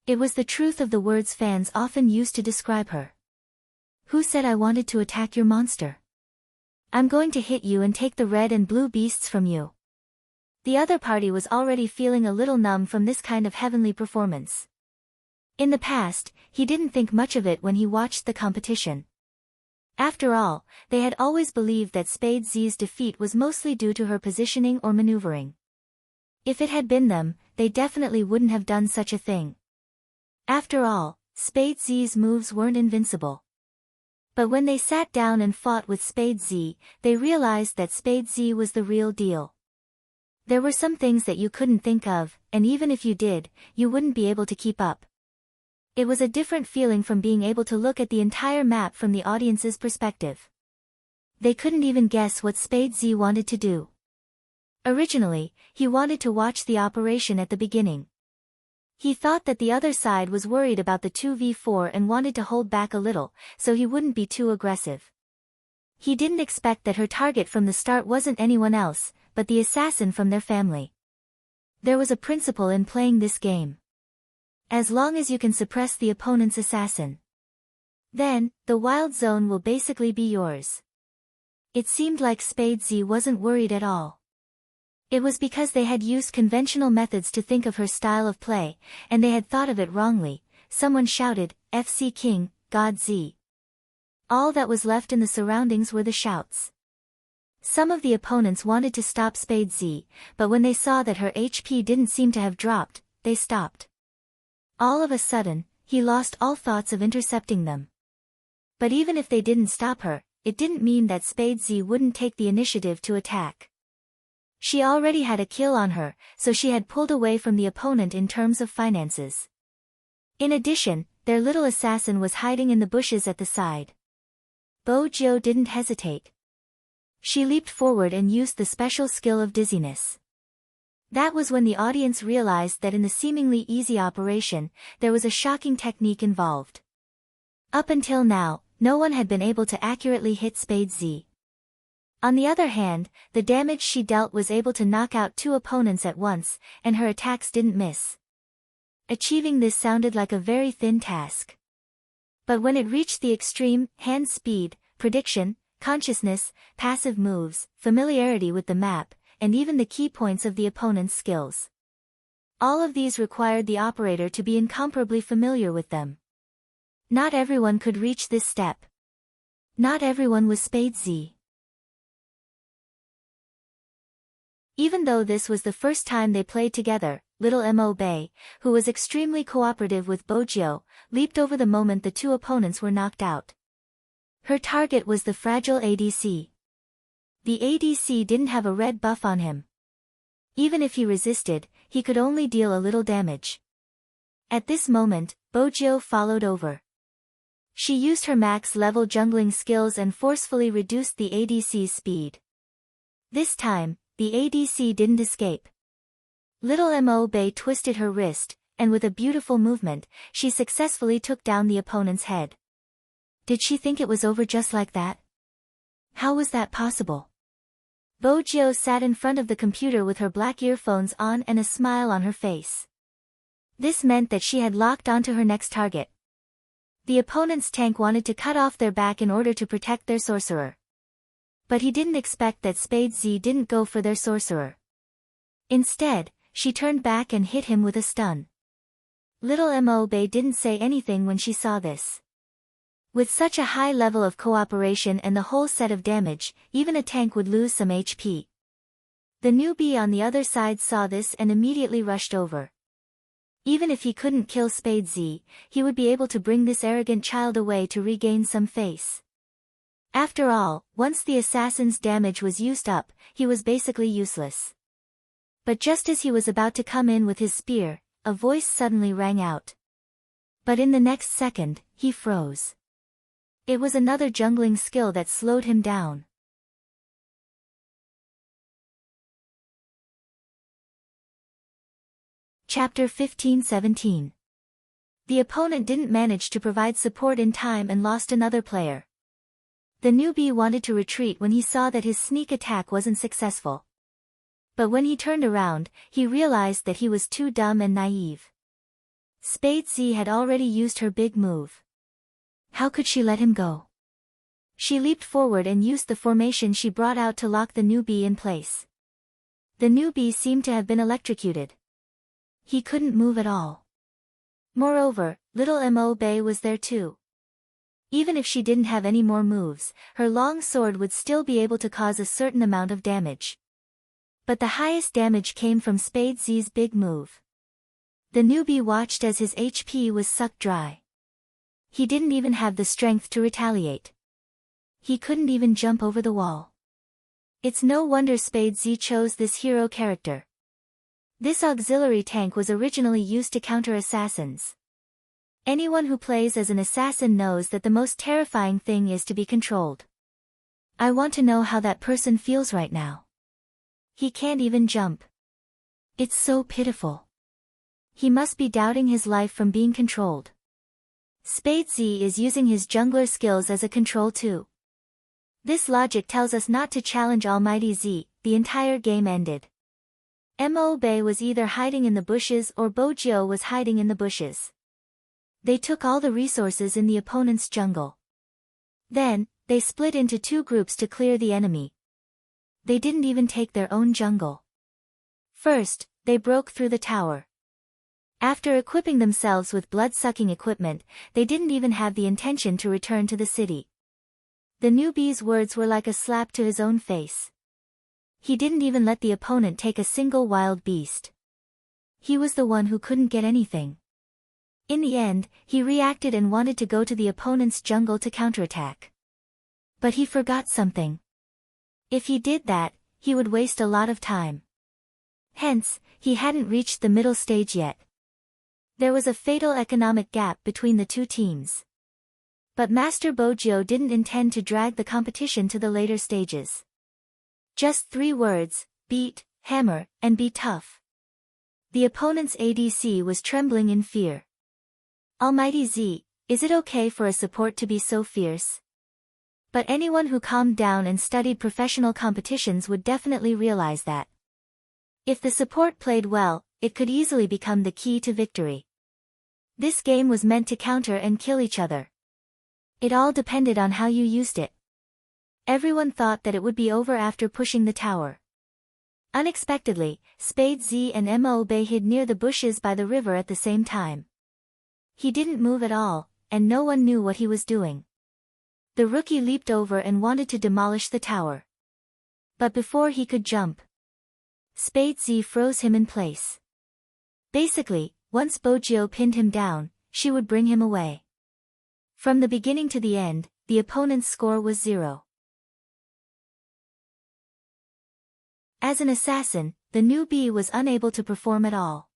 It was the truth of the words fans often used to describe her. Who said I wanted to attack your monster? I'm going to hit you and take the red and blue beasts from you. The other party was already feeling a little numb from this kind of heavenly performance. In the past, he didn't think much of it when he watched the competition. After all, they had always believed that Spade Z's defeat was mostly due to her positioning or maneuvering. If it had been them, they definitely wouldn't have done such a thing. After all, Spade Z's moves weren't invincible. But when they sat down and fought with Spade Z, they realized that Spade Z was the real deal. There were some things that you couldn't think of, and even if you did, you wouldn't be able to keep up. It was a different feeling from being able to look at the entire map from the audience's perspective. They couldn't even guess what Spade Z wanted to do. Originally, he wanted to watch the operation at the beginning. He thought that the other side was worried about the 2v4 and wanted to hold back a little, so he wouldn't be too aggressive. He didn't expect that her target from the start wasn't anyone else, but the assassin from their family. There was a principle in playing this game. As long as you can suppress the opponent's assassin, then, the wild zone will basically be yours. It seemed like Spade Z wasn't worried at all. It was because they had used conventional methods to think of her style of play, and they had thought of it wrongly. Someone shouted, FC King, God Z. All that was left in the surroundings were the shouts. Some of the opponents wanted to stop Spade Z, but when they saw that her HP didn't seem to have dropped, they stopped. All of a sudden, he lost all thoughts of intercepting them. But even if they didn't stop her, it didn't mean that Spade Z wouldn't take the initiative to attack. She already had a kill on her, so she had pulled away from the opponent in terms of finances. In addition, their little assassin was hiding in the bushes at the side. Bojo didn't hesitate. She leaped forward and used the special skill of dizziness. That was when the audience realized that in the seemingly easy operation, there was a shocking technique involved. Up until now, no one had been able to accurately hit Spade Z. On the other hand, the damage she dealt was able to knock out two opponents at once, and her attacks didn't miss. Achieving this sounded like a very thin task. But when it reached the extreme, hand speed, prediction, consciousness, passive moves, familiarity with the map, and even the key points of the opponent's skills. All of these required the operator to be incomparably familiar with them. Not everyone could reach this step. Not everyone was Spade Z. Even though this was the first time they played together, little Mo Bei, who was extremely cooperative with Bojo, leaped over the moment the two opponents were knocked out. Her target was the fragile ADC. The ADC didn't have a red buff on him. Even if he resisted, he could only deal a little damage. At this moment, Bojo followed over. She used her max-level jungling skills and forcefully reduced the ADC's speed. This time, the ADC didn't escape. Little Mo Bei twisted her wrist, and with a beautiful movement, she successfully took down the opponent's head. Did she think it was over just like that? How was that possible? Bojo sat in front of the computer with her black earphones on and a smile on her face. This meant that she had locked onto her next target. The opponent's tank wanted to cut off their back in order to protect their sorcerer. But he didn't expect that Spade Z didn't go for their sorcerer. Instead, she turned back and hit him with a stun. Little Mo Bei didn't say anything when she saw this. With such a high level of cooperation and the whole set of damage, even a tank would lose some HP. The newbie on the other side saw this and immediately rushed over. Even if he couldn't kill Spade Z, he would be able to bring this arrogant child away to regain some face. After all, once the assassin's damage was used up, he was basically useless. But just as he was about to come in with his spear, a voice suddenly rang out. But in the next second, he froze. It was another jungling skill that slowed him down. Chapter 15-17. The opponent didn't manage to provide support in time and lost another player. The newbie wanted to retreat when he saw that his sneak attack wasn't successful. But when he turned around, he realized that he was too dumb and naive. Spade Z had already used her big move. How could she let him go? She leaped forward and used the formation she brought out to lock the newbie in place. The newbie seemed to have been electrocuted. He couldn't move at all. Moreover, little Mo Bei was there too. Even if she didn't have any more moves, her long sword would still be able to cause a certain amount of damage. But the highest damage came from Spade Z's big move. The newbie watched as his HP was sucked dry. He didn't even have the strength to retaliate. He couldn't even jump over the wall. It's no wonder Spade Z chose this hero character. This auxiliary tank was originally used to counter assassins. Anyone who plays as an assassin knows that the most terrifying thing is to be controlled. I want to know how that person feels right now. He can't even jump. It's so pitiful. He must be doubting his life from being controlled. Spade Z is using his jungler skills as a control too. This logic tells us not to challenge Almighty Z. The entire game ended. Mo Bei was either hiding in the bushes or Bojo was hiding in the bushes. They took all the resources in the opponent's jungle. Then, they split into two groups to clear the enemy. They didn't even take their own jungle. First, they broke through the tower. After equipping themselves with blood-sucking equipment, they didn't even have the intention to return to the city. The newbie's words were like a slap to his own face. He didn't even let the opponent take a single wild beast. He was the one who couldn't get anything. In the end, he reacted and wanted to go to the opponent's jungle to counterattack. But he forgot something. If he did that, he would waste a lot of time. Hence, he hadn't reached the middle stage yet. There was a fatal economic gap between the two teams. But Master Bojo didn't intend to drag the competition to the later stages. Just 3 words: beat, hammer, and be tough. The opponent's ADC was trembling in fear. Almighty Z, is it okay for a support to be so fierce? But anyone who calmed down and studied professional competitions would definitely realize that. If the support played well, it could easily become the key to victory. This game was meant to counter and kill each other. It all depended on how you used it. Everyone thought that it would be over after pushing the tower. Unexpectedly, Spade Z and Mo Bei hid near the bushes by the river at the same time. He didn't move at all, and no one knew what he was doing. The rookie leaped over and wanted to demolish the tower. But before he could jump, Spade Z froze him in place. Basically, once Bojio pinned him down, she would bring him away. From the beginning to the end, the opponent's score was 0. As an assassin, the newbie was unable to perform at all.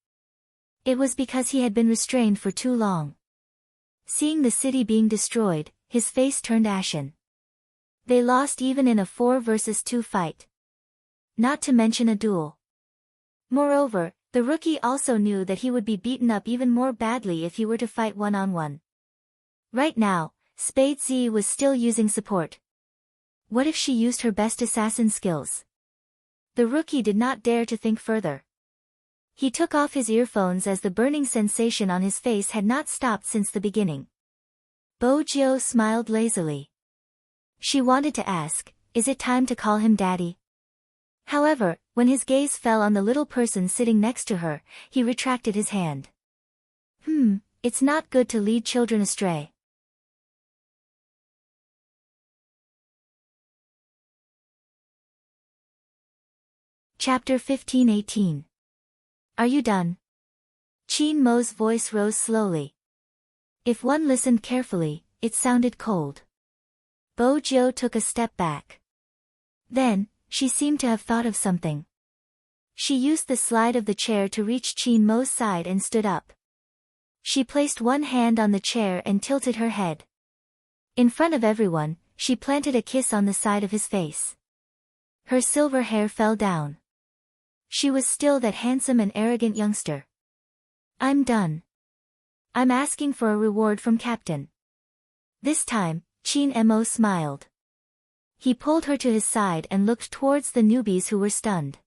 It was because he had been restrained for too long. Seeing the city being destroyed, his face turned ashen. They lost even in a 4 versus 2 fight. Not to mention a duel. Moreover, the rookie also knew that he would be beaten up even more badly if he were to fight one-on-one. Right now, Spade Z was still using support. What if she used her best assassin skills? The rookie did not dare to think further. He took off his earphones as the burning sensation on his face had not stopped since the beginning. Bojio smiled lazily. She wanted to ask, is it time to call him daddy? However, when his gaze fell on the little person sitting next to her, he retracted his hand. It's not good to lead children astray. Chapter 15-18. Are you done? Chin Mo's voice rose slowly. If one listened carefully, it sounded cold. Bojio took a step back. Then, she seemed to have thought of something. She used the slide of the chair to reach Chin Mo's side and stood up. She placed one hand on the chair and tilted her head. In front of everyone, she planted a kiss on the side of his face. Her silver hair fell down. She was still that handsome and arrogant youngster. I'm done. I'm asking for a reward from Captain. This time, Chin Mo smiled. He pulled her to his side and looked towards the newbies who were stunned.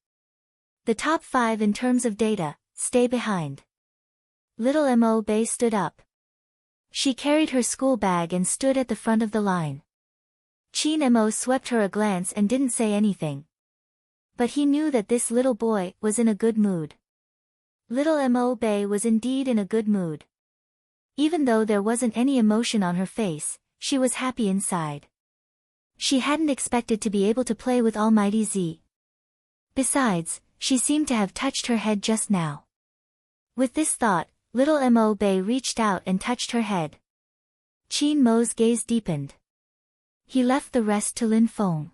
The top 5 in terms of data, stay behind. Little Mo Bei stood up. She carried her school bag and stood at the front of the line. Chin Mo swept her a glance and didn't say anything. But he knew that this little boy was in a good mood. Little Mo Bei was indeed in a good mood. Even though there wasn't any emotion on her face, she was happy inside. She hadn't expected to be able to play with Almighty Z. Besides, she seemed to have touched her head just now. With this thought, little Mo Bei reached out and touched her head. Chin Mo's gaze deepened. He left the rest to Lin Feng.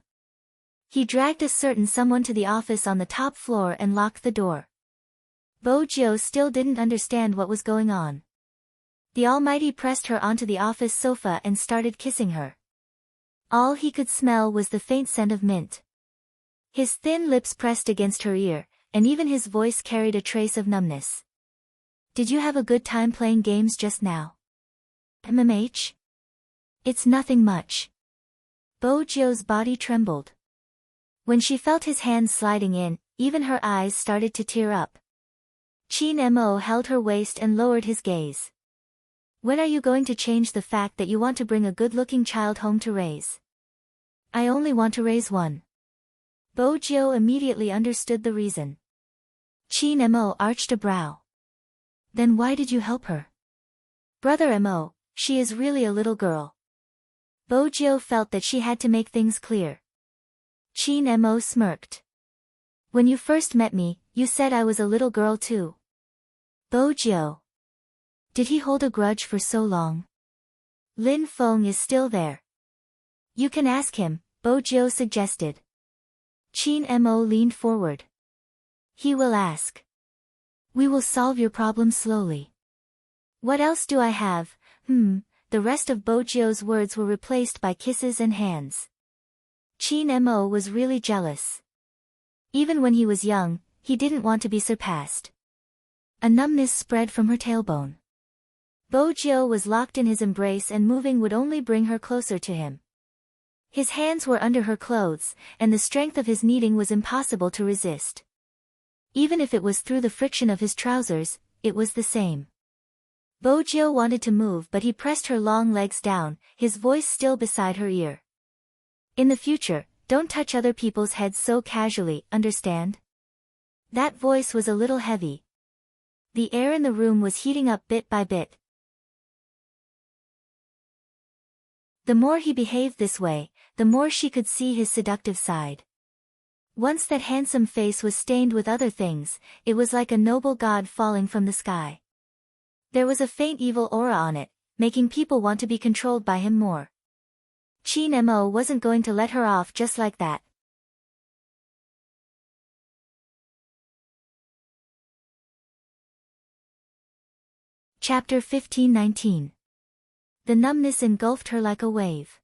He dragged a certain someone to the office on the top floor and locked the door. Bojio still didn't understand what was going on. The Almighty pressed her onto the office sofa and started kissing her. All he could smell was the faint scent of mint. His thin lips pressed against her ear, and even his voice carried a trace of numbness. Did you have a good time playing games just now? MMH? It's nothing much. Bojio's body trembled. When she felt his hands sliding in, even her eyes started to tear up. Chin Mo held her waist and lowered his gaze. When are you going to change the fact that you want to bring a good-looking child home to raise? I only want to raise one. Bojio immediately understood the reason. Chin Mo arched a brow. Then why did you help her? Brother Mo, she is really a little girl. Bojio felt that she had to make things clear. Chin Mo smirked. When you first met me, you said I was a little girl too. Bojio. Did he hold a grudge for so long? Lin Feng is still there. You can ask him, Bojio suggested. Chin Mo leaned forward. He will ask. We will solve your problem slowly. What else do I have? The rest of Bojio's words were replaced by kisses and hands. Chin Mo was really jealous. Even when he was young, he didn't want to be surpassed. A numbness spread from her tailbone. Bojio was locked in his embrace and moving would only bring her closer to him. His hands were under her clothes, and the strength of his kneading was impossible to resist. Even if it was through the friction of his trousers, it was the same. Bojio wanted to move but he pressed her long legs down, his voice still beside her ear. In the future, don't touch other people's heads so casually, understand? That voice was a little heavy. The air in the room was heating up bit by bit. The more he behaved this way, the more she could see his seductive side. Once that handsome face was stained with other things, it was like a noble god falling from the sky. There was a faint evil aura on it, making people want to be controlled by him more. Chin Mo wasn't going to let her off just like that. Chapter 15-19. The numbness engulfed her like a wave.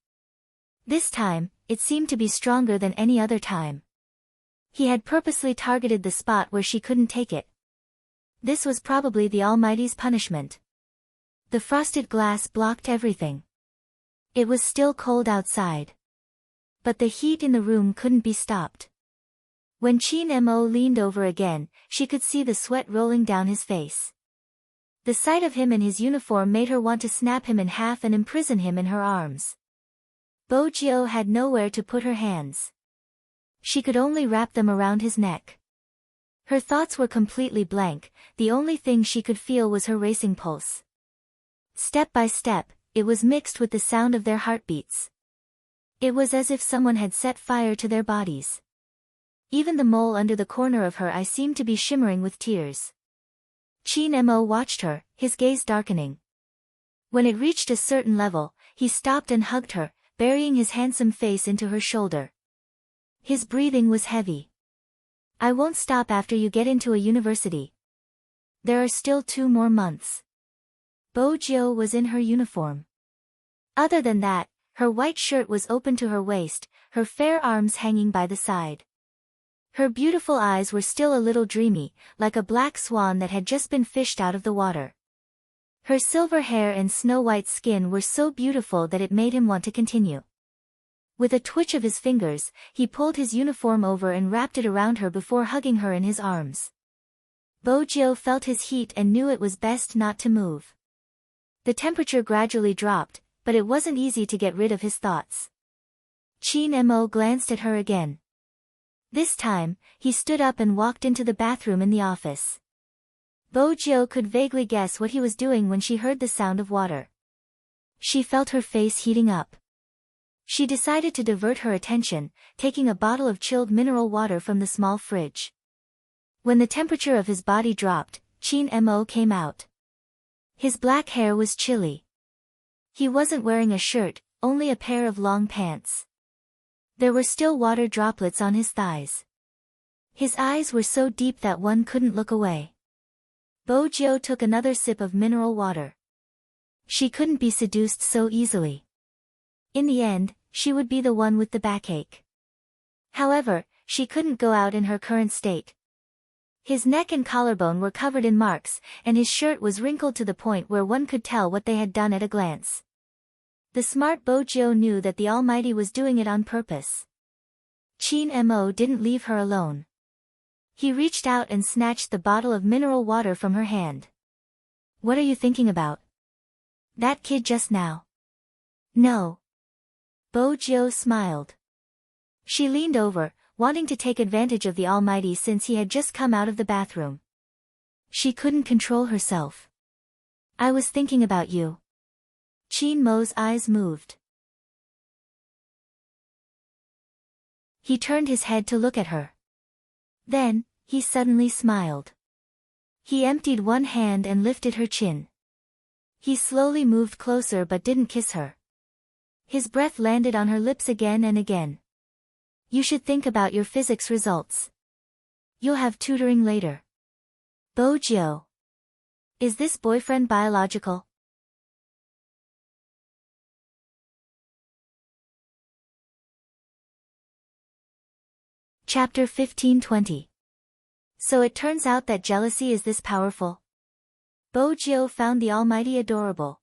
This time, it seemed to be stronger than any other time. He had purposely targeted the spot where she couldn't take it. This was probably the Almighty's punishment. The frosted glass blocked everything. It was still cold outside. But the heat in the room couldn't be stopped. When Chin Mo leaned over again, she could see the sweat rolling down his face. The sight of him in his uniform made her want to snap him in half and imprison him in her arms. Bo Jio had nowhere to put her hands. She could only wrap them around his neck. Her thoughts were completely blank, the only thing she could feel was her racing pulse. Step by step, it was mixed with the sound of their heartbeats. It was as if someone had set fire to their bodies. Even the mole under the corner of her eye seemed to be shimmering with tears. Chin Mo watched her, his gaze darkening. When it reached a certain level, he stopped and hugged her, burying his handsome face into her shoulder. His breathing was heavy. I won't stop after you get into a university. There are still 2 more months. Bo Jio was in her uniform. Other than that, her white shirt was open to her waist, her fair arms hanging by the side. Her beautiful eyes were still a little dreamy, like a black swan that had just been fished out of the water. Her silver hair and snow-white skin were so beautiful that it made him want to continue. With a twitch of his fingers, he pulled his uniform over and wrapped it around her before hugging her in his arms. Bo Jio felt his heat and knew it was best not to move. The temperature gradually dropped, but it wasn't easy to get rid of his thoughts. Chin Mo glanced at her again. This time, he stood up and walked into the bathroom in the office. Bo Jio could vaguely guess what he was doing when she heard the sound of water. She felt her face heating up. She decided to divert her attention, taking a bottle of chilled mineral water from the small fridge. When the temperature of his body dropped, Chin Mo came out. His black hair was chilly. He wasn't wearing a shirt, only a pair of long pants. There were still water droplets on his thighs. His eyes were so deep that one couldn't look away. Bo Jio took another sip of mineral water. She couldn't be seduced so easily. In the end, she would be the one with the backache. However, she couldn't go out in her current state. His neck and collarbone were covered in marks, and his shirt was wrinkled to the point where one could tell what they had done at a glance. The smart Bo Jio knew that the Almighty was doing it on purpose. Chin Mo didn't leave her alone. He reached out and snatched the bottle of mineral water from her hand. What are you thinking about? That kid just now. No. Bo Jio smiled. She leaned over, wanting to take advantage of the Almighty since he had just come out of the bathroom. She couldn't control herself. I was thinking about you. Chin Mo's eyes moved. He turned his head to look at her. Then, he suddenly smiled. He emptied one hand and lifted her chin. He slowly moved closer but didn't kiss her. His breath landed on her lips again and again. You should think about your physics results. You'll have tutoring later. Bo Jio. Is this boyfriend biological? Chapter 15-20. So it turns out that jealousy is this powerful. Bo Jio found the Almighty adorable.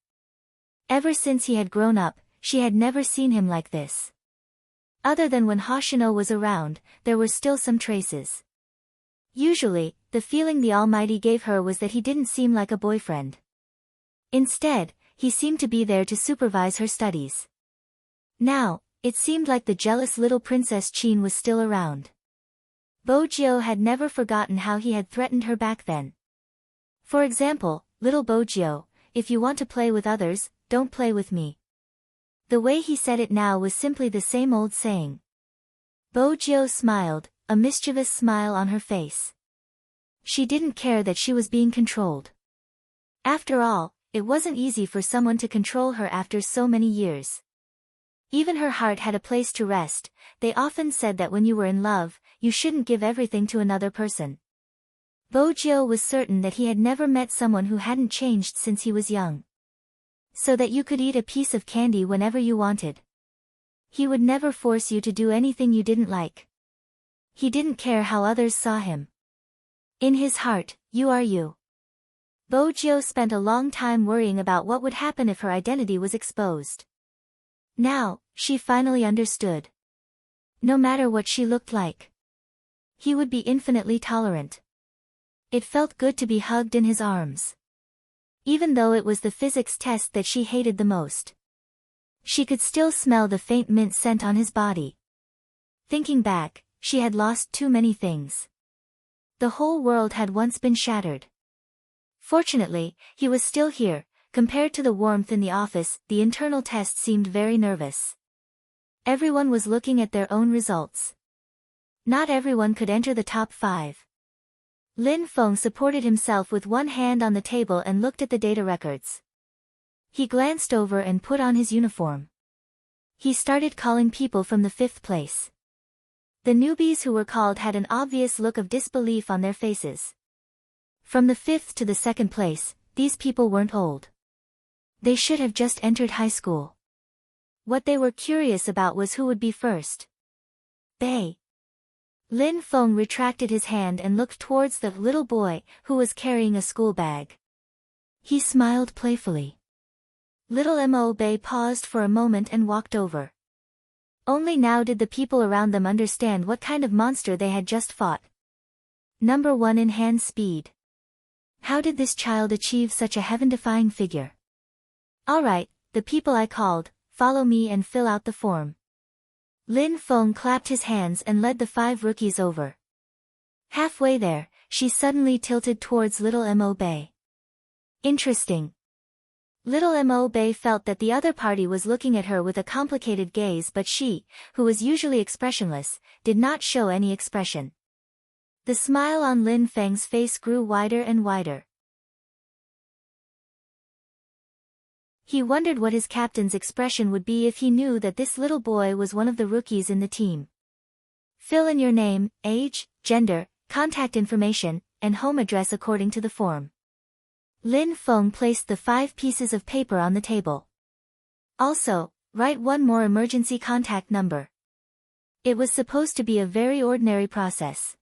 Ever since he had grown up, she had never seen him like this. Other than when Hoshino was around, there were still some traces. Usually, the feeling the Almighty gave her was that he didn't seem like a boyfriend. Instead, he seemed to be there to supervise her studies. Now, it seemed like the jealous little Princess Chin was still around. Bo Jio had never forgotten how he had threatened her back then. For example, little Bo Jio, if you want to play with others, don't play with me. The way he said it now was simply the same old saying. Bo Jio smiled, a mischievous smile on her face. She didn't care that she was being controlled. After all, it wasn't easy for someone to control her after so many years. Even her heart had a place to rest. They often said that when you were in love, you shouldn't give everything to another person. Bo Jio was certain that he had never met someone who hadn't changed since he was young. So that you could eat a piece of candy whenever you wanted. He would never force you to do anything you didn't like. He didn't care how others saw him. In his heart, you are you. Bo Jio spent a long time worrying about what would happen if her identity was exposed. Now, she finally understood. No matter what she looked like, he would be infinitely tolerant. It felt good to be hugged in his arms. Even though it was the physics test that she hated the most. She could still smell the faint mint scent on his body. Thinking back, she had lost too many things. The whole world had once been shattered. Fortunately, he was still here. Compared to the warmth in the office, the internal test seemed very nervous. Everyone was looking at their own results. Not everyone could enter the top 5. Lin Feng supported himself with one hand on the table and looked at the data records. He glanced over and put on his uniform. He started calling people from the 5th place. The newbies who were called had an obvious look of disbelief on their faces. From the 5th to the 2nd place, these people weren't old. They should have just entered high school. What they were curious about was who would be first. Bei. Lin Feng retracted his hand and looked towards the little boy, who was carrying a school bag. He smiled playfully. Little Mo Bei paused for a moment and walked over. Only now did the people around them understand what kind of monster they had just fought. Number 1 in hand speed. How did this child achieve such a heaven-defying figure? Alright, the people I called, follow me and fill out the form. Lin Feng clapped his hands and led the 5 rookies over. Halfway there, she suddenly tilted towards little Mo Bei. Interesting. Little Mo Bei felt that the other party was looking at her with a complicated gaze, but she, who was usually expressionless, did not show any expression. The smile on Lin Feng's face grew wider and wider. He wondered what his captain's expression would be if he knew that this little boy was one of the rookies in the team. Fill in your name, age, gender, contact information, and home address according to the form. Lin Feng placed the 5 pieces of paper on the table. Also, write one more emergency contact number. It was supposed to be a very ordinary process.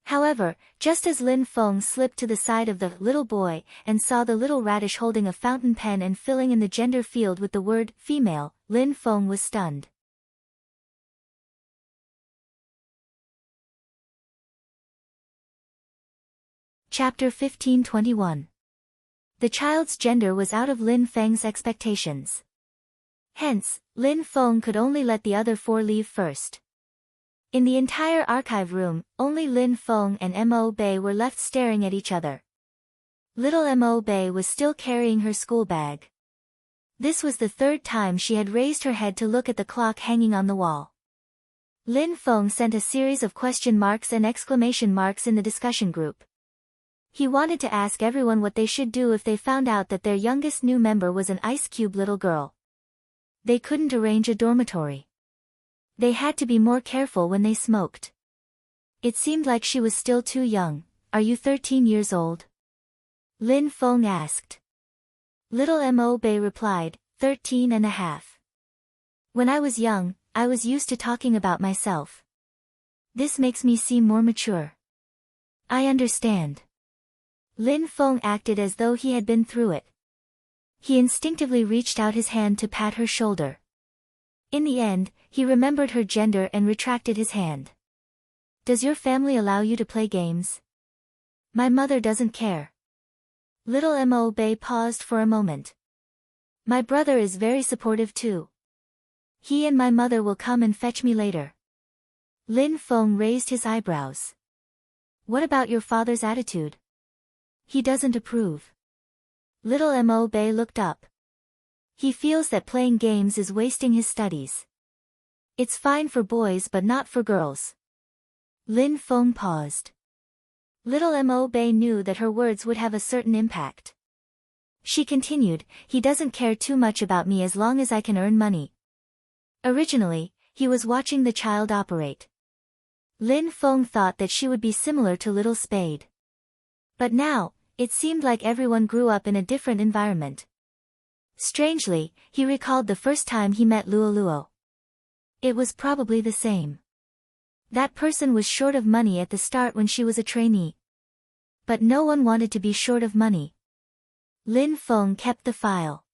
However, just as Lin Feng slipped to the side of the little boy and saw the little radish holding a fountain pen and filling in the gender field with the word female, Lin Feng was stunned. Chapter 1521. The child's gender was out of Lin Feng's expectations. Hence, Lin Feng could only let the other 4 leave first. In the entire archive room, only Lin Feng and Mo Bei were left staring at each other. Little Mo Bei was still carrying her school bag. This was the 3rd time she had raised her head to look at the clock hanging on the wall. Lin Feng sent a series of question marks and exclamation marks in the discussion group. He wanted to ask everyone what they should do if they found out that their youngest new member was an ice cube little girl. They couldn't arrange a dormitory. They had to be more careful when they smoked. It seemed like she was still too young. Are you 13 years old? Lin Feng asked. Little Mo Bei replied, 13 and a half. When I was young, I was used to talking about myself. This makes me seem more mature. I understand. Lin Feng acted as though he had been through it. He instinctively reached out his hand to pat her shoulder. In the end, he remembered her gender and retracted his hand. Does your family allow you to play games? My mother doesn't care. Little Mo Bei paused for a moment. My brother is very supportive too. He and my mother will come and fetch me later. Lin Feng raised his eyebrows. What about your father's attitude? He doesn't approve. Little Mo Bei looked up. He feels that playing games is wasting his studies. It's fine for boys but not for girls. Lin Feng paused. Little Mo Bei knew that her words would have a certain impact. She continued, he doesn't care too much about me as long as I can earn money. Originally, he was watching the child operate. Lin Feng thought that she would be similar to Little Spade. But now, it seemed like everyone grew up in a different environment. Strangely, he recalled the first time he met Luo Luo. It was probably the same. That person was short of money at the start when she was a trainee. But no one wanted to be short of money. Lin Feng kept the file.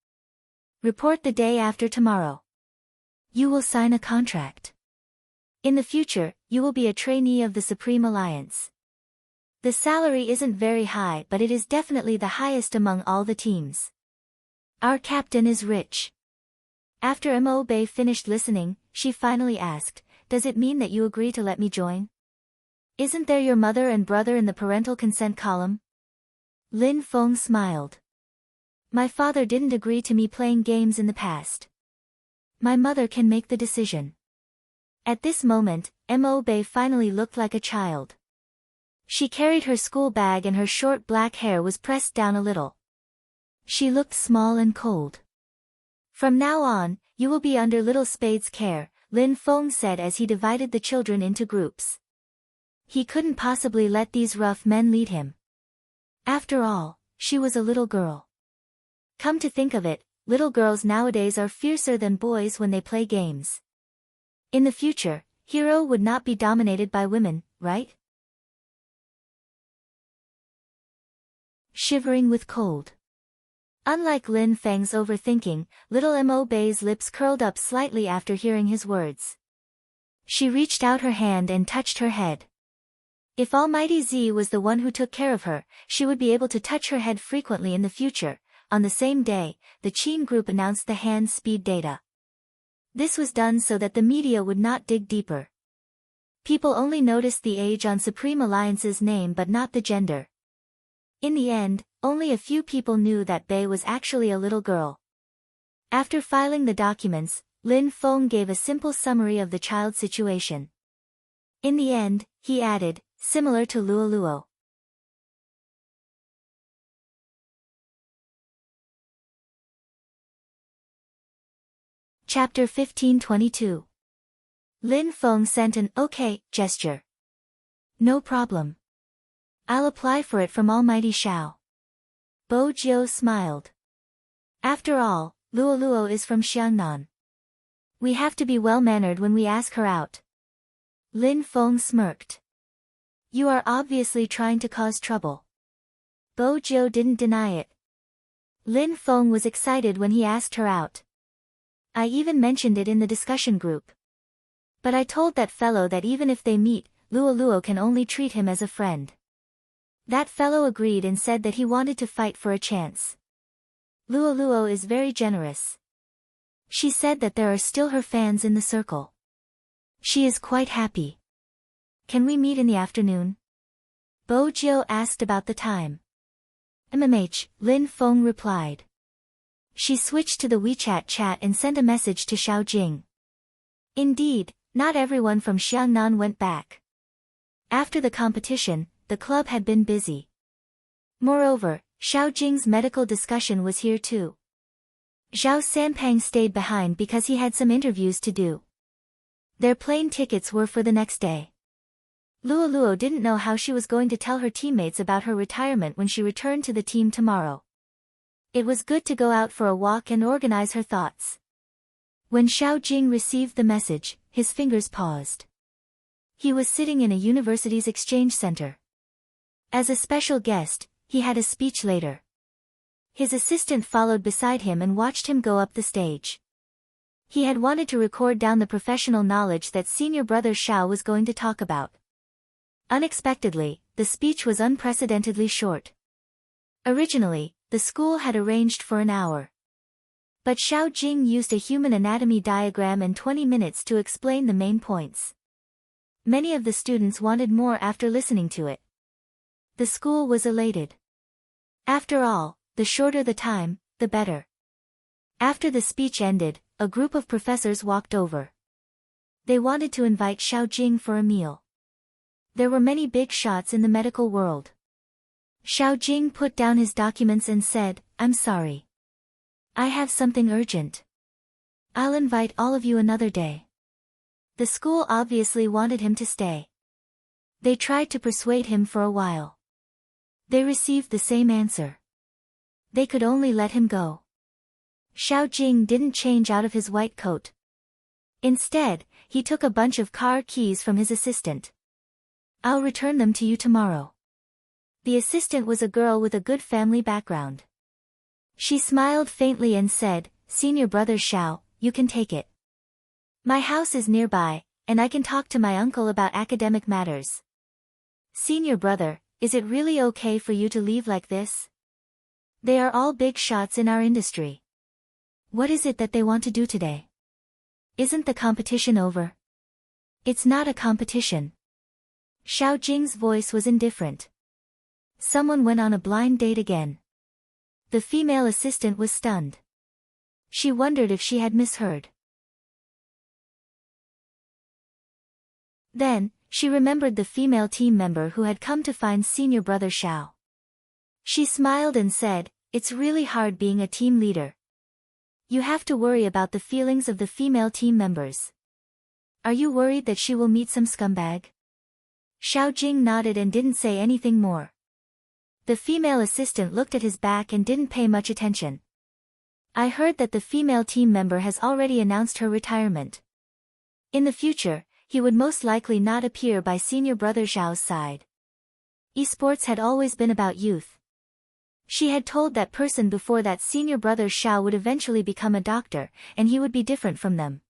Report the day after tomorrow. You will sign a contract. In the future, you will be a trainee of the Supreme Alliance. The salary isn't very high but it is definitely the highest among all the teams. Our captain is rich. After Mo Bei finished listening, she finally asked, does it mean that you agree to let me join? Isn't there your mother and brother in the parental consent column? Lin Feng smiled. My father didn't agree to me playing games in the past. My mother can make the decision. At this moment, Mo Bei finally looked like a child. She carried her school bag and her short black hair was pressed down a little. She looked small and cold. From now on, you will be under Little Spade's care, Lin Feng said as he divided the children into groups. He couldn't possibly let these rough men lead him. After all, she was a little girl. Come to think of it, little girls nowadays are fiercer than boys when they play games. In the future, Hero would not be dominated by women, right? Shivering with cold. Unlike Lin Feng's overthinking, little Mo Bei's lips curled up slightly after hearing his words. She reached out her hand and touched her head. If Almighty Z was the one who took care of her, she would be able to touch her head frequently in the future. On the same day, the Qin group announced the hand speed data. This was done so that the media would not dig deeper. People only noticed the age on Supreme Alliance's name but not the gender. In the end, only a few people knew that Bei was actually a little girl. After filing the documents, Lin Feng gave a simple summary of the child's situation. In the end, he added, similar to Luo Luo. Chapter 1522. Lin Feng sent an okay gesture. No problem. I'll apply for it from Almighty Shao. Bo Jiu smiled. After all, Luo Luo is from Xiangnan. We have to be well-mannered when we ask her out. Lin Feng smirked. You are obviously trying to cause trouble. Bo Jiu didn't deny it. Lin Feng was excited when he asked her out. I even mentioned it in the discussion group. But I told that fellow that even if they meet, Luo Luo can only treat him as a friend. That fellow agreed and said that he wanted to fight for a chance. Luo Luo is very generous. She said that there are still her fans in the circle. She is quite happy. Can we meet in the afternoon? Bo Jiu asked about the time. Lin Feng replied. She switched to the WeChat chat and sent a message to Xiao Jing. Indeed, not everyone from Xiangnan went back. After the competition, the club had been busy. Moreover, Xiao Jing's medical discussion was here too. Zhao Sanpang stayed behind because he had some interviews to do. Their plane tickets were for the next day. Luo Luo didn't know how she was going to tell her teammates about her retirement when she returned to the team tomorrow. It was good to go out for a walk and organize her thoughts. When Xiao Jing received the message, his fingers paused. He was sitting in a university's exchange center. As a special guest, he had a speech later. His assistant followed beside him and watched him go up the stage. He had wanted to record down the professional knowledge that senior brother Xiao was going to talk about. Unexpectedly, the speech was unprecedentedly short. Originally, the school had arranged for an hour. But Xiao Jing used a human anatomy diagram and 20 minutes to explain the main points. Many of the students wanted more after listening to it. The school was elated. After all, the shorter the time, the better. After the speech ended, a group of professors walked over. They wanted to invite Xiao Jing for a meal. There were many big shots in the medical world. Xiao Jing put down his documents and said, "I'm sorry. I have something urgent. I'll invite all of you another day." The school obviously wanted him to stay. They tried to persuade him for a while. They received the same answer. They could only let him go. Xiao Jing didn't change out of his white coat. Instead, he took a bunch of car keys from his assistant. "I'll return them to you tomorrow." The assistant was a girl with a good family background. She smiled faintly and said, "Senior brother Xiao, you can take it. My house is nearby, and I can talk to my uncle about academic matters." "Senior brother, is it really okay for you to leave like this? They are all big shots in our industry. What is it that they want to do today? Isn't the competition over?" "It's not a competition." Xiao Jing's voice was indifferent. Someone went on a blind date again. The female assistant was stunned. She wondered if she had misheard. Then, she remembered the female team member who had come to find senior brother Xiao. She smiled and said, "It's really hard being a team leader. You have to worry about the feelings of the female team members. Are you worried that she will meet some scumbag?" Xiao Jing nodded and didn't say anything more. The female assistant looked at his back and didn't pay much attention. "I heard that the female team member has already announced her retirement. In the future, he would most likely not appear by senior brother Xiao's side. Esports had always been about youth. She had told that person before that senior brother Xiao would eventually become a doctor, and he would be different from them."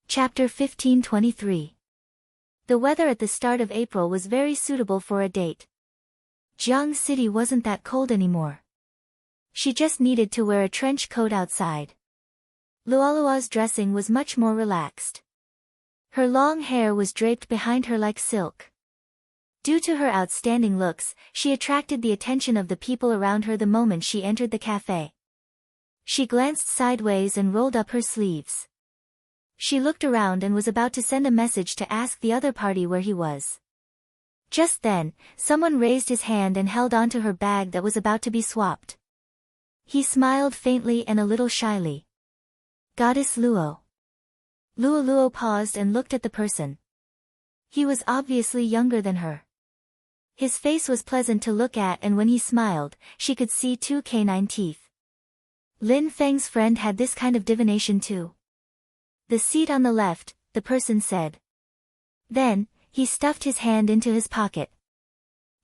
Chapter 1523. The weather at the start of April was very suitable for a date. Jiang City wasn't that cold anymore. She just needed to wear a trench coat outside. Luolua's dressing was much more relaxed. Her long hair was draped behind her like silk. Due to her outstanding looks, she attracted the attention of the people around her the moment she entered the cafe. She glanced sideways and rolled up her sleeves. She looked around and was about to send a message to ask the other party where he was. Just then, someone raised his hand and held onto her bag that was about to be swapped. He smiled faintly and a little shyly. "Goddess Luo." Luo paused and looked at the person. He was obviously younger than her. His face was pleasant to look at, and when he smiled, she could see 2 canine teeth. Lin Feng's friend had this kind of divination too. "The seat on the left," the person said. Then, he stuffed his hand into his pocket.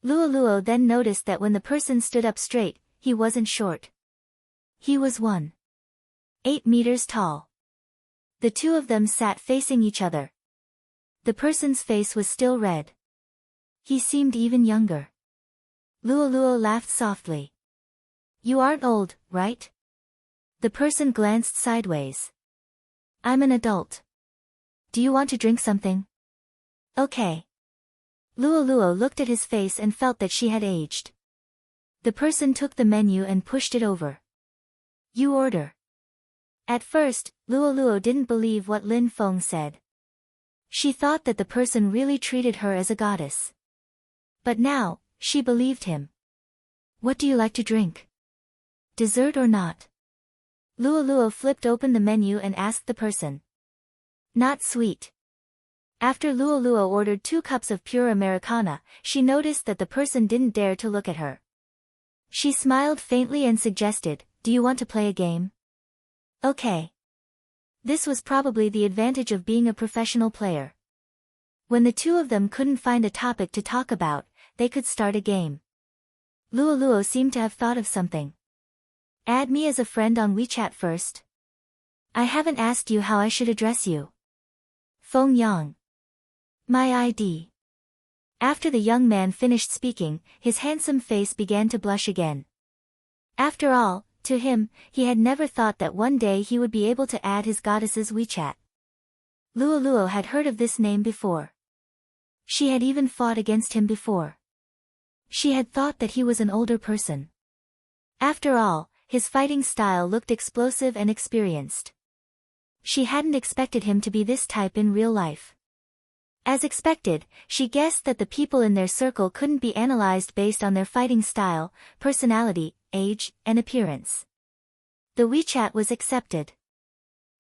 Luo then noticed that when the person stood up straight, he wasn't short. He was 1.8 meters tall. The two of them sat facing each other. The person's face was still red. He seemed even younger. Luo laughed softly. "You aren't old, right?" The person glanced sideways. "I'm an adult. Do you want to drink something?" "Okay." Luo looked at his face and felt that she had aged. The person took the menu and pushed it over. "You order." At first, Luo didn't believe what Lin Feng said. She thought that the person really treated her as a goddess. But now, she believed him. "What do you like to drink? Dessert or not?" Luo flipped open the menu and asked the person. "Not sweet." After Luo ordered 2 cups of pure Americana, she noticed that the person didn't dare to look at her. She smiled faintly and suggested, "Do you want to play a game?" "Okay." This was probably the advantage of being a professional player. When the two of them couldn't find a topic to talk about, they could start a game. Luo seemed to have thought of something. "Add me as a friend on WeChat first. I haven't asked you how I should address you." "Feng Yang." "My ID." After the young man finished speaking, his handsome face began to blush again. After all, to him, he had never thought that one day he would be able to add his goddess's WeChat. Luo had heard of this name before. She had even fought against him before. She had thought that he was an older person. After all, his fighting style looked explosive and experienced. She hadn't expected him to be this type in real life. As expected, she guessed that the people in their circle couldn't be analyzed based on their fighting style, personality, age, and appearance. The WeChat was accepted.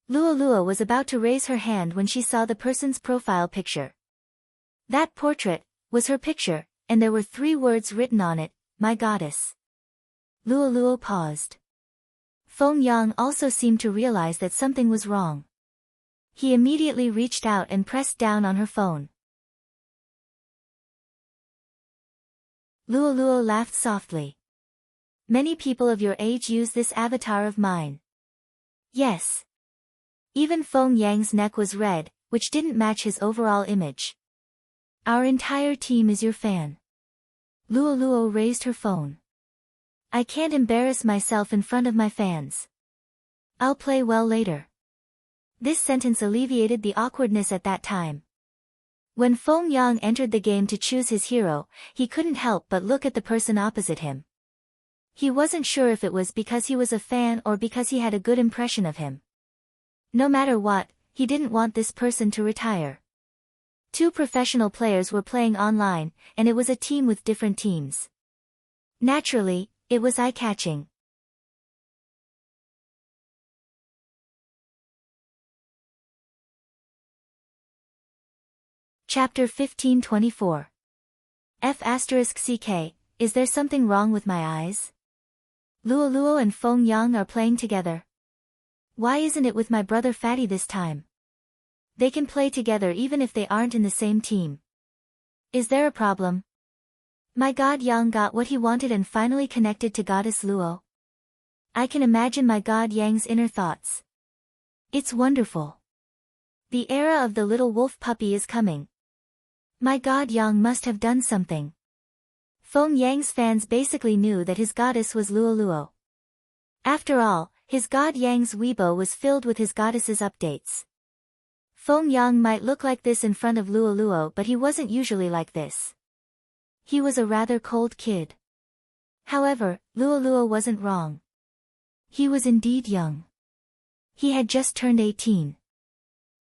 Luolua was about to raise her hand when she saw the person's profile picture. That portrait was her picture, and there were 3 words written on it, "My goddess." Luolua paused. Feng Yang also seemed to realize that something was wrong. He immediately reached out and pressed down on her phone. Luolua laughed softly. "Many people of your age use this avatar of mine." "Yes." Even Feng Yang's neck was red, which didn't match his overall image. "Our entire team is your fan." Luolua raised her phone. "I can't embarrass myself in front of my fans. I'll play well later." This sentence alleviated the awkwardness at that time. When Feng Yang entered the game to choose his hero, he couldn't help but look at the person opposite him. He wasn't sure if it was because he was a fan or because he had a good impression of him. No matter what, he didn't want this person to retire. 2 professional players were playing online, and it was a team with different teams. Naturally, it was eye-catching. Chapter 1524. F***CK, is there something wrong with my eyes? Luolua and Feng Yang are playing together. Why isn't it with my brother Fatty this time? They can play together even if they aren't in the same team. Is there a problem? My god Yang got what he wanted and finally connected to goddess Luo. I can imagine my god Yang's inner thoughts. It's wonderful. The era of the little wolf puppy is coming. My god Yang must have done something. Feng Yang's fans basically knew that his goddess was Luoluo. After all, his god Yang's Weibo was filled with his goddess's updates. Feng Yang might look like this in front of Luoluo, but he wasn't usually like this. He was a rather cold kid. However, Luoluo wasn't wrong. He was indeed young. He had just turned 18.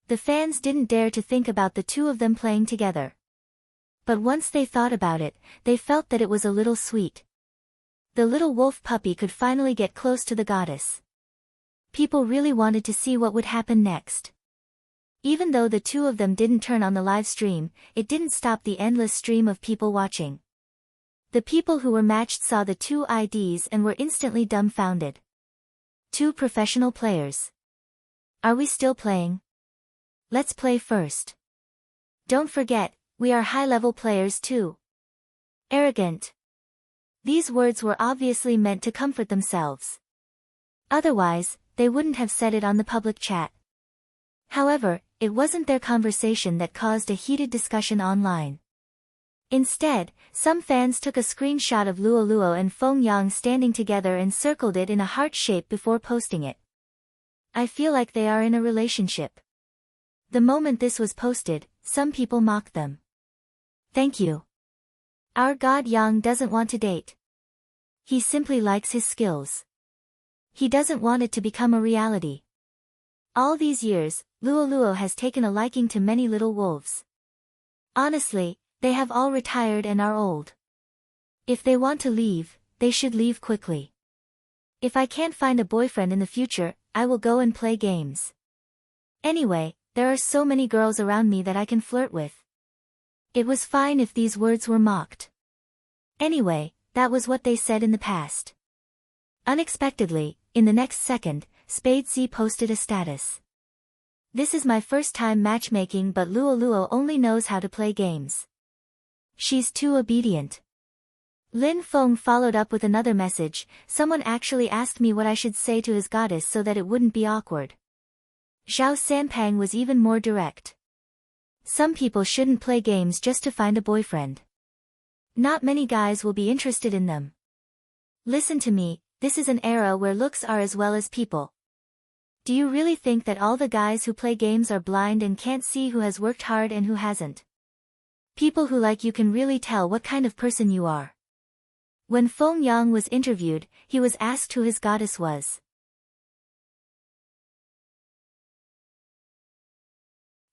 The fans didn't dare to think about the 2 of them playing together. But once they thought about it, they felt that it was a little sweet. The little wolf puppy could finally get close to the goddess. People really wanted to see what would happen next. Even though the 2 of them didn't turn on the live stream, it didn't stop the endless stream of people watching. The people who were matched saw the 2 IDs and were instantly dumbfounded. 2 professional players. Are we still playing? Let's play first. Don't forget, we are high-level players too. Arrogant. These words were obviously meant to comfort themselves. Otherwise, they wouldn't have said it on the public chat. However, it wasn't their conversation that caused a heated discussion online. Instead, some fans took a screenshot of Luoluo and Feng Yang standing together and circled it in a heart shape before posting it. I feel like they are in a relationship. The moment this was posted, some people mocked them. Thank you. Our god Yang doesn't want to date. He simply likes his skills. He doesn't want it to become a reality. All these years, Luoluo has taken a liking to many little wolves. Honestly, they have all retired and are old. If they want to leave, they should leave quickly. If I can't find a boyfriend in the future, I will go and play games. Anyway, there are so many girls around me that I can flirt with. It was fine if these words were mocked. Anyway, that was what they said in the past. Unexpectedly, in the next second, Spadesy posted a status. This is my first time matchmaking, but Luoluo only knows how to play games. She's too obedient. Lin Feng followed up with another message. Someone actually asked me what I should say to his goddess so that it wouldn't be awkward. Zhao Sanpang was even more direct. Some people shouldn't play games just to find a boyfriend. Not many guys will be interested in them. Listen to me, this is an era where looks are as well as people. Do you really think that all the guys who play games are blind and can't see who has worked hard and who hasn't? People who like you can really tell what kind of person you are. When Feng Yang was interviewed, he was asked who his goddess was.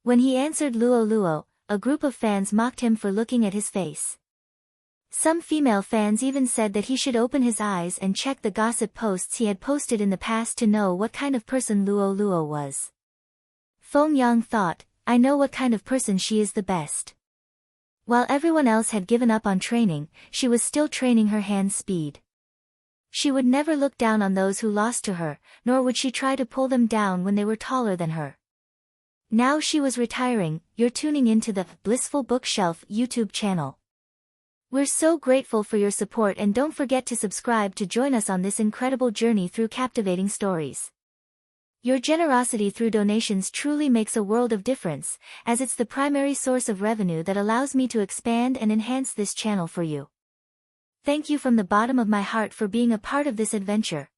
When he answered Luo Luo, a group of fans mocked him for looking at his face. Some female fans even said that he should open his eyes and check the gossip posts he had posted in the past to know what kind of person Luo Luo was. Feng Yang thought, I know what kind of person she is the best. While everyone else had given up on training, she was still training her hand speed. She would never look down on those who lost to her, nor would she try to pull them down when they were taller than her. Now she was retiring. You're tuning into the Blissful Bookshelf YouTube channel. We're so grateful for your support, and don't forget to subscribe to join us on this incredible journey through captivating stories. Your generosity through donations truly makes a world of difference, as it's the primary source of revenue that allows me to expand and enhance this channel for you. Thank you from the bottom of my heart for being a part of this adventure.